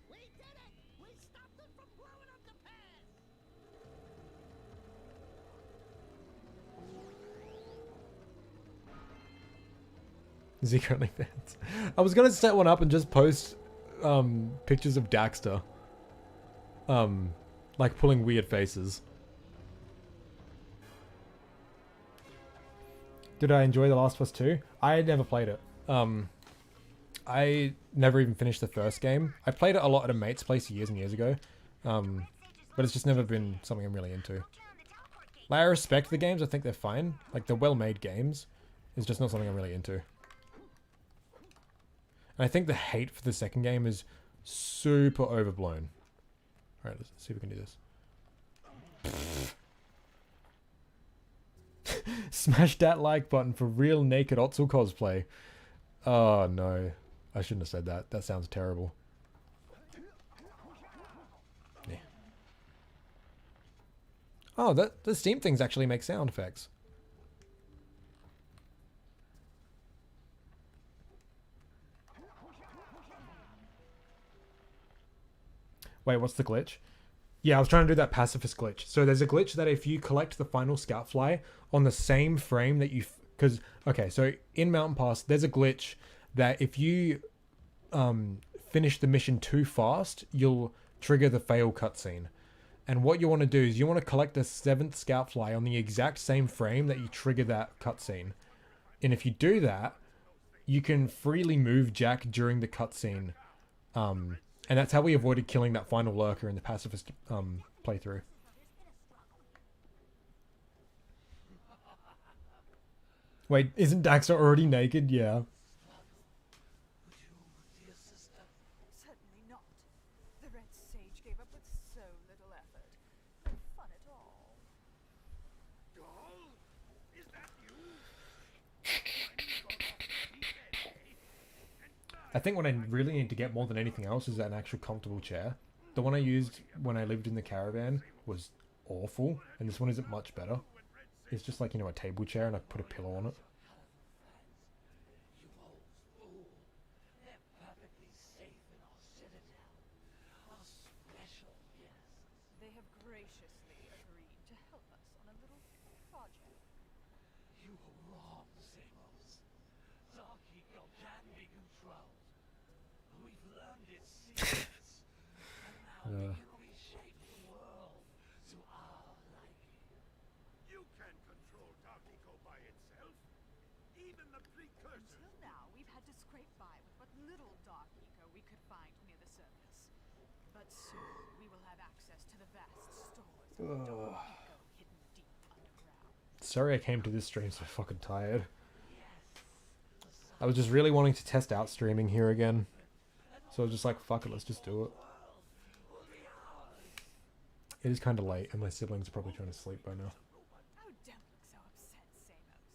We did it! We stopped them from blowing up the pass! Zeke only fans. I was gonna set one up and just post pictures of Daxter. Like pulling weird faces. Did I enjoy The Last of Us 2? I never played it. I never even finished the first game. I played it a lot at a mate's place years and years ago. But it's just never been something I'm really into. Like, I respect the games, I think they're fine. Like, they're well-made games. It's just not something I'm really into. And I think the hate for the second game is super overblown. Alright, let's see if we can do this. Smash that like button for real naked Otzel cosplay. Oh no. I shouldn't have said that. That sounds terrible. Yeah. Oh, the Steam things actually make sound effects. Wait, what's the glitch? Yeah, I was trying to do that pacifist glitch. So there's a glitch that if you collect the final scout fly on the same frame that you... Because, okay, so in Mountain Pass, there's a glitch that if you finish the mission too fast, you'll trigger the fail cutscene. And what you want to do is you want to collect the 7th scout fly on the exact same frame that you trigger that cutscene. And if you do that, you can freely move Jak during the cutscene. And that's how we avoided killing that final lurker in the pacifist playthrough. Wait, isn't Daxter already naked? Yeah. Certainly not. The Red Sage gave up with so little effort. No fun at all. Doll? Is that you? I think what I really need to get more than anything else is an actual comfortable chair. The one I used when I lived in the caravan was awful, and this one isn't much better. It's just like, you know, a table chair and I put a pillow on it. They have graciously agreed to help us on a little project. You were wrong, Samos. Zarkiko can be controlled. We've learned its secrets. And now we can reshape the world to our liking. You can control Darkico by itself. Even the precursors. Until now, we've had to scrape by with what little dark eco we could find near the surface. But soon, we will have access to the vast stores of dark eco hidden deep underground. Sorry I came to this stream so fucking tired. I was just really wanting to test out streaming here again. So I was just like, fuck it, let's just do it. It is kind of late and my siblings are probably trying to sleep by now. Oh, don't look so upset, Samos.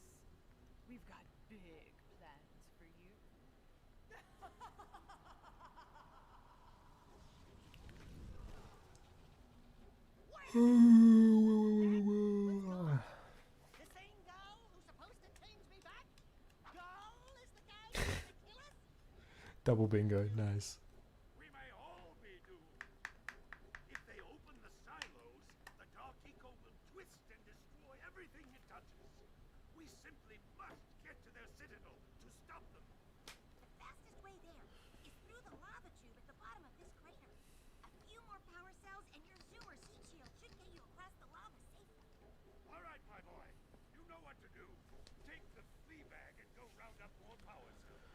We've got big plans for you. The same Gall who's supposed to change me back? Gall is the guy who's gonna kill us? Double bingo, nice. We may all be doomed. If they open the silos, the Darkico will twist and destroy everything it touches. We simply must get to their citadel to stop them. The fastest way there is through the lava tube at the bottom of this crater. A few more power cells and your Zoomer's heat shield should get you across the lava safely. All right, my boy. You know what to do. Take the flea bag and go round up more power cells.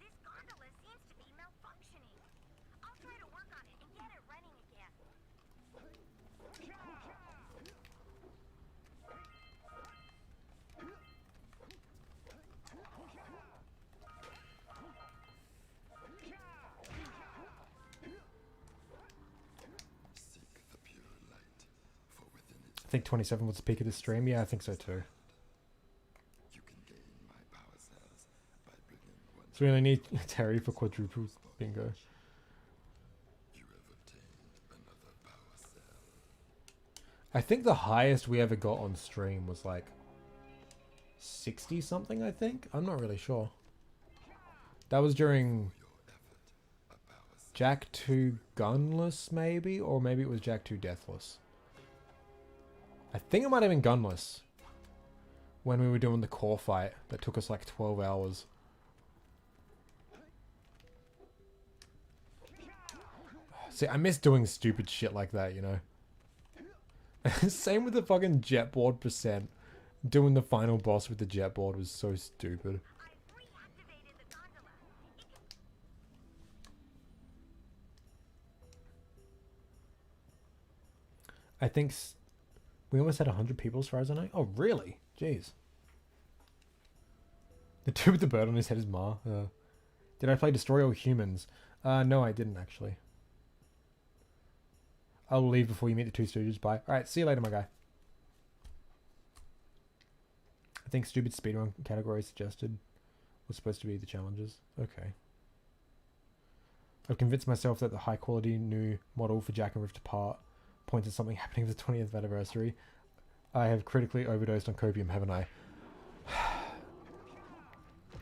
This gondola seems to be malfunctioning. I'll try to work on it and get it running again. Seek the pure light, for within it I think 27 was the peak of this stream. Yeah, I think so too. you can gain my power cells by bringing one So we only need Terry for quadruple bingo. you have obtained I think the highest we ever got on stream was like 60 something, I think. I'm not really sure. That was during Jak 2 Gunless, maybe? Or maybe it was Jak 2 Deathless. I think it might have been Gunless. When we were doing the core fight that took us like 12 hours. See, I miss doing stupid shit like that, you know? Same with the fucking jetboard percent. Doing the final boss with the jetboard was so stupid. I think we almost had 100 people as far as I know. Oh, really? Jeez. The dude with the bird on his head is Ma. Did I play Destroy All Humans? No, I didn't actually. I'll leave before you meet the two stooges. Bye. Alright, see you later, my guy. I think stupid speedrun category suggested was supposed to be the challenges. Okay. I've convinced myself that the high quality new model for Jak and Rift Apart points at something happening with the 20th anniversary. I have critically overdosed on copium, haven't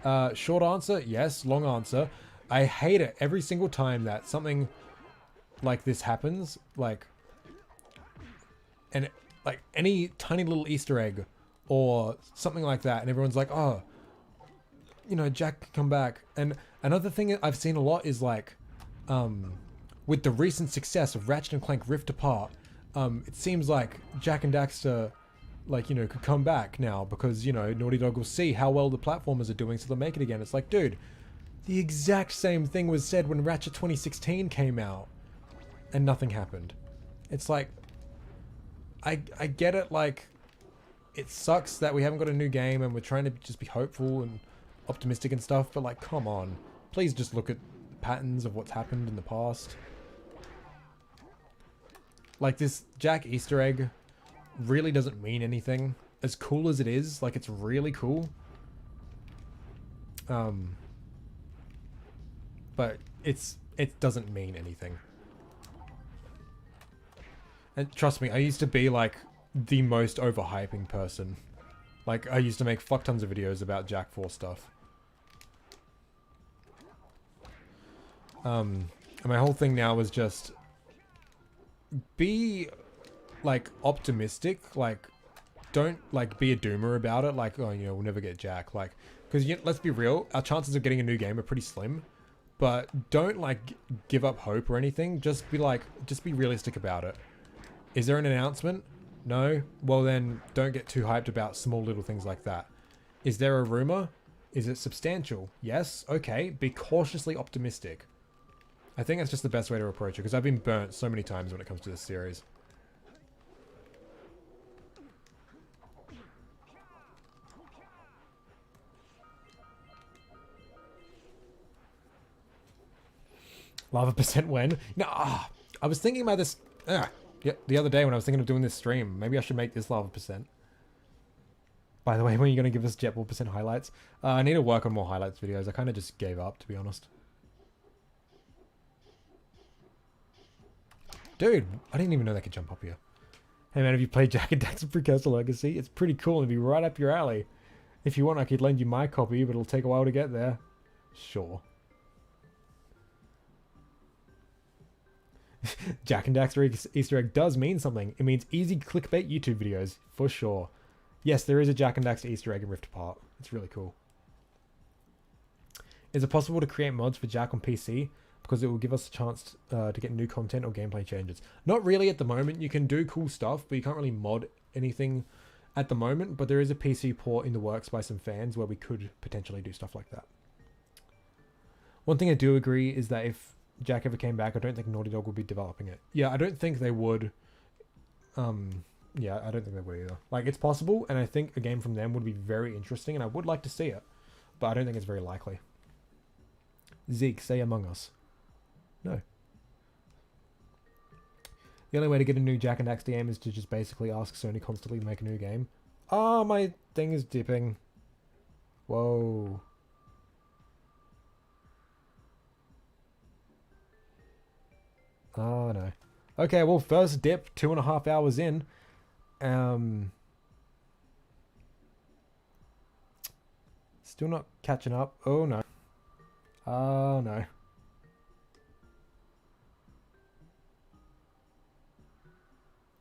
I? Short answer, yes. Long answer, I hate it every single time that something like this happens, like any tiny little Easter egg or something like that, and everyone's like, oh, you know, Jak can come back. And another thing I've seen a lot is like, with the recent success of Ratchet and Clank Rift Apart, it seems like Jak and Daxter, like, you know, could come back now because, you know, Naughty Dog will see how well the platformers are doing, so they'll make it again. It's like, dude, the exact same thing was said when Ratchet 2016 came out and nothing happened. It's like, I get it, like, it sucks that we haven't got a new game and we're trying to just be hopeful and optimistic and stuff, but like, come on. Please just look at patterns of what's happened in the past. Like, this Jak Easter egg really doesn't mean anything. As cool as it is, like, it's really cool. But it doesn't mean anything. And trust me, I used to be like the most overhyping person. Like, I used to make fuck tons of videos about Jak 4 stuff. And my whole thing now is just be like optimistic, like don't like be a doomer about it, like, oh, you know, we'll never get Jak, like, because let's be real, our chances of getting a new game are pretty slim. But don't like give up hope or anything. Just be realistic about it. Is there an announcement? No? Well then, don't get too hyped about small little things like that. Is there a rumor? Is it substantial? Yes? Okay. Be cautiously optimistic. I think that's just the best way to approach it, because I've been burnt so many times when it comes to this series. Lava percent when? No, I was thinking about this the other day when I was thinking of doing this stream. Maybe I should make this lava percent. By the way, when are you going to give us jetball percent highlights? I need to work on more highlights videos. I kind of just gave up, to be honest. Dude, I didn't even know they could jump up here. Hey man, have you played Jak and Daxter Precursor Legacy? It's pretty cool and it'd be right up your alley. If you want, I could lend you my copy, but it'll take a while to get there. Sure. Jak and Daxter Easter egg does mean something. It means easy clickbait YouTube videos, for sure. Yes, there is a Jak and Daxter Easter egg in Rift Apart. It's really cool. Is it possible to create mods for Jak on PC? Because it will give us a chance to get new content or gameplay changes. Not really at the moment. You can do cool stuff, but you can't really mod anything at the moment. But there is a PC port in the works by some fans where we could potentially do stuff like that. One thing I do agree is that if Jak ever came back, I don't think Naughty Dog would be developing it. Yeah, I don't think they would. Yeah, I don't think they would either. Like, it's possible, and I think a game from them would be very interesting, and I would like to see it. But I don't think it's very likely. Zeke, say Among Us. No. The only way to get a new Jak and Daxter game is to just basically ask Sony constantly to make a new game. Oh, my thing is dipping. Whoa. Oh, no. Okay, well, first dip, 2.5 hours in. Still not catching up. Oh no. Oh no.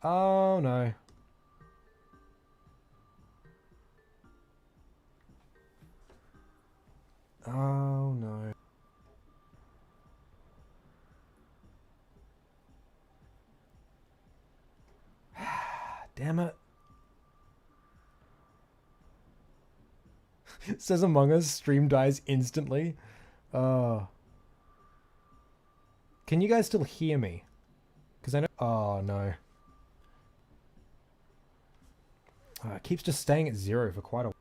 Oh no. Oh no. Damn it. It says Among Us stream dies instantly. Oh. Can you guys still hear me? Because I know. Oh no. It keeps just staying at 0 for quite a while.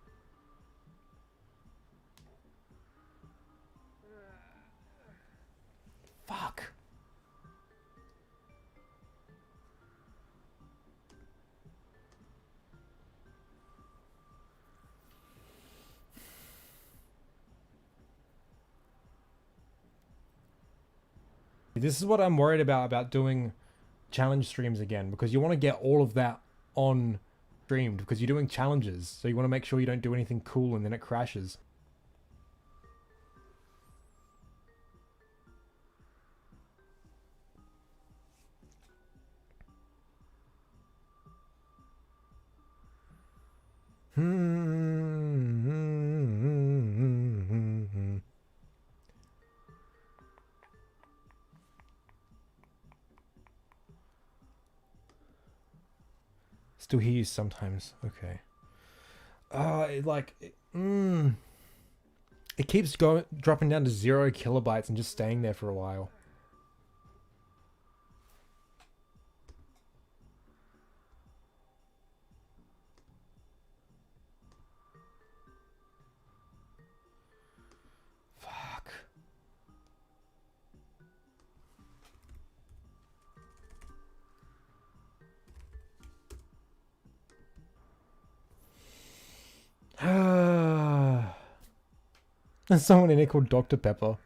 Fuck. This is what I'm worried about doing challenge streams again, because you want to get all of that on streamed because you're doing challenges, so you want to make sure you don't do anything cool and then it crashes. Still hear you sometimes. Okay. It keeps dropping down to 0 kilobytes and just staying there for a while. Fuck. There's someone in here called Dr. Pepper.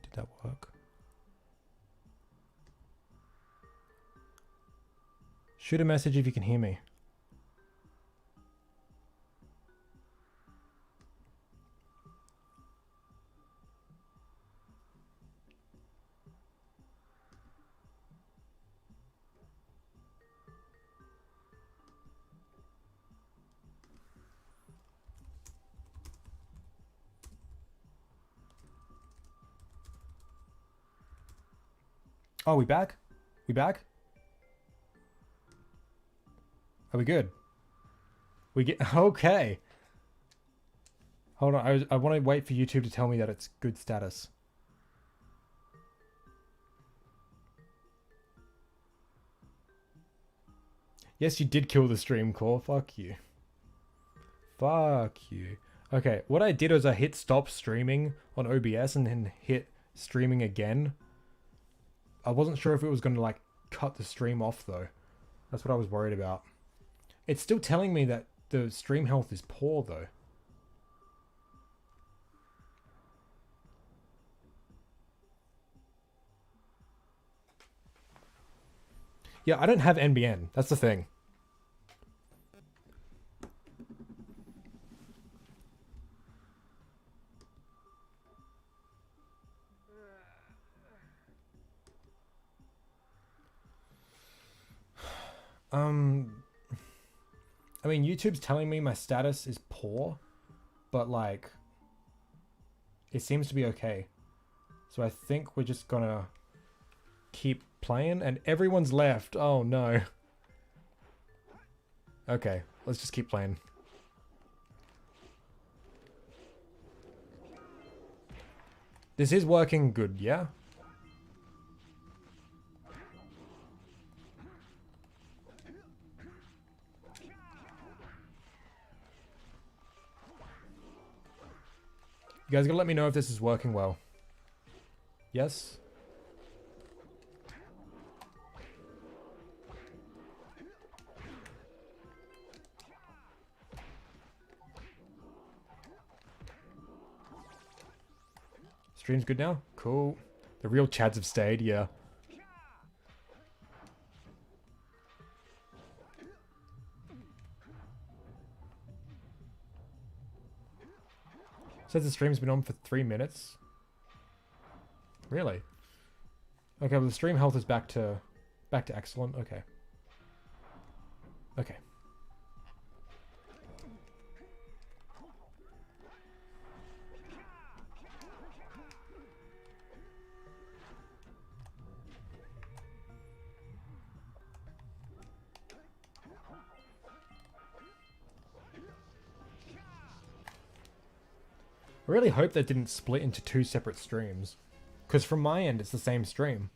Did that work? Shoot a message if you can hear me. Oh, we back? We back? Are we good? We get okay. Hold on, I want to wait for YouTube to tell me that it's good status. Yes, you did kill the stream core. Fuck you. Fuck you. Okay, what I did was I hit stop streaming on OBS and then hit streaming again. I wasn't sure if it was going to like cut the stream off though. That's what I was worried about. It's still telling me that the stream health is poor though. Yeah, I don't have NBN. That's the thing. I mean, YouTube's telling me my status is poor, but like, it seems to be okay. So I think we're just gonna keep playing, and everyone's left. Oh no. Okay, let's just keep playing. This is working good, yeah? You guys gotta let me know if this is working well. Yes? Stream's good now? Cool. The real Chads have stayed, yeah. Says the stream's been on for 3 minutes. Really? Okay, well the stream health is back to excellent. Okay. Okay. I really hope that didn't split into 2 separate streams. Because from my end, it's the same stream.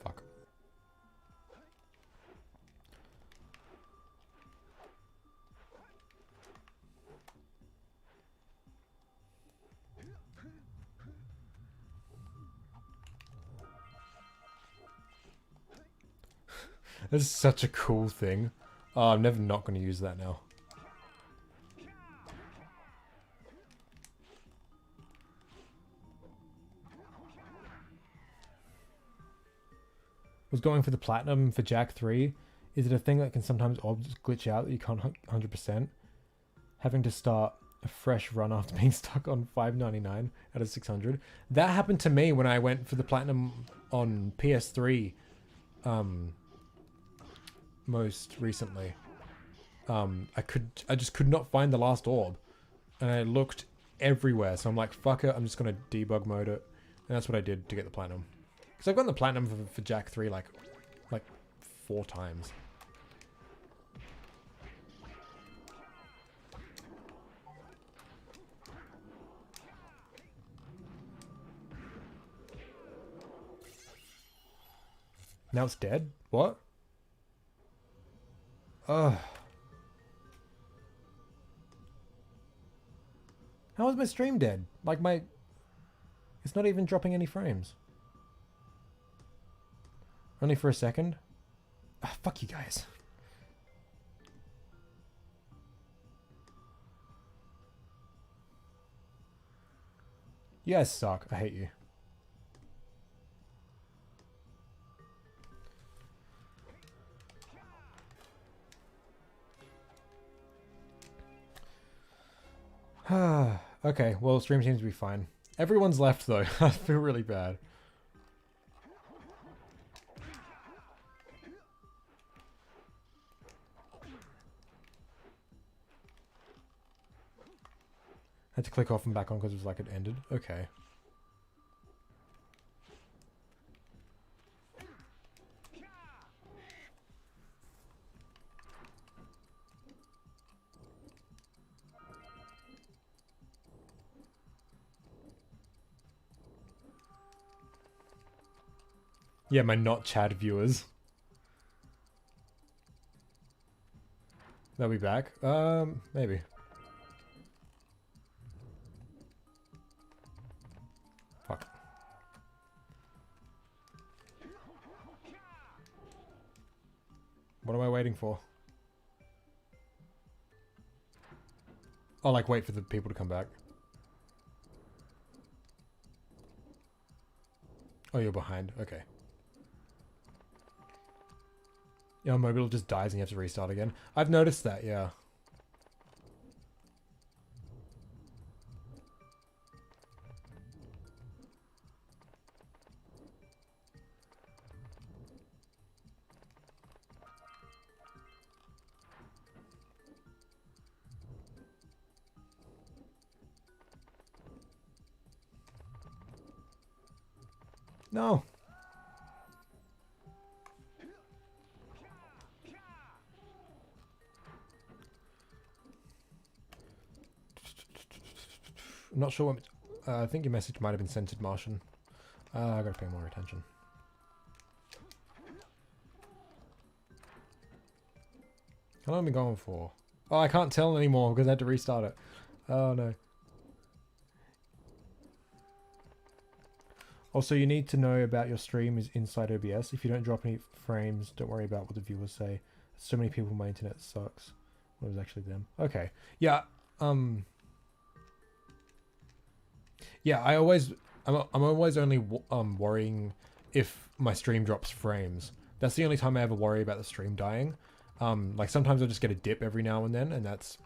Fuck. This is such a cool thing. Oh, I'm never not going to use that now. Was going for the platinum for Jak 3. Is it a thing that can sometimes orbs glitch out that you can't 100%? Having to start a fresh run after being stuck on 599 out of 600. That happened to me when I went for the platinum on PS3 most recently. I just could not find the last orb. And I looked everywhere. So I'm like, fuck it, I'm just gonna debug mode it. And that's what I did to get the platinum. Because I've gotten the platinum for Jak 3 like 4 times. Now it's dead? What? Ugh. How is my stream dead? Like it's not even dropping any frames. Only for a second? Ah, fuck you guys. You guys suck. I hate you. Okay, well, stream seems to be fine. Everyone's left, though. I feel really bad. Had to click off and back on because it was like it ended. Okay. Yeah, my not Chad viewers. They'll be back. Maybe. Fuck. What am I waiting for? Oh, like wait for the people to come back. Oh, you're behind. Okay. Yeah, mobile just dies and you have to restart again. I've noticed that, yeah. No. I'm not sure what... I think your message might have been censored, Martian. I gotta pay more attention. How long have I been going for? Oh, I can't tell anymore because I had to restart it. Oh no. Also, you need to know about your stream is inside OBS. If you don't drop any frames, don't worry about what the viewers say. So many people, my internet sucks. Well, it was actually them. Okay. Yeah. Yeah, I'm always only worrying if my stream drops frames. That's the only time I ever worry about the stream dying. Like sometimes I'll just get a dip every now and then, and that's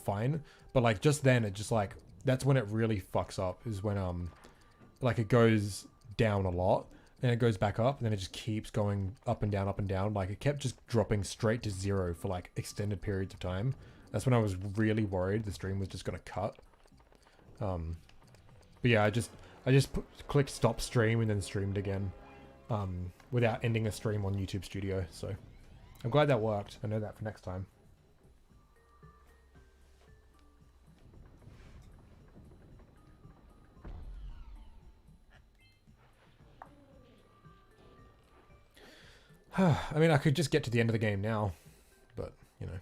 fine. But like just then, it just like that's when it really fucks up. Is when like it goes down a lot, and it goes back up, and then it just keeps going up and down, up and down. Like it kept just dropping straight to zero for like extended periods of time. That's when I was really worried the stream was just gonna cut. But yeah, I just clicked stop stream and then streamed again, without ending a stream on YouTube Studio. So I'm glad that worked. I know that for next time. I mean, I could just get to the end of the game now, but, you know.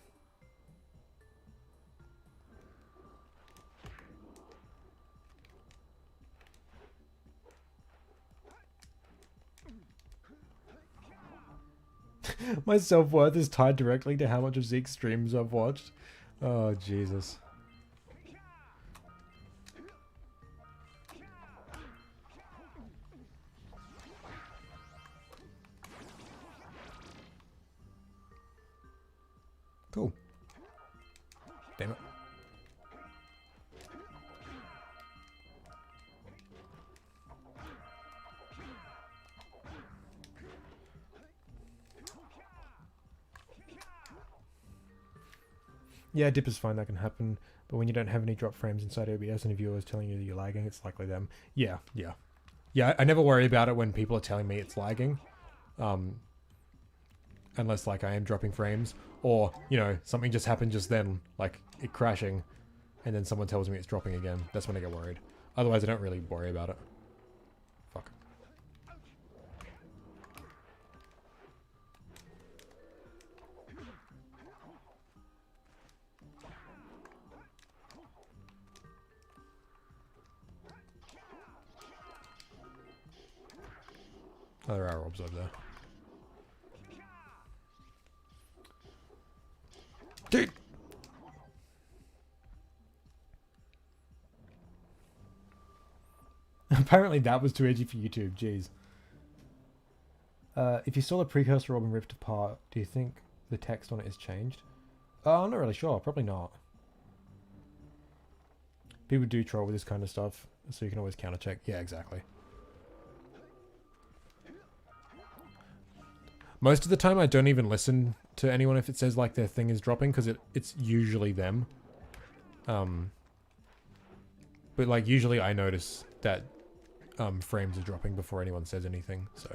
My self-worth is tied directly to how much of Zeke's streams I've watched. Oh, Jesus. Cool. Damn it. Yeah, dip is fine, that can happen. But when you don't have any drop frames inside OBS and a viewer is telling you that you're lagging, it's likely them. Yeah. Yeah, I never worry about it when people are telling me it's lagging. Unless, like, I am dropping frames. Or, you know, something just happened just then, like, it crashing. And then someone tells me it's dropping again. That's when I get worried. Otherwise, I don't really worry about it. Fuck. Oh, there are orbs over there. Dude! Apparently that was too edgy for YouTube, jeez. If you saw the precursor orb and ripped apart, do you think the text on it is changed? I'm not really sure, probably not. People do troll with this kind of stuff, so you can always counter check. Yeah, exactly. Most of the time I don't even listen to anyone if it says like their thing is dropping, because it's usually them. But like usually I notice that frames are dropping before anyone says anything, so.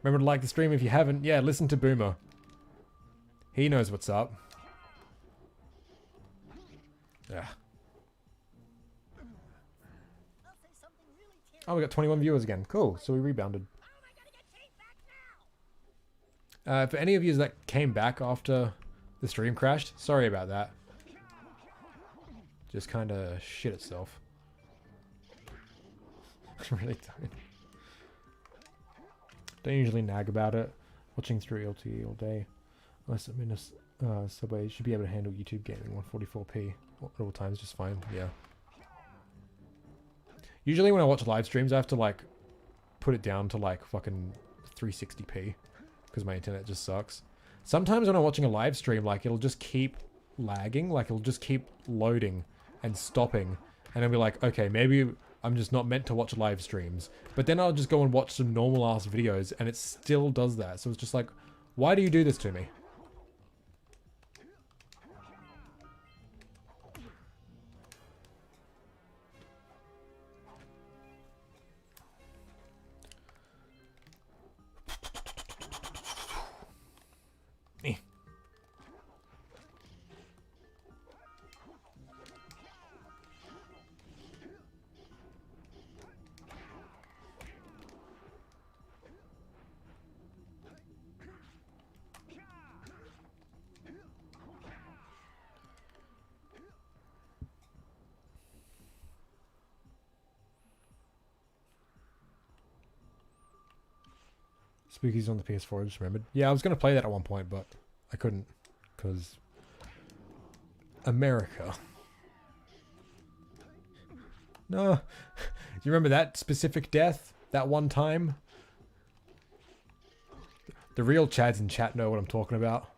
Remember to like the stream if you haven't. Yeah, listen to Boomer. He knows what's up. Yeah. Oh, we got 21 viewers again. Cool. So we rebounded. For any of you that came back after the stream crashed, sorry about that. Just kind of shit itself. I really don't. Don't usually nag about it. Watching through LTE all day. Unless I'm in a subway, should be able to handle YouTube gaming 144p at all times just fine. Yeah. Usually when I watch live streams, I have to like put it down to like fucking 360p because my internet just sucks. Sometimes when I'm watching a live stream, like it'll just keep lagging, like it'll just keep loading and stopping, and I'll be like, okay, maybe I'm just not meant to watch live streams. But then I'll just go and watch some normal ass videos and it still does that. So it's just like, why do you do this to me? Spooky's on the PS4, I just remembered. Yeah, I was going to play that at one point, but I couldn't. Because... America. No. Do you remember that specific death? That one time? The real Chads in chat know what I'm talking about.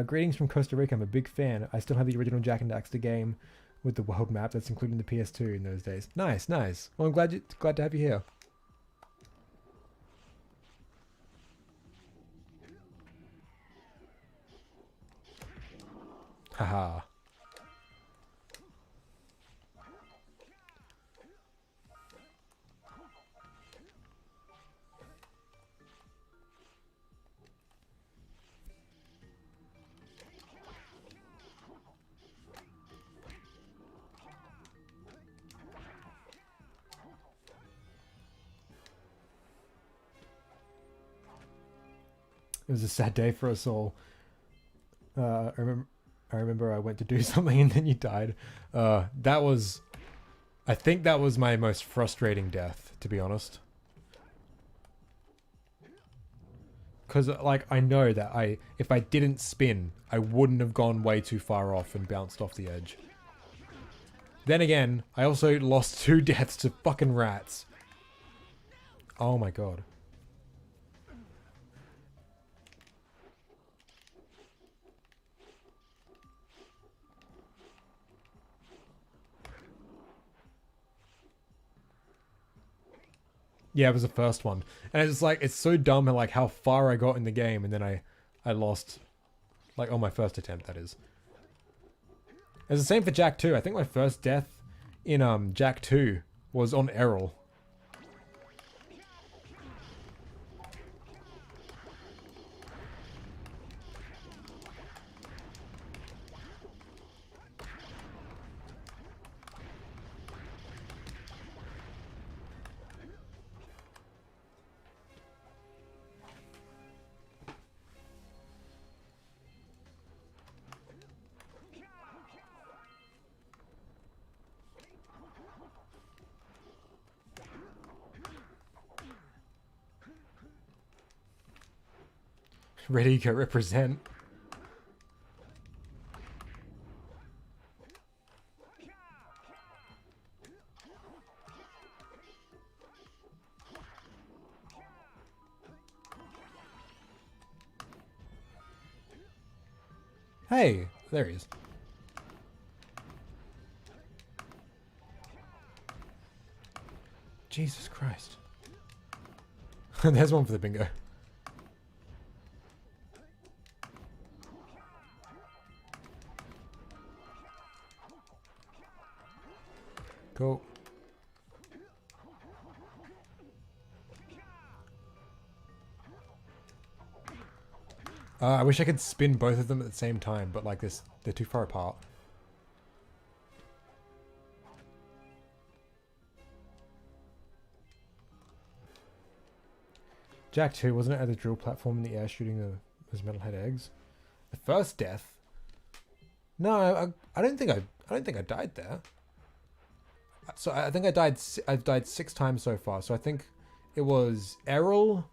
Greetings from Costa Rica. I'm a big fan. I still have the original Jak and Daxter game with the world map that's included in the PS2 in those days. Nice, nice. Well, I'm glad to have you here. Haha. It was a sad day for us all. I remember I went to do something and then you died. That was... I think that was my most frustrating death, to be honest. Because, like, I know that if I didn't spin, I wouldn't have gone way too far off and bounced off the edge. Then again, I also lost 2 deaths to fucking rats. Oh my god. Yeah, it was the first one. And it's like, it's so dumb and like how far I got in the game and then I lost, like, on my first attempt, that is. It's the same for Jak 2. I think my first death in Jak 2 was on Errol. Ready to represent. Hey, there he is. Jesus Christ. There's one for the bingo. Cool. I wish I could spin both of them at the same time, but like this, they're too far apart. Jak 2, wasn't it at the drill platform in the air shooting those metalhead eggs? The first death? No, I don't think I died there. So I think I've died 6 times so far. So I think it was Errol,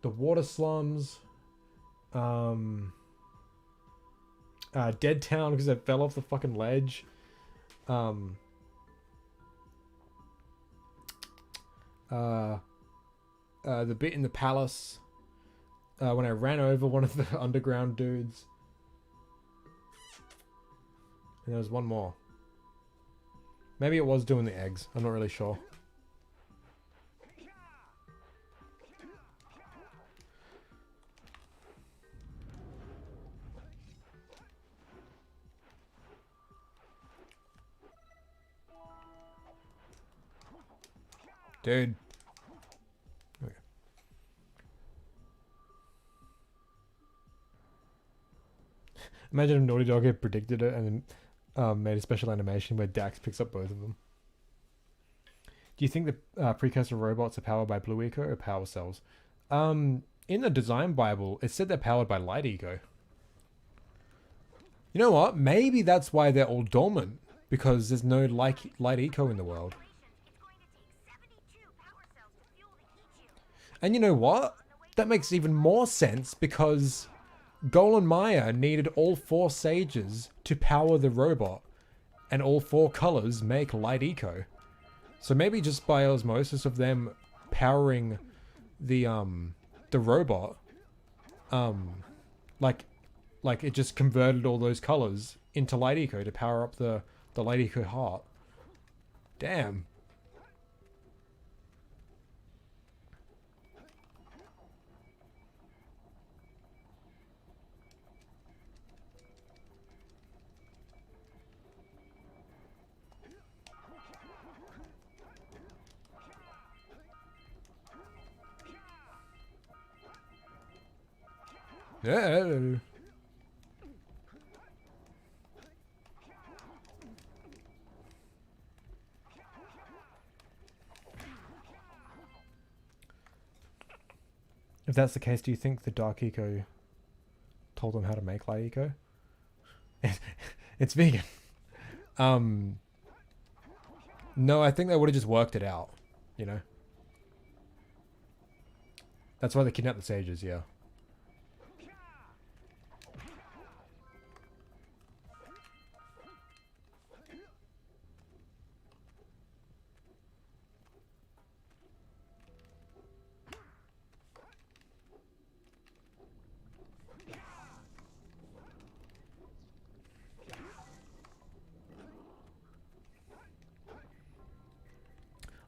the water slums, Dead Town because I fell off the fucking ledge, the bit in the palace, when I ran over one of the underground dudes, and there was one more. Maybe it was doing the eggs. I'm not really sure. Dude. Okay. Imagine if Naughty Dog had predicted it and then made a special animation where Dax picks up both of them. Do you think the precursor robots are powered by Blue Eco or power cells? In the design Bible, it said they're powered by Light Eco. You know what? Maybe that's why they're all dormant. because there's no light eco in the world. It's going to take 72 power cells to fuel the heat shield. And you know what? That makes even more sense because Golan Maya needed all 4 sages to power the robot, and all 4 colors make light eco. So maybe just by osmosis of them powering the robot, like it just converted all those colors into light eco to power up the light eco heart. Damn. Yeah. If that's the case, do you think the Dark Eco told them how to make Light Eco? It's vegan. No, I think they would have just worked it out, you know? That's why they kidnapped the sages, yeah.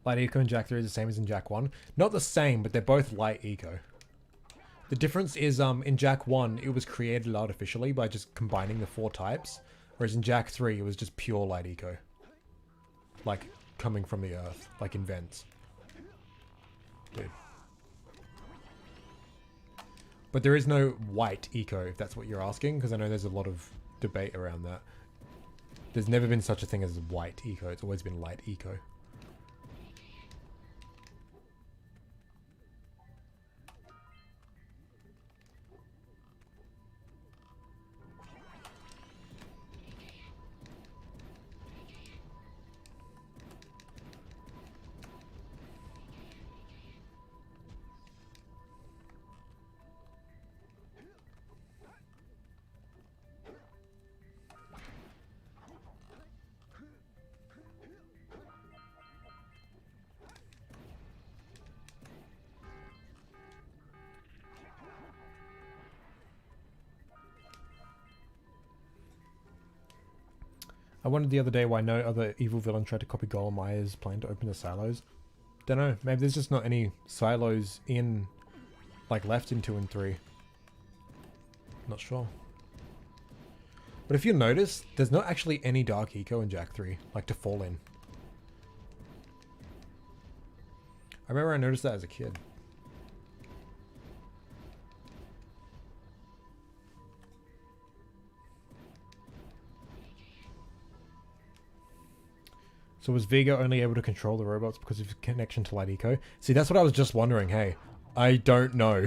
Light Eco in Jak 3 is the same as in Jak 1. Not the same, but they're both Light Eco. The difference is in Jak 1, it was created artificially by just combining the 4 types. Whereas in Jak 3, it was just pure Light Eco. Like, coming from the earth. Like in vents. Dude. But there is no white eco, if that's what you're asking, because I know there's a lot of debate around that. There's never been such a thing as white eco. It's always been light eco. I wondered the other day why no other evil villain tried to copy Golem Maya's plan to open the silos. Don't know, maybe there's just not any silos in, like, left in 2 and 3. Not sure. But if you notice, there's not actually any Dark Eco in Jak 3, like, to fall in. I remember I noticed that as a kid. So was Vega only able to control the robots because of his connection to Light Eco? See, that's what I was just wondering. Hey, I don't know.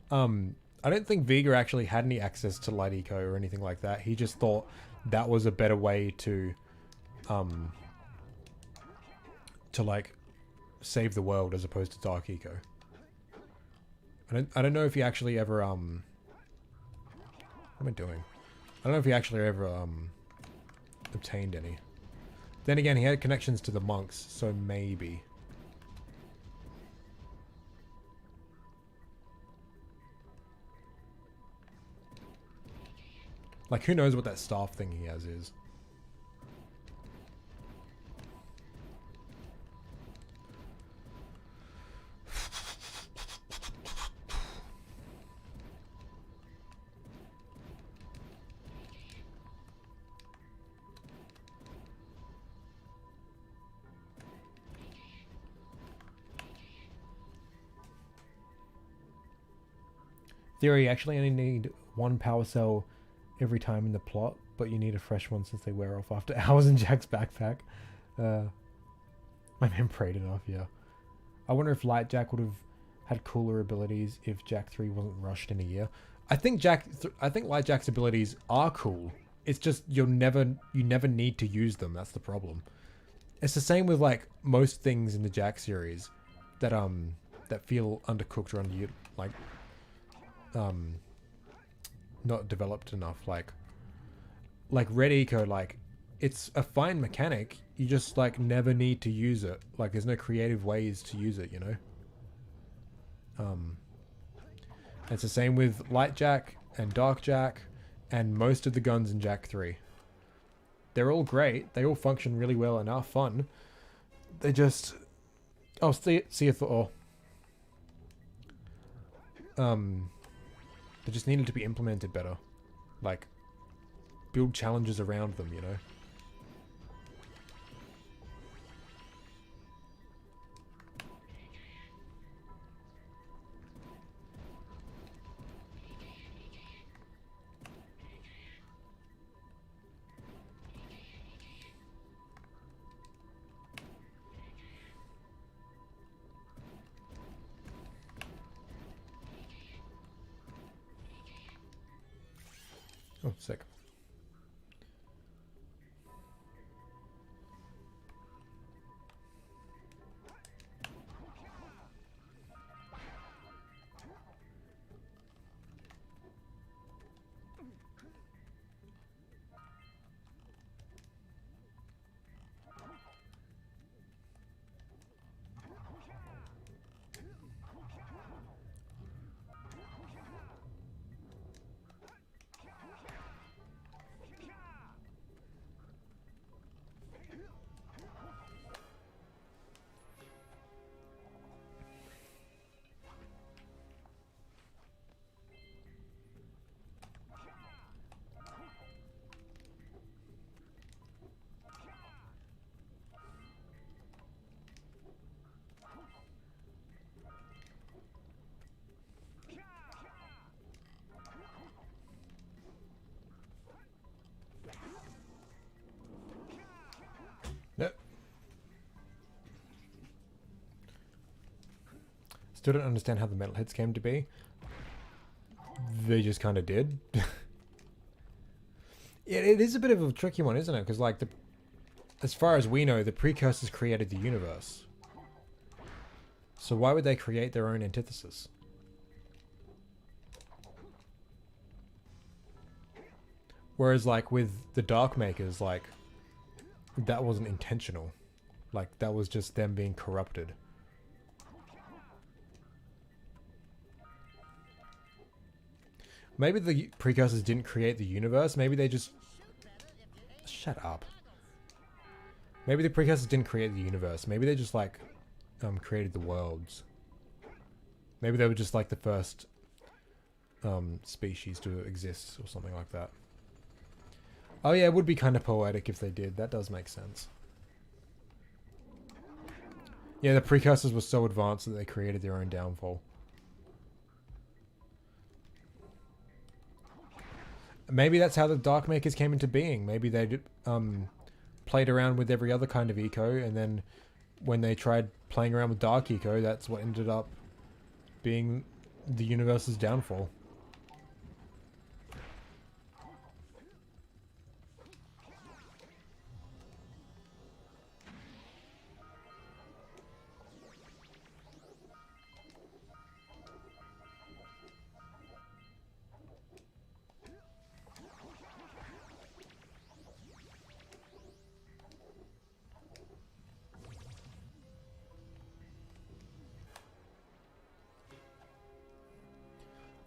I don't think Vega actually had any access to Light Eco or anything like that. He just thought that was a better way to like save the world as opposed to Dark Eco. I don't know if he actually ever what am I doing? I don't know if he actually ever obtained any. Then again, he had connections to the monks, so maybe. Like, who knows what that staff thing he has is. Theory, you actually only need 1 power cell every time in the plot, but you need a fresh one since they wear off after hours in Jak's backpack. My man prayed enough, yeah. I wonder if Light Jak would have had cooler abilities if Jak 3 wasn't rushed in a year. I think Light Jak's abilities are cool it's just you never need to use them. That's the problem. It's the same with like most things in the Jak series that that feel undercooked or under like not developed enough. Like Red Eco, like it's a fine mechanic. You just like never need to use it. Like there's no creative ways to use it, you know. It's the same with Light Jak and Dark Jak and most of the guns in Jak 3. They're all great. They all function really well and are fun. They just... Oh, see if... Oh. They just needed to be implemented better. Like, build challenges around them, you know? Oh, sick. Yep. Still don't understand how the metalheads came to be. They just kind of did. Yeah, it is a bit of a tricky one, isn't it? Because, like, as far as we know, the precursors created the universe. So why would they create their own antithesis? Whereas, like, with the Dark Makers, like, that wasn't intentional. Like, that was just them being corrupted. Maybe the precursors didn't create the universe. Maybe they just... Shut up. Maybe the precursors didn't create the universe. Maybe they just, like, created the worlds. Maybe they were just, like, the first species to exist or something like that. Oh yeah, it would be kind of poetic if they did. That does make sense. Yeah, the precursors were so advanced that they created their own downfall. Maybe that's how the Dark Makers came into being. Maybe they played around with every other kind of eco, and then when they tried playing around with Dark Eco, that's what ended up being the universe's downfall.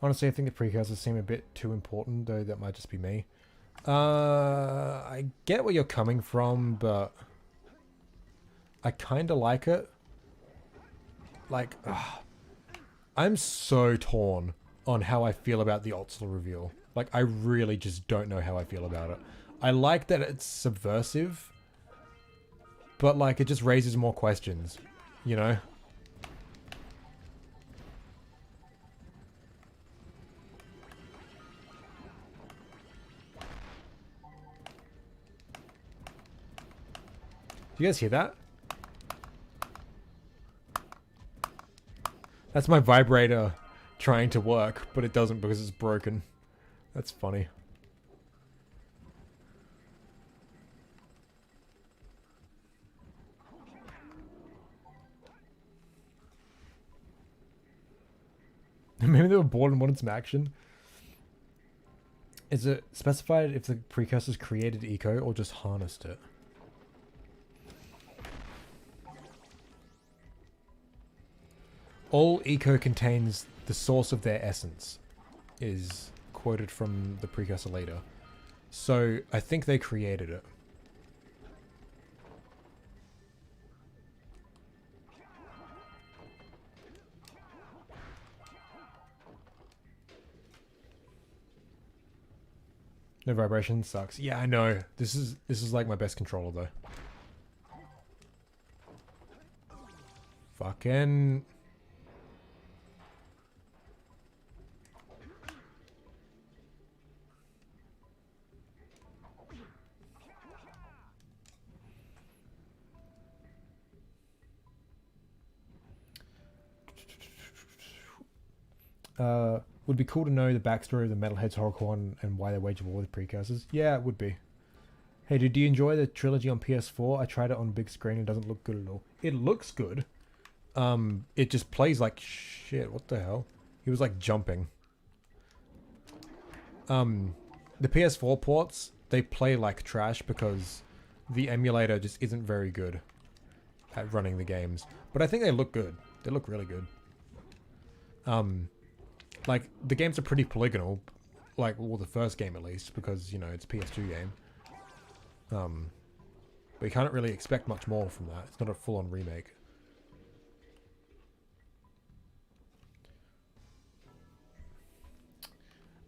Honestly, I think the precursors seem a bit too important, though that might just be me. I get where you're coming from, but I kind of like it. Like, I'm so torn on how I feel about the Otzel reveal. Like, I really just don't know how I feel about it. I like that it's subversive, but, like, it just raises more questions, you know? Do you guys hear that? That's my vibrator trying to work, but it doesn't because it's broken. That's funny. they were bored and wanted some action. Is it specified if the precursors created eco or just harnessed it? All eco contains the source of their essence, is quoted from the precursor leader. So I think they created it. No vibration sucks. Yeah, I know. This is like my best controller though. Fucking. Would be cool to know the backstory of the Metalhead's Horrorcore and why they wage war with precursors. Yeah, it would be. Hey, do you enjoy the trilogy on PS4? I tried it on big screen and it doesn't look good at all. It looks good. It just plays like shit. What the hell? He was like jumping. The PS4 ports, they play like trash because the emulator just isn't very good at running the games. But I think they look good. They look really good. Like, the games are pretty polygonal. Like, well, the first game at least, because, you know, it's a PS2 game. But you can't really expect much more from that. It's not a full-on remake.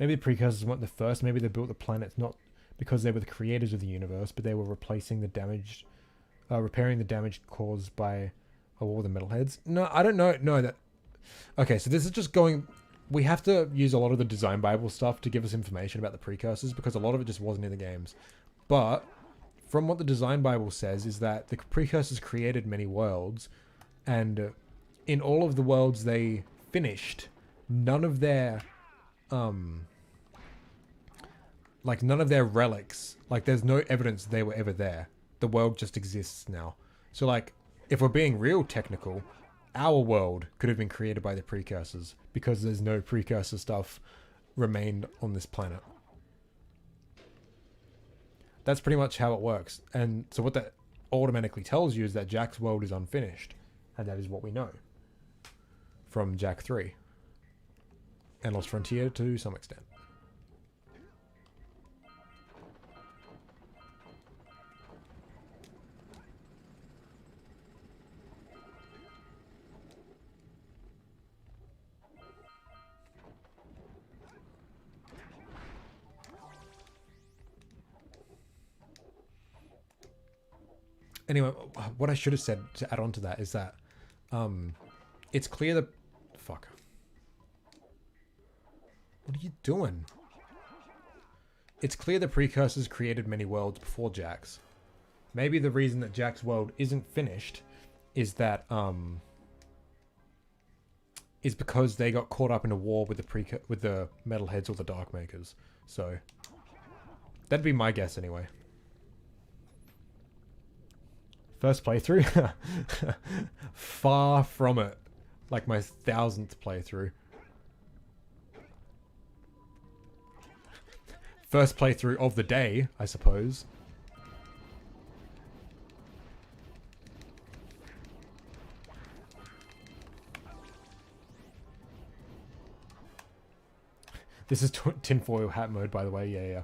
Maybe the precursors weren't the first. Maybe they built the planets not because they were the creators of the universe, but they were replacing the damage, repairing the damage caused by all the metalheads. No, I don't know. No, that. Okay, so this is just going. We have to use a lot of the design Bible stuff to give us information about the precursors because a lot of it just wasn't in the games. But from what the design Bible says is that the precursors created many worlds, and in all of the worlds they finished, none of their none of their relics, like there's no evidence they were ever there. The world just exists now. So like, if we're being real technical, our world could have been created by the precursors because there's no precursor stuff remained on this planet. That's pretty much how it works. And so what that automatically tells you is that Jak's world is unfinished. And that is what we know from Jak 3. And Lost Frontier to some extent. Anyway, what I should have said to add on to that is that it's clear that... Fuck. What are you doing? It's clear the precursors created many worlds before Jak's. Maybe the reason that Jak's world isn't finished is that is because they got caught up in a war with the Metalheads or the Darkmakers. So that'd be my guess anyway. First playthrough? Far from it. Like my 1000th playthrough. First playthrough of the day, I suppose. This is tinfoil hat mode, by the way. Yeah.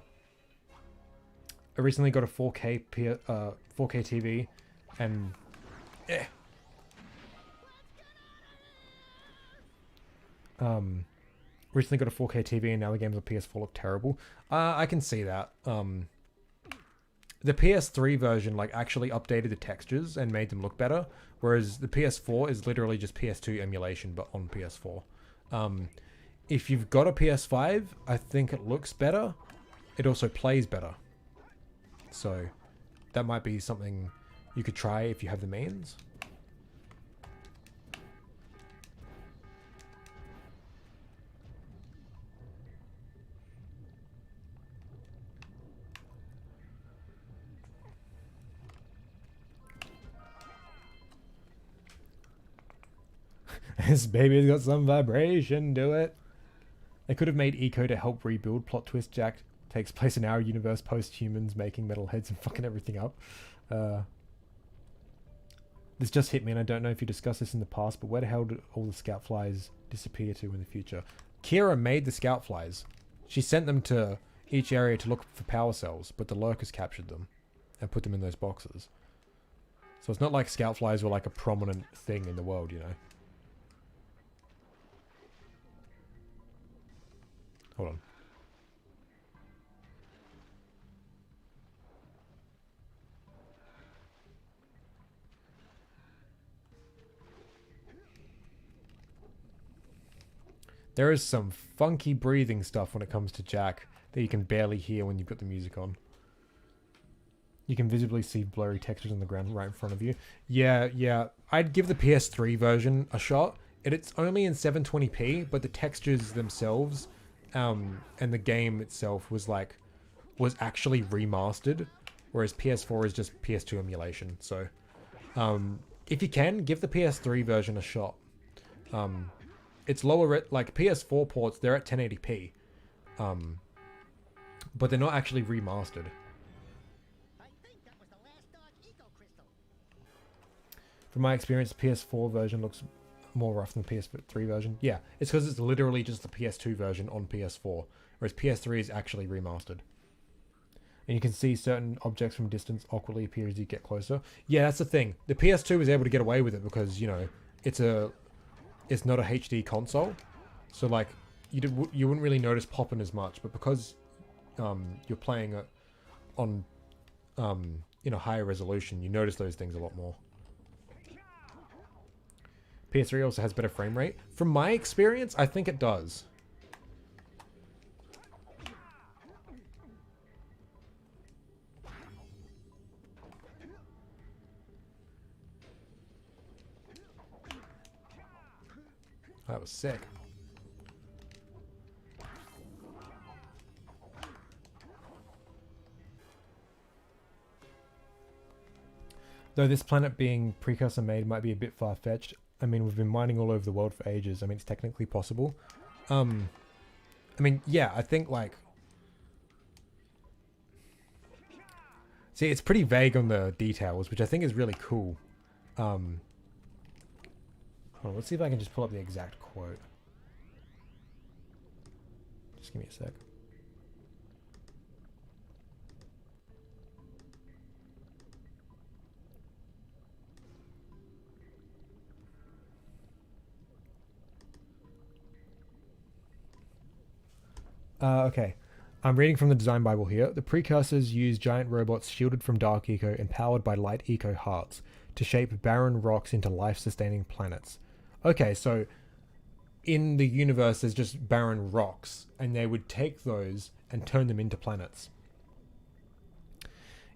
I recently got a 4K 4K TV. And recently got a 4K TV and now the games on PS4 look terrible. I can see that. The PS3 version like actually updated the textures and made them look better, whereas the PS4 is literally just PS2 emulation but on PS4. If you've got a PS5, I think it looks better. It also plays better. So that might be something you could try if you have the means. This baby's got some vibration to it. They could have made Eco to help rebuild. Plot twist: Jak takes place in our universe post-humans making metalheads and fucking everything up. This just hit me, and I don't know if you discussed this in the past, but where the hell did all the scout flies disappear to in the future? Kira made the scout flies. She sent them to each area to look for power cells, but the lurkers captured them and put them in those boxes. So it's not like scout flies were like a prominent thing in the world, you know? Hold on. There is some funky breathing stuff when it comes to Jak that you can barely hear when you've got the music on. You can visibly see blurry textures on the ground right in front of you. Yeah. I'd give the PS3 version a shot. It's only in 720p, but the textures themselves and the game itself was actually remastered, whereas PS4 is just PS2 emulation. So if you can, give the PS3 version a shot. It's lower, like PS4 ports, they're at 1080p. But they're not actually remastered. I think that was the last dog eco crystal. From my experience, the PS4 version looks more rough than the PS3 version. Yeah, it's because it's literally just the PS2 version on PS4, whereas PS3 is actually remastered. And you can see certain objects from distance awkwardly appear as you get closer. Yeah, that's the thing. The PS2 was able to get away with it because, you know, it's not a HD console, so like you wouldn't really notice popping as much, but because you're playing it on in a higher resolution, you notice those things a lot more. PS3 also has better frame rate. From my experience, I think it does. That was sick. Though this planet being precursor made might be a bit far-fetched. I mean, we've been mining all over the world for ages. I mean, it's technically possible. I mean, yeah, I think like... See, it's pretty vague on the details, which I think is really cool. Hold on, let's see if I can just pull up the exact quote. Just give me a sec. Okay. I'm reading from the design bible here. The precursors use giant robots shielded from dark eco and powered by light eco hearts to shape barren rocks into life-sustaining planets. Okay, so in the universe there's just barren rocks, and they would take those and turn them into planets.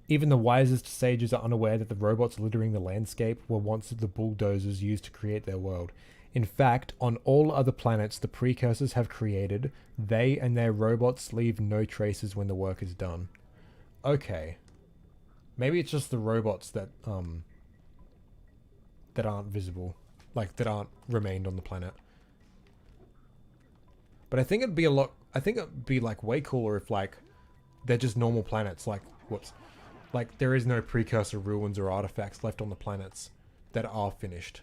Even the wisest sages are unaware that the robots littering the landscape were once the bulldozers used to create their world. In fact, on all other planets the precursors have created, they and their robots leave no traces when the work is done. Okay. Maybe it's just the robots that aren't visible. Like, that aren't remained on the planet. But I think it'd be like way cooler if like they're just normal planets, like like there is no precursor ruins or artifacts left on the planets that are finished.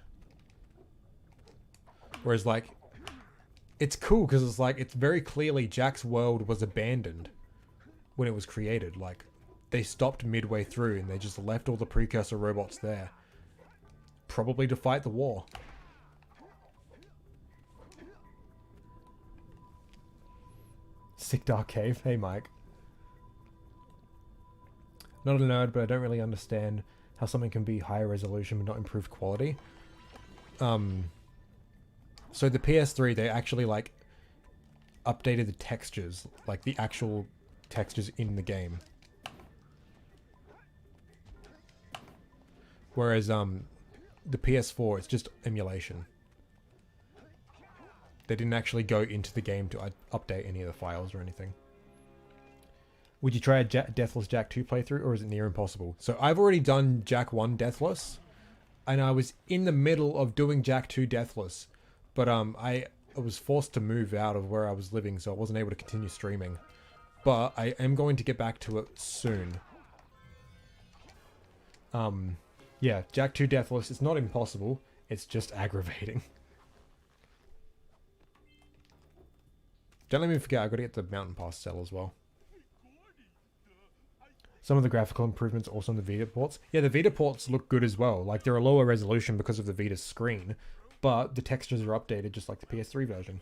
Whereas like it's cool because it's like it's very clearly Jak's world was abandoned when it was created. Like they stopped midway through and they just left all the precursor robots there. Probably to fight the war. Sick Dark Cave. Hey, Mike. Not a nerd, but I don't really understand how something can be higher resolution but not improved quality. So the PS3, they actually like updated the textures, like the actual textures in the game. Whereas the PS4, it's just emulation. They didn't actually go into the game to update any of the files or anything. Would you try a Deathless Jak 2 playthrough, or is it near impossible? So I've already done Jak 1 Deathless, and I was in the middle of doing Jak 2 Deathless, but I I was forced to move out of where I was living, so I wasn't able to continue streaming. But I am going to get back to it soon. Yeah, Jak 2 Deathless, it's not impossible, it's just aggravating. Don't let me forget, I gotta get the Mountain Pass cell as well. Some of the graphical improvements also on the Vita ports. Yeah, the Vita ports look good as well. Like, they're a lower resolution because of the Vita screen, but the textures are updated just like the PS3 version.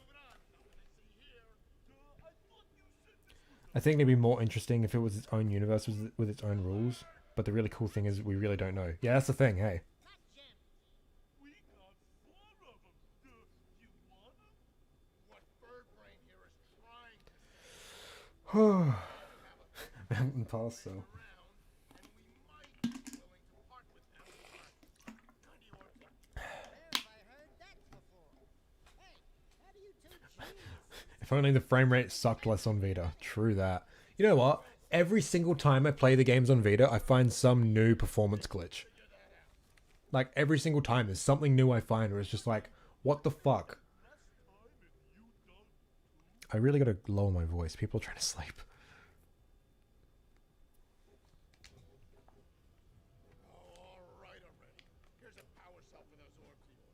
I think it'd be more interesting if it was its own universe with its own rules, but the really cool thing is we really don't know. Yeah, that's the thing, hey. We got 4 of them. You want them? What bird brain here is trying to Mountain Pass cell. around, and we might be willing to part with them. How do you want to? Where have I heard that before? Hey, how do you two choose? If only the frame rate sucked less on Vita. True that. You know what? Every single time I play the games on Vita, I find some new performance glitch. Like, every single time there's something new I find where it's just like, what the fuck? I really gotta lower my voice. People are trying to sleep. All right already. Here's a power cell for those orbs of yours.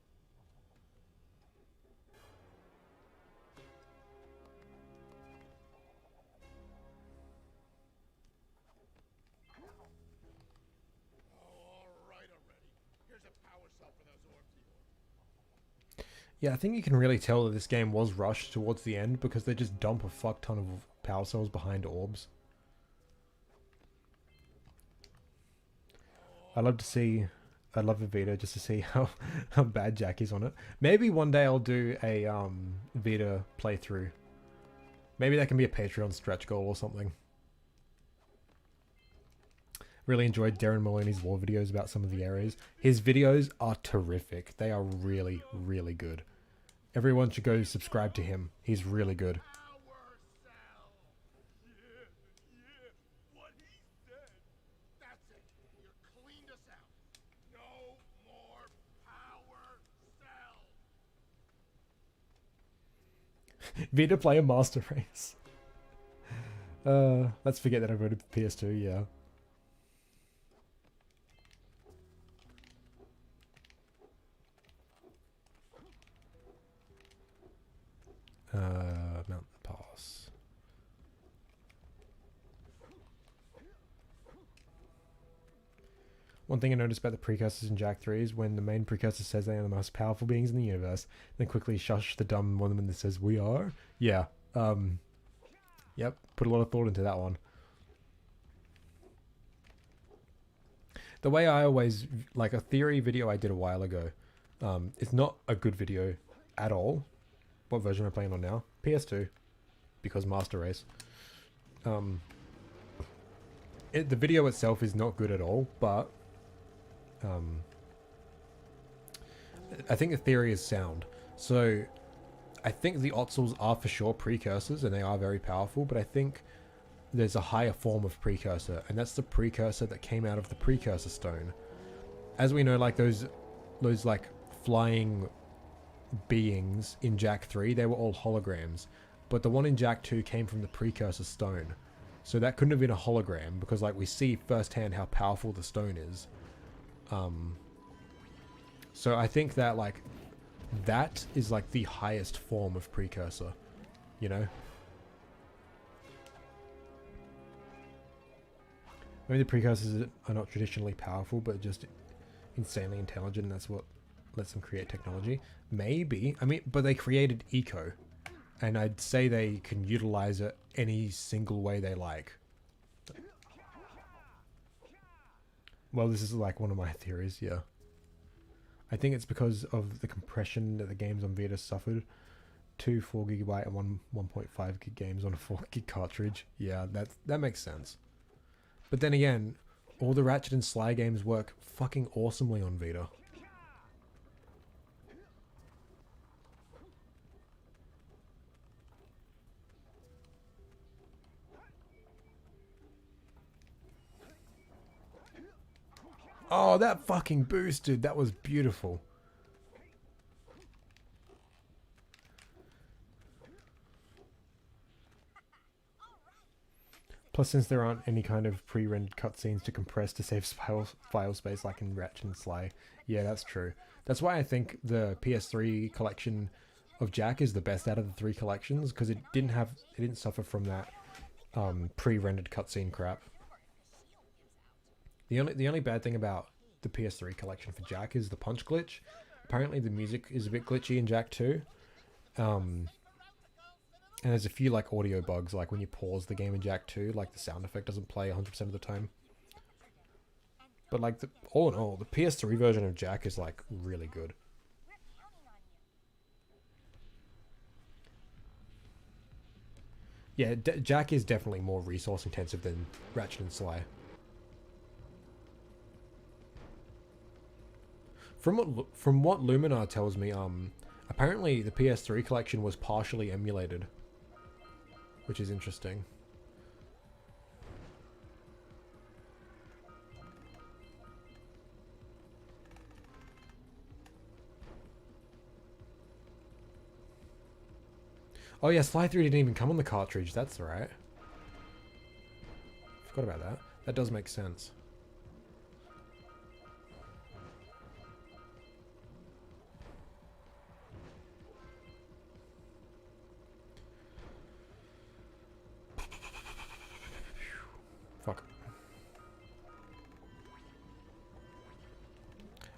All right already. Here's a power cell for those orbs of yours. Yeah, I think you can really tell that this game was rushed towards the end because they just dump a fuck ton of power cells behind orbs. I'd love a Vita just to see how bad Jak is on it. Maybe one day I'll do a Vita playthrough. Maybe that can be a Patreon stretch goal or something. Really enjoyed Darren Maloney's war videos about some of the areas. His videos are terrific. They are really, really good. Everyone should go subscribe to him. He's really good. Power cell. Yeah. What he said. That's it. You cleaned us out. No more power cell. Vita player master race. Let's forget that I voted for PS2, yeah. Mountain Pass. One thing I noticed about the precursors in Jak 3 is when the main precursor says they are the most powerful beings in the universe, then quickly shush the dumb woman that says we are. Yeah. Yep. Put a lot of thought into that one. The way I always like a theory video I did a while ago. It's not a good video at all. What version am I playing on now? PS2, because Master Race. The video itself is not good at all, but I think the theory is sound. So I think the Otzels are for sure precursors, and they are very powerful, but I think there's a higher form of precursor, and that's the precursor that came out of the precursor stone. As we know, like those like flying beings in Jak 3, they were all holograms, but the one in Jak 2 came from the precursor stone, so that couldn't have been a hologram, because like we see firsthand how powerful the stone is. So I think that like that is like the highest form of precursor, you know. Maybe the precursors are not traditionally powerful, but just insanely intelligent, and that's what lets them create technology. Maybe. I mean, but they created eco, and I'd say they can utilize it any single way they like. Well, this is like one of my theories, yeah. I think it's because of the compression that the games on Vita suffered. 2 4GB and 1.5 gig games on a 4 gig cartridge. Yeah, that makes sense. But then again, all the Ratchet and Sly games work fucking awesomely on Vita. Oh, that fucking boost, dude. That was beautiful. Plus, since there aren't any kind of pre-rendered cutscenes to compress to save file space like in Ratchet and Sly. Yeah, that's true. That's why I think the PS3 collection of Jak is the best out of the 3 collections, because it didn't suffer from that pre-rendered cutscene crap. The only bad thing about the PS3 collection for Jak is the punch glitch. Apparently the music is a bit glitchy in Jak 2. And there's a few like audio bugs, like when you pause the game in Jak 2, like the sound effect doesn't play 100% of the time. But like all in all, the PS3 version of Jak is like really good. Yeah, Jak is definitely more resource intensive than Ratchet and Sly. From what Luminar tells me, apparently the PS3 collection was partially emulated, which is interesting. Oh yeah, Sly 3 didn't even come on the cartridge, that's right. Forgot about that. That does make sense. Fuck.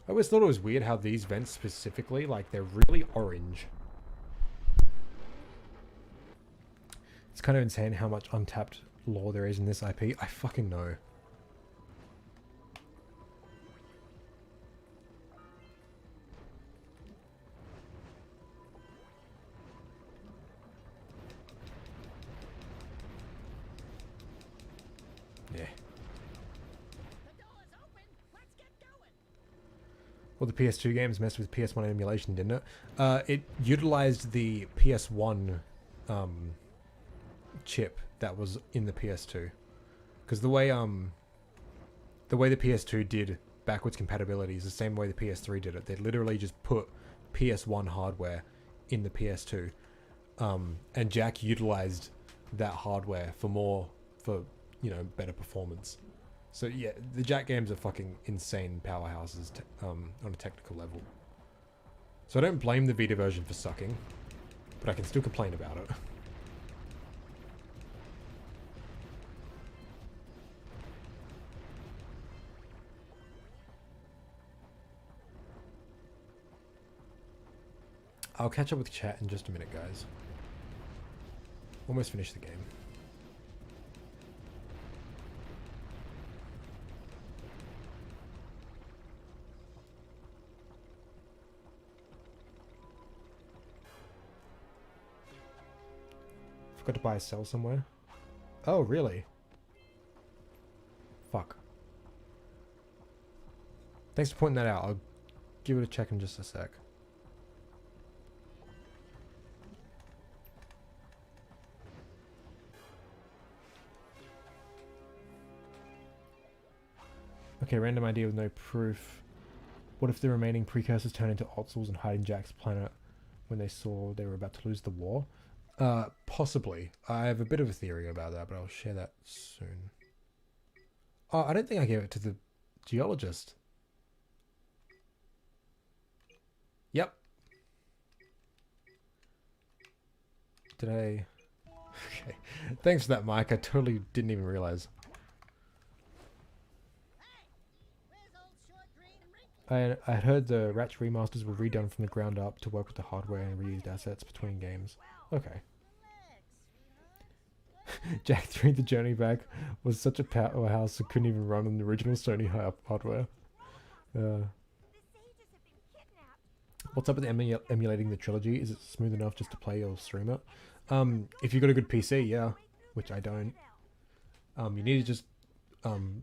I always thought it was weird how these vents specifically, like, they're really orange. It's kind of insane how much untapped lore there is in this IP. I fucking know. Yeah. Well, the PS2 games messed with PS1 emulation, didn't it? It utilized the PS1 chip that was in the PS2, because the way the PS2 did backwards compatibility is the same way the PS3 did it. They literally just put PS1 hardware in the PS2, and Jak utilized that hardware for better performance. So yeah, the Jak games are fucking insane powerhouses on a technical level. So I don't blame the Vita version for sucking, but I can still complain about it. I'll catch up with chat in just a minute, guys. Almost finished the game. Forgot to buy a cell somewhere. Oh, really? Fuck. Thanks for pointing that out. I'll give it a check in just a sec. Okay, random idea with no proof. What if the remaining precursors turn into Otzels and hide in Jak's planet when they saw they were about to lose the war? Possibly. I have a bit of a theory about that, but I'll share that soon. Oh, I don't think I gave it to the geologist. Yep. Did I? Okay. Thanks for that, Mike. I totally didn't even realize. I had heard the Ratchet remasters were redone from the ground up to work with the hardware and reused assets between games. Okay. Jak 3 The Journey Back was such a powerhouse it couldn't even run on the original Sony hardware. What's up with emulating the trilogy? Is it smooth enough just to play or stream it? If you've got a good PC, yeah. Which I don't. You need to just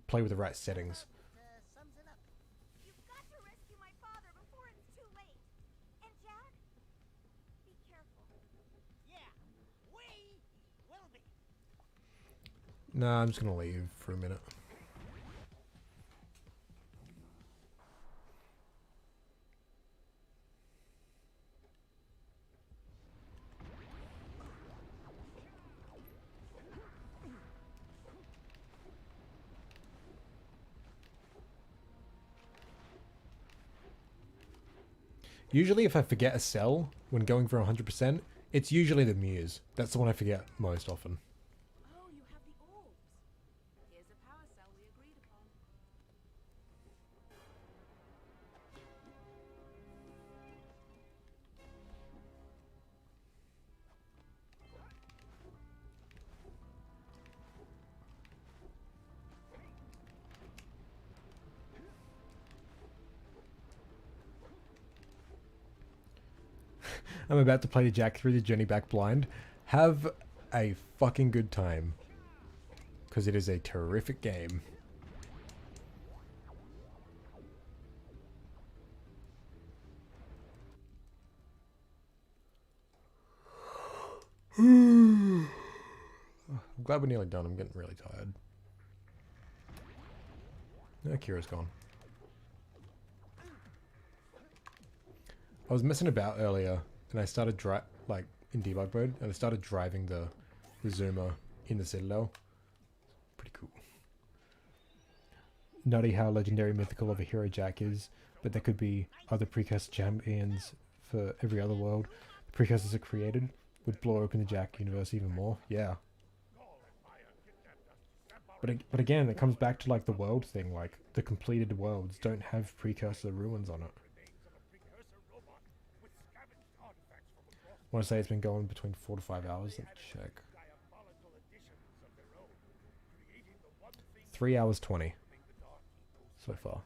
play with the right settings. Nah, I'm just gonna leave for a minute. Usually if I forget a cell when going for 100%, it's usually the Muse. That's the one I forget most often. Oh, you have the orbs. Here's a power cell we agreed upon. I'm about to play the Jak through the Journey Back blind. Have a fucking good time. Because it is a terrific game. I'm glad we're nearly done. I'm getting really tired. No, Kira's gone. I was messing about earlier, and I started in debug mode, and I started driving the zoomer in the Citadel. Pretty cool. Nutty how legendary mythical of a hero Jak is, but there could be other precursor champions for every other world. The precursors are created would blow open the Jak universe even more. Yeah. But again, it comes back to like the world thing. Like the completed worlds don't have precursor ruins on it. I want to say it's been going between 4 to 5 hours. Let me check. 3 hours 20 so far.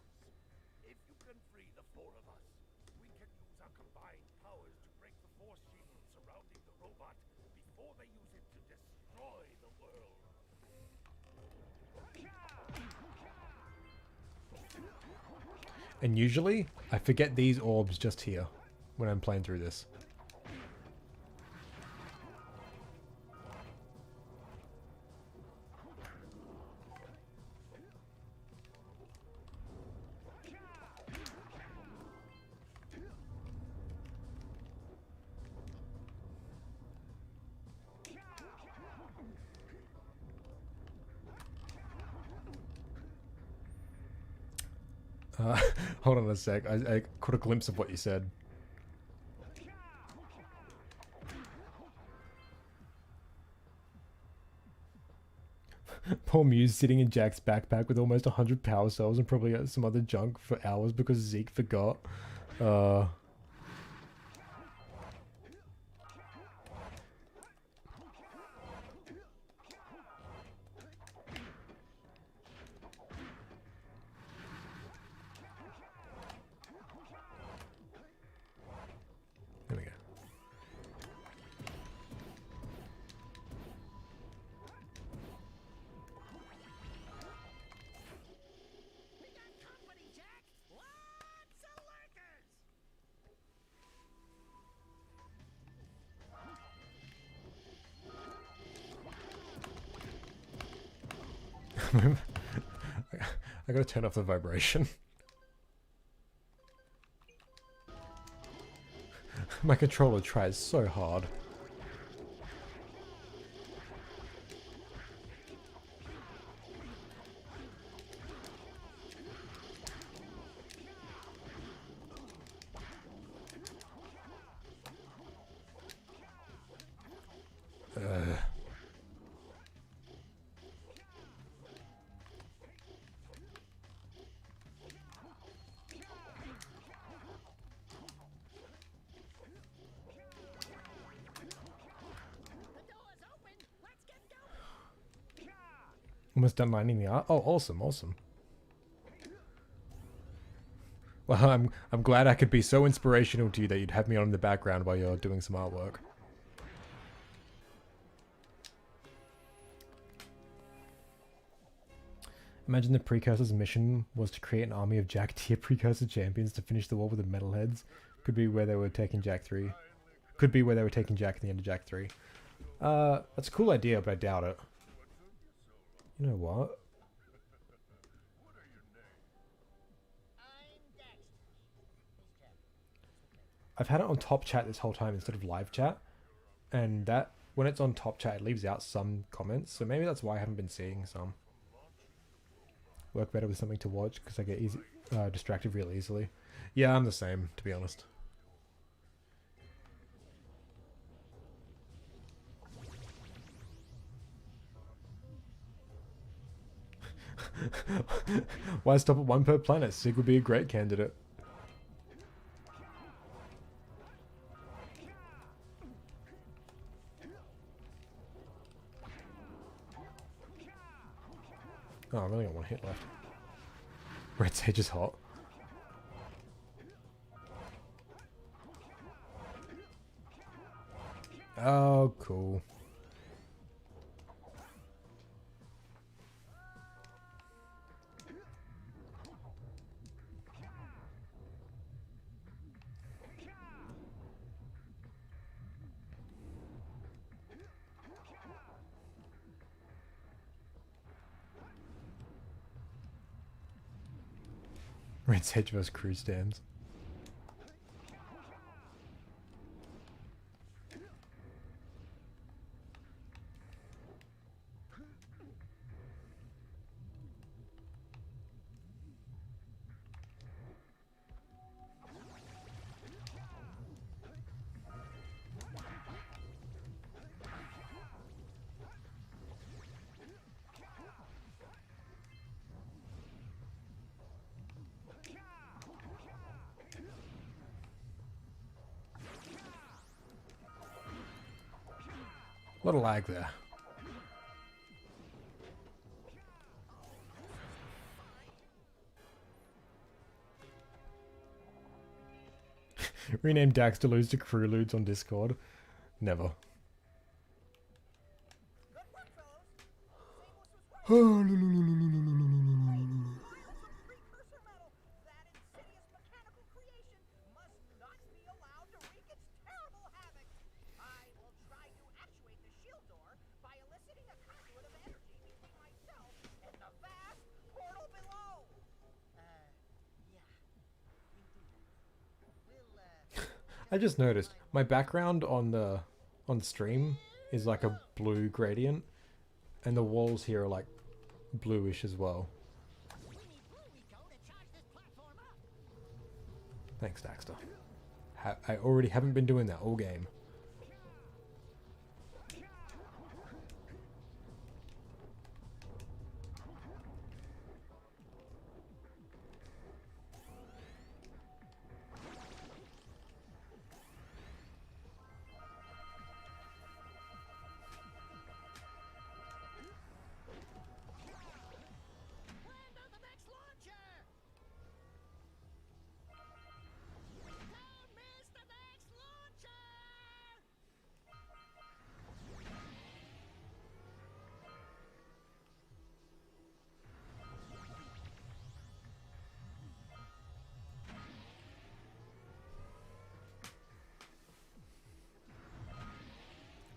If you can free the four of us, we can use our combined powers to break the force shield surrounding the robot before they use it to destroy the world. And usually, I forget these orbs just here when I'm playing through this. Hold on a sec. I caught a glimpse of what you said. Poor Muse sitting in Jak's backpack with almost 100 power cells and probably some other junk for hours because Zeke forgot. There we go. We got company, Jak! Lots of lurkers! I gotta turn off the vibration. My controller tries so hard. The door's open! Let's get going! Almost done lining the art. Oh, awesome, awesome. Well, I'm glad I could be so inspirational to you that you'd have me on in the background while you're doing some artwork. Imagine the Precursor's mission was to create an army of Jak tier Precursor champions to finish the war with the Metalheads. Could be where they were taking Jak 3. Could be where they were taking Jak at the end of Jak 3. That's a cool idea, but I doubt it. You know what? I'm Daxter. He's Jack. I've had it on top chat this whole time instead of live chat. And that, when it's on top chat, it leaves out some comments. So maybe that's why I haven't been seeing some. Work better with something to watch because I get distracted real easily. Yeah, I'm the same, to be honest. Why stop at one per planet? Sig would be a great candidate. Oh, I really got one hit left. Red Sage is hot. Oh, cool. Red Sage vs. Cruise stands. A lot of lag there. Rename Daxter lose to crew loots on Discord. Never. I just noticed my background on the stream is like a blue gradient, and the walls here are like bluish as well. Thanks, Daxter. I already haven't been doing that all game.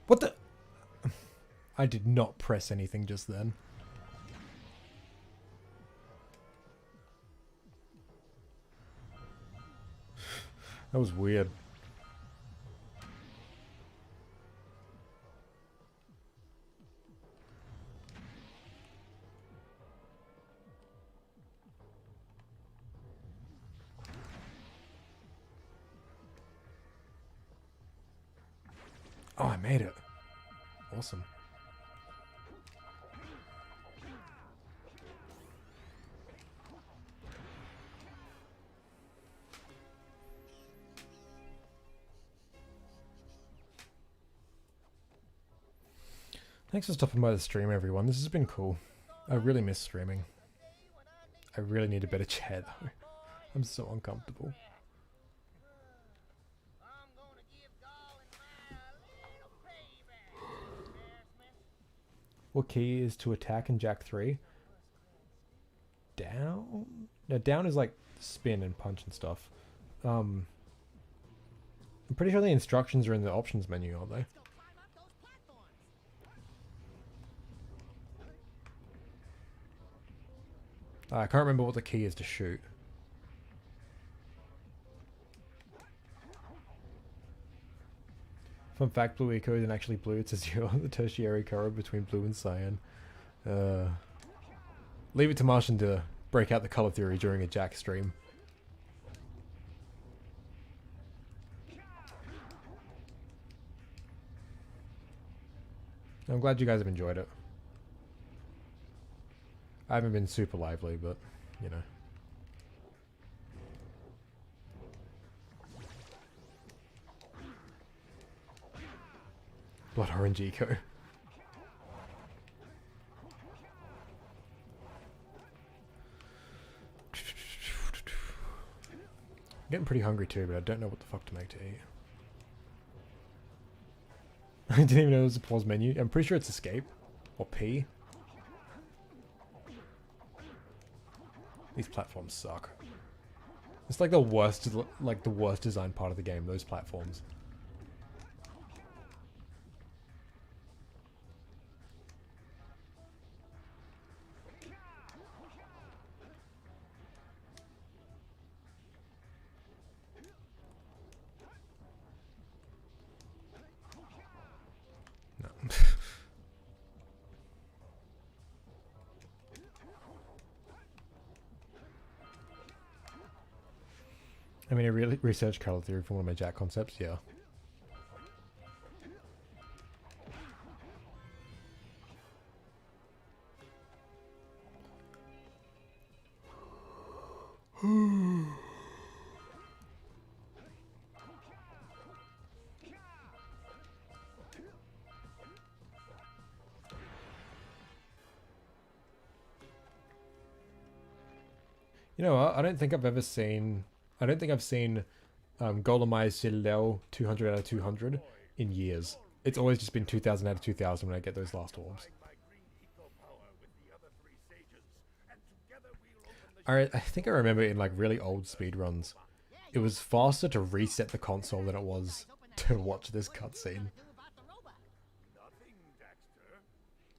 What the? I did not press anything just then. That was weird. Oh, I made it. Awesome. Thanks for stopping by the stream, everyone. This has been cool. I really miss streaming. I really need a better chair, though. I'm so uncomfortable. What key is to attack in Jak 3? Down? No, down is like spin and punch and stuff. I'm pretty sure the instructions are in the options menu, aren't they? I can't remember what the key is to shoot. Fun fact, blue eco isn't actually blue, it's azure, the tertiary color between blue and cyan. Leave it to Martian to break out the color theory during a Jak stream. I'm glad you guys have enjoyed it. I haven't been super lively, but you know. Blood orange eco. I'm getting pretty hungry too, but I don't know what the fuck to make to eat. I didn't even know there was a pause menu. I'm pretty sure it's escape or P. These platforms suck. It's like the worst, designed part of the game. Those platforms. No. I mean, I really researched color theory for one of my Jak concepts, yeah. You know what? I don't think I've seen Golemai's Sileo 200 out of 200 in years. It's always just been 2000 out of 2000 when I get those last orbs. I think I remember in like really old speedruns, it was faster to reset the console than it was to watch this cutscene.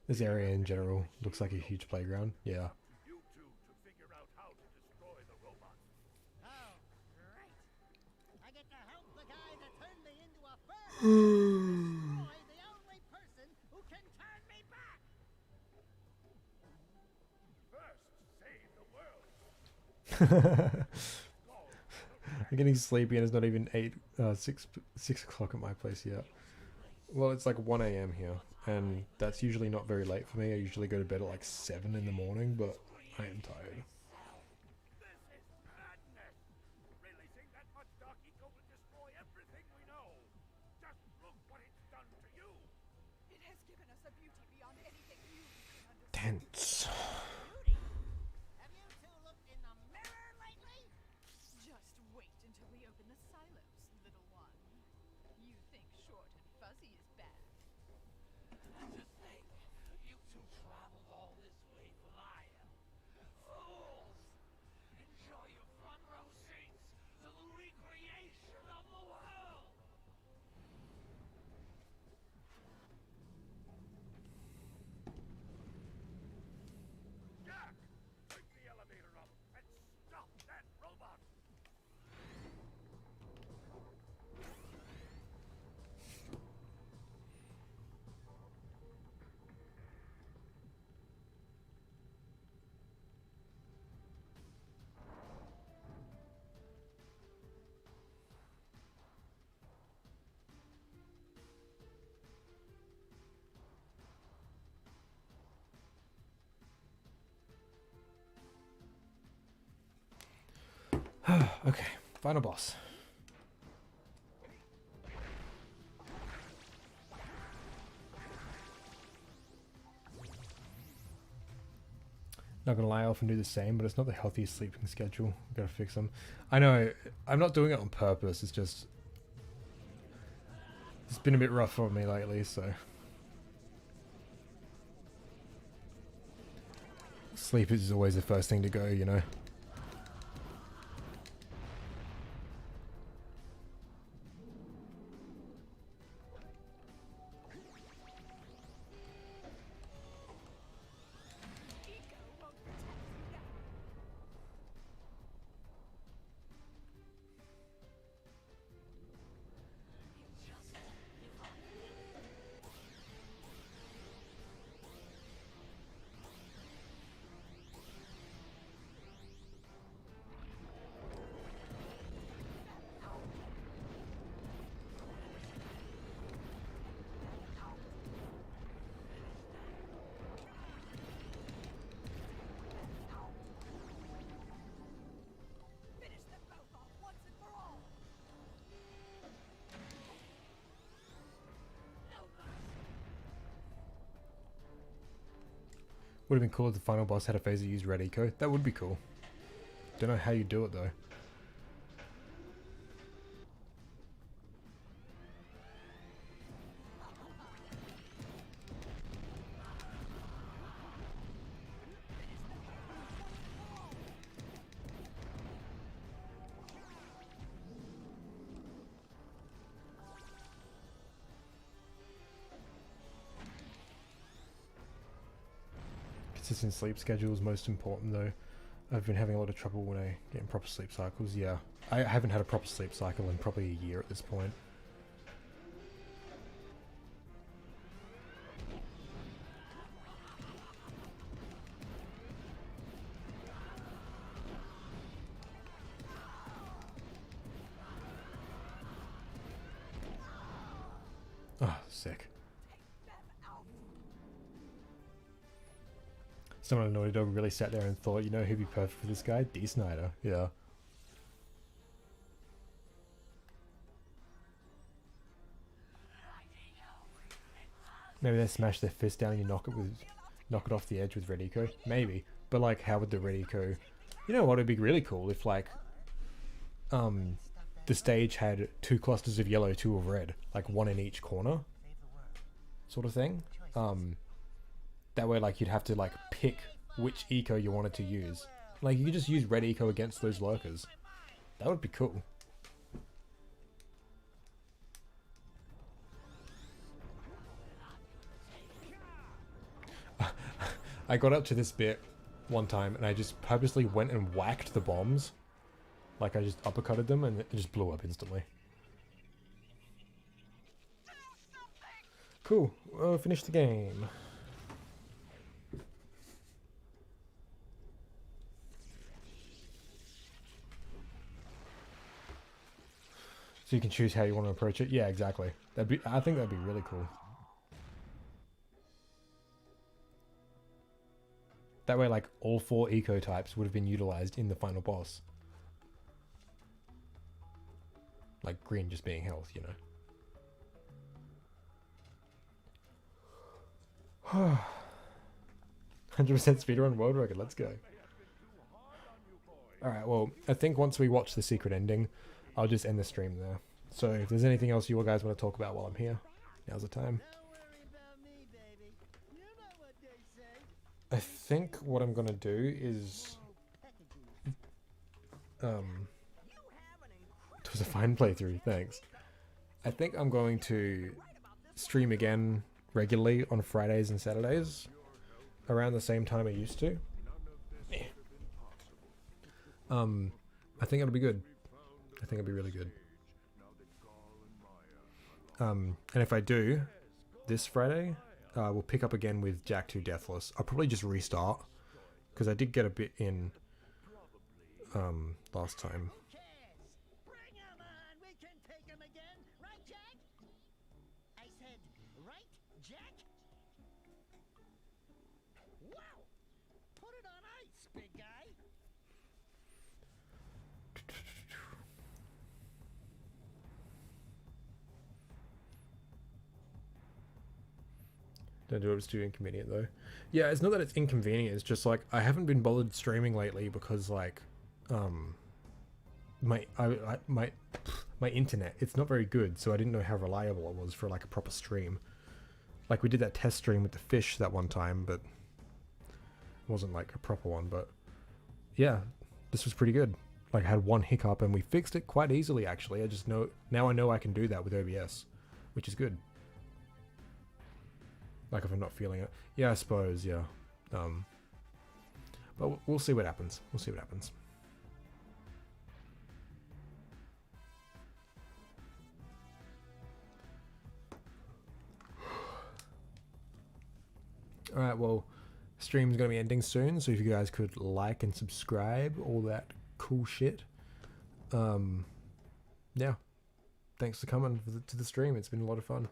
This area in general looks like a huge playground. Yeah. The only person who can turn me back. First, save the world. I'm getting sleepy and it's not even 6 o'clock at my place yet. Well, it's like 1 a.m. here, and that's usually not very late for me. I usually go to bed at like 7 in the morning, but I am tired. This is madness. Really think that much Dark Eco will destroy everything we know? Just look what it's done to you. It has given us a beauty beyond anything you can understand. Tense. Beauty? Have you two looked in the mirror lately? Just wait until we open the silos, little one. You think short and fuzzy is bad. To think you two traveled all this way flying. Fools! Enjoy your front row seats to the recreation of the world! Jack, take the elevator up and stop that robot. Okay, final boss. Not gonna lie, I often do the same, but it's not the healthiest sleeping schedule. Gotta fix them. I know, I'm not doing it on purpose, it's just... It's been a bit rough for me lately, so... Sleep is always the first thing to go, you know? Eco won't protect you now. Would have been cool if the final boss had a phase that used red eco. That would be cool. Don't know how you do it though. Consistent sleep schedule is most important though. I've been having a lot of trouble when I get in proper sleep cycles. Yeah, I haven't had a proper sleep cycle in probably a year at this point. Oh, sick. Someone at Naughty Dog really sat there and thought, you know who'd be perfect for this guy? D. Snyder. Yeah. Maybe they smash their fist down and you knock it off the edge with red eco. Maybe. But like, how would the red eco... You know what would be really cool if like the stage had 2 clusters of yellow, 2 of red, like 1 in each corner, sort of thing. That way, like, you'd have to like pick which eco you wanted to use. Like, you could just use red eco against those lurkers. That would be cool. I got up to this bit one time and I just purposely went and whacked the bombs. Like, I just uppercutted them and it just blew up instantly. Cool. Finish the game. So you can choose how you want to approach it. Yeah, exactly. I think that'd be really cool. That way, like, all 4 eco types would have been utilized in the final boss. Like, green just being health, you know. 100% speedrun world record, let's go. Alright, well, I think once we watch the secret ending, I'll just end the stream there. So if there's anything else you guys want to talk about while I'm here, now's the time. I think what I'm gonna do is it was a fine playthrough, thanks. I think I'm going to stream again regularly on Fridays and Saturdays around the same time I used to. I think it'll be good. I think it'll be really good. And if I do, this Friday, we'll pick up again with Jak 2 Deathless. I'll probably just restart, because I did get a bit in last time. Bring 'em on! We can take 'em again, right, Jack? I said, right, Jack? Wow! Put it on ice, big guy. Don't do it, it's too inconvenient though. Yeah, it's not that it's inconvenient, it's just like I haven't been bothered streaming lately because like my internet, it's not very good, so I didn't know how reliable it was for like a proper stream. Like we did that test stream with the fish that one time, but it wasn't like a proper one, but yeah, this was pretty good. Like I had one hiccup and we fixed it quite easily actually. I just know now I know I can do that with OBS, which is good. Like if I'm not feeling it. Yeah, I suppose, yeah. But we'll see what happens. We'll see what happens. Alright, well, stream's going to be ending soon, so if you guys could like and subscribe, all that cool shit. Yeah. Thanks for coming to the stream. It's been a lot of fun.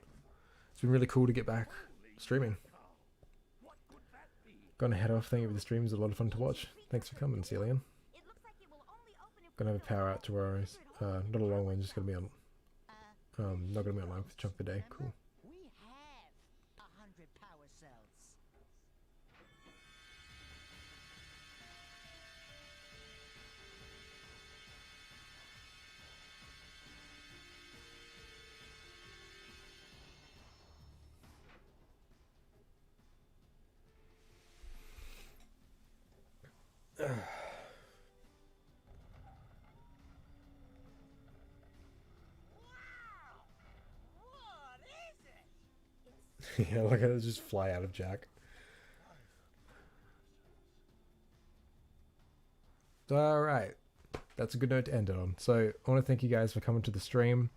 It's been really cool to get back streaming. Gonna head off. Thank you for the stream. It was a lot of fun to watch. Thanks for coming, Celian. Gonna have a power out tomorrow. Not a long one, just gonna be on not gonna be online for the chunk of the day. Cool. We have 100 power cells. Yeah, like I just fly out of Jak. Alright. That's a good note to end it on. So I want to thank you guys for coming to the stream.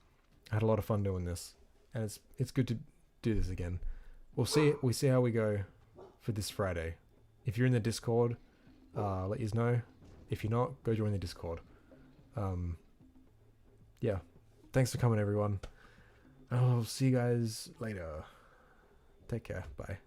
I had a lot of fun doing this. And it's good to do this again. We see how we go for this Friday. If you're in the Discord, let us know. If you're not, go join the Discord. Yeah. Thanks for coming, everyone. I'll see you guys later. Take care. Bye.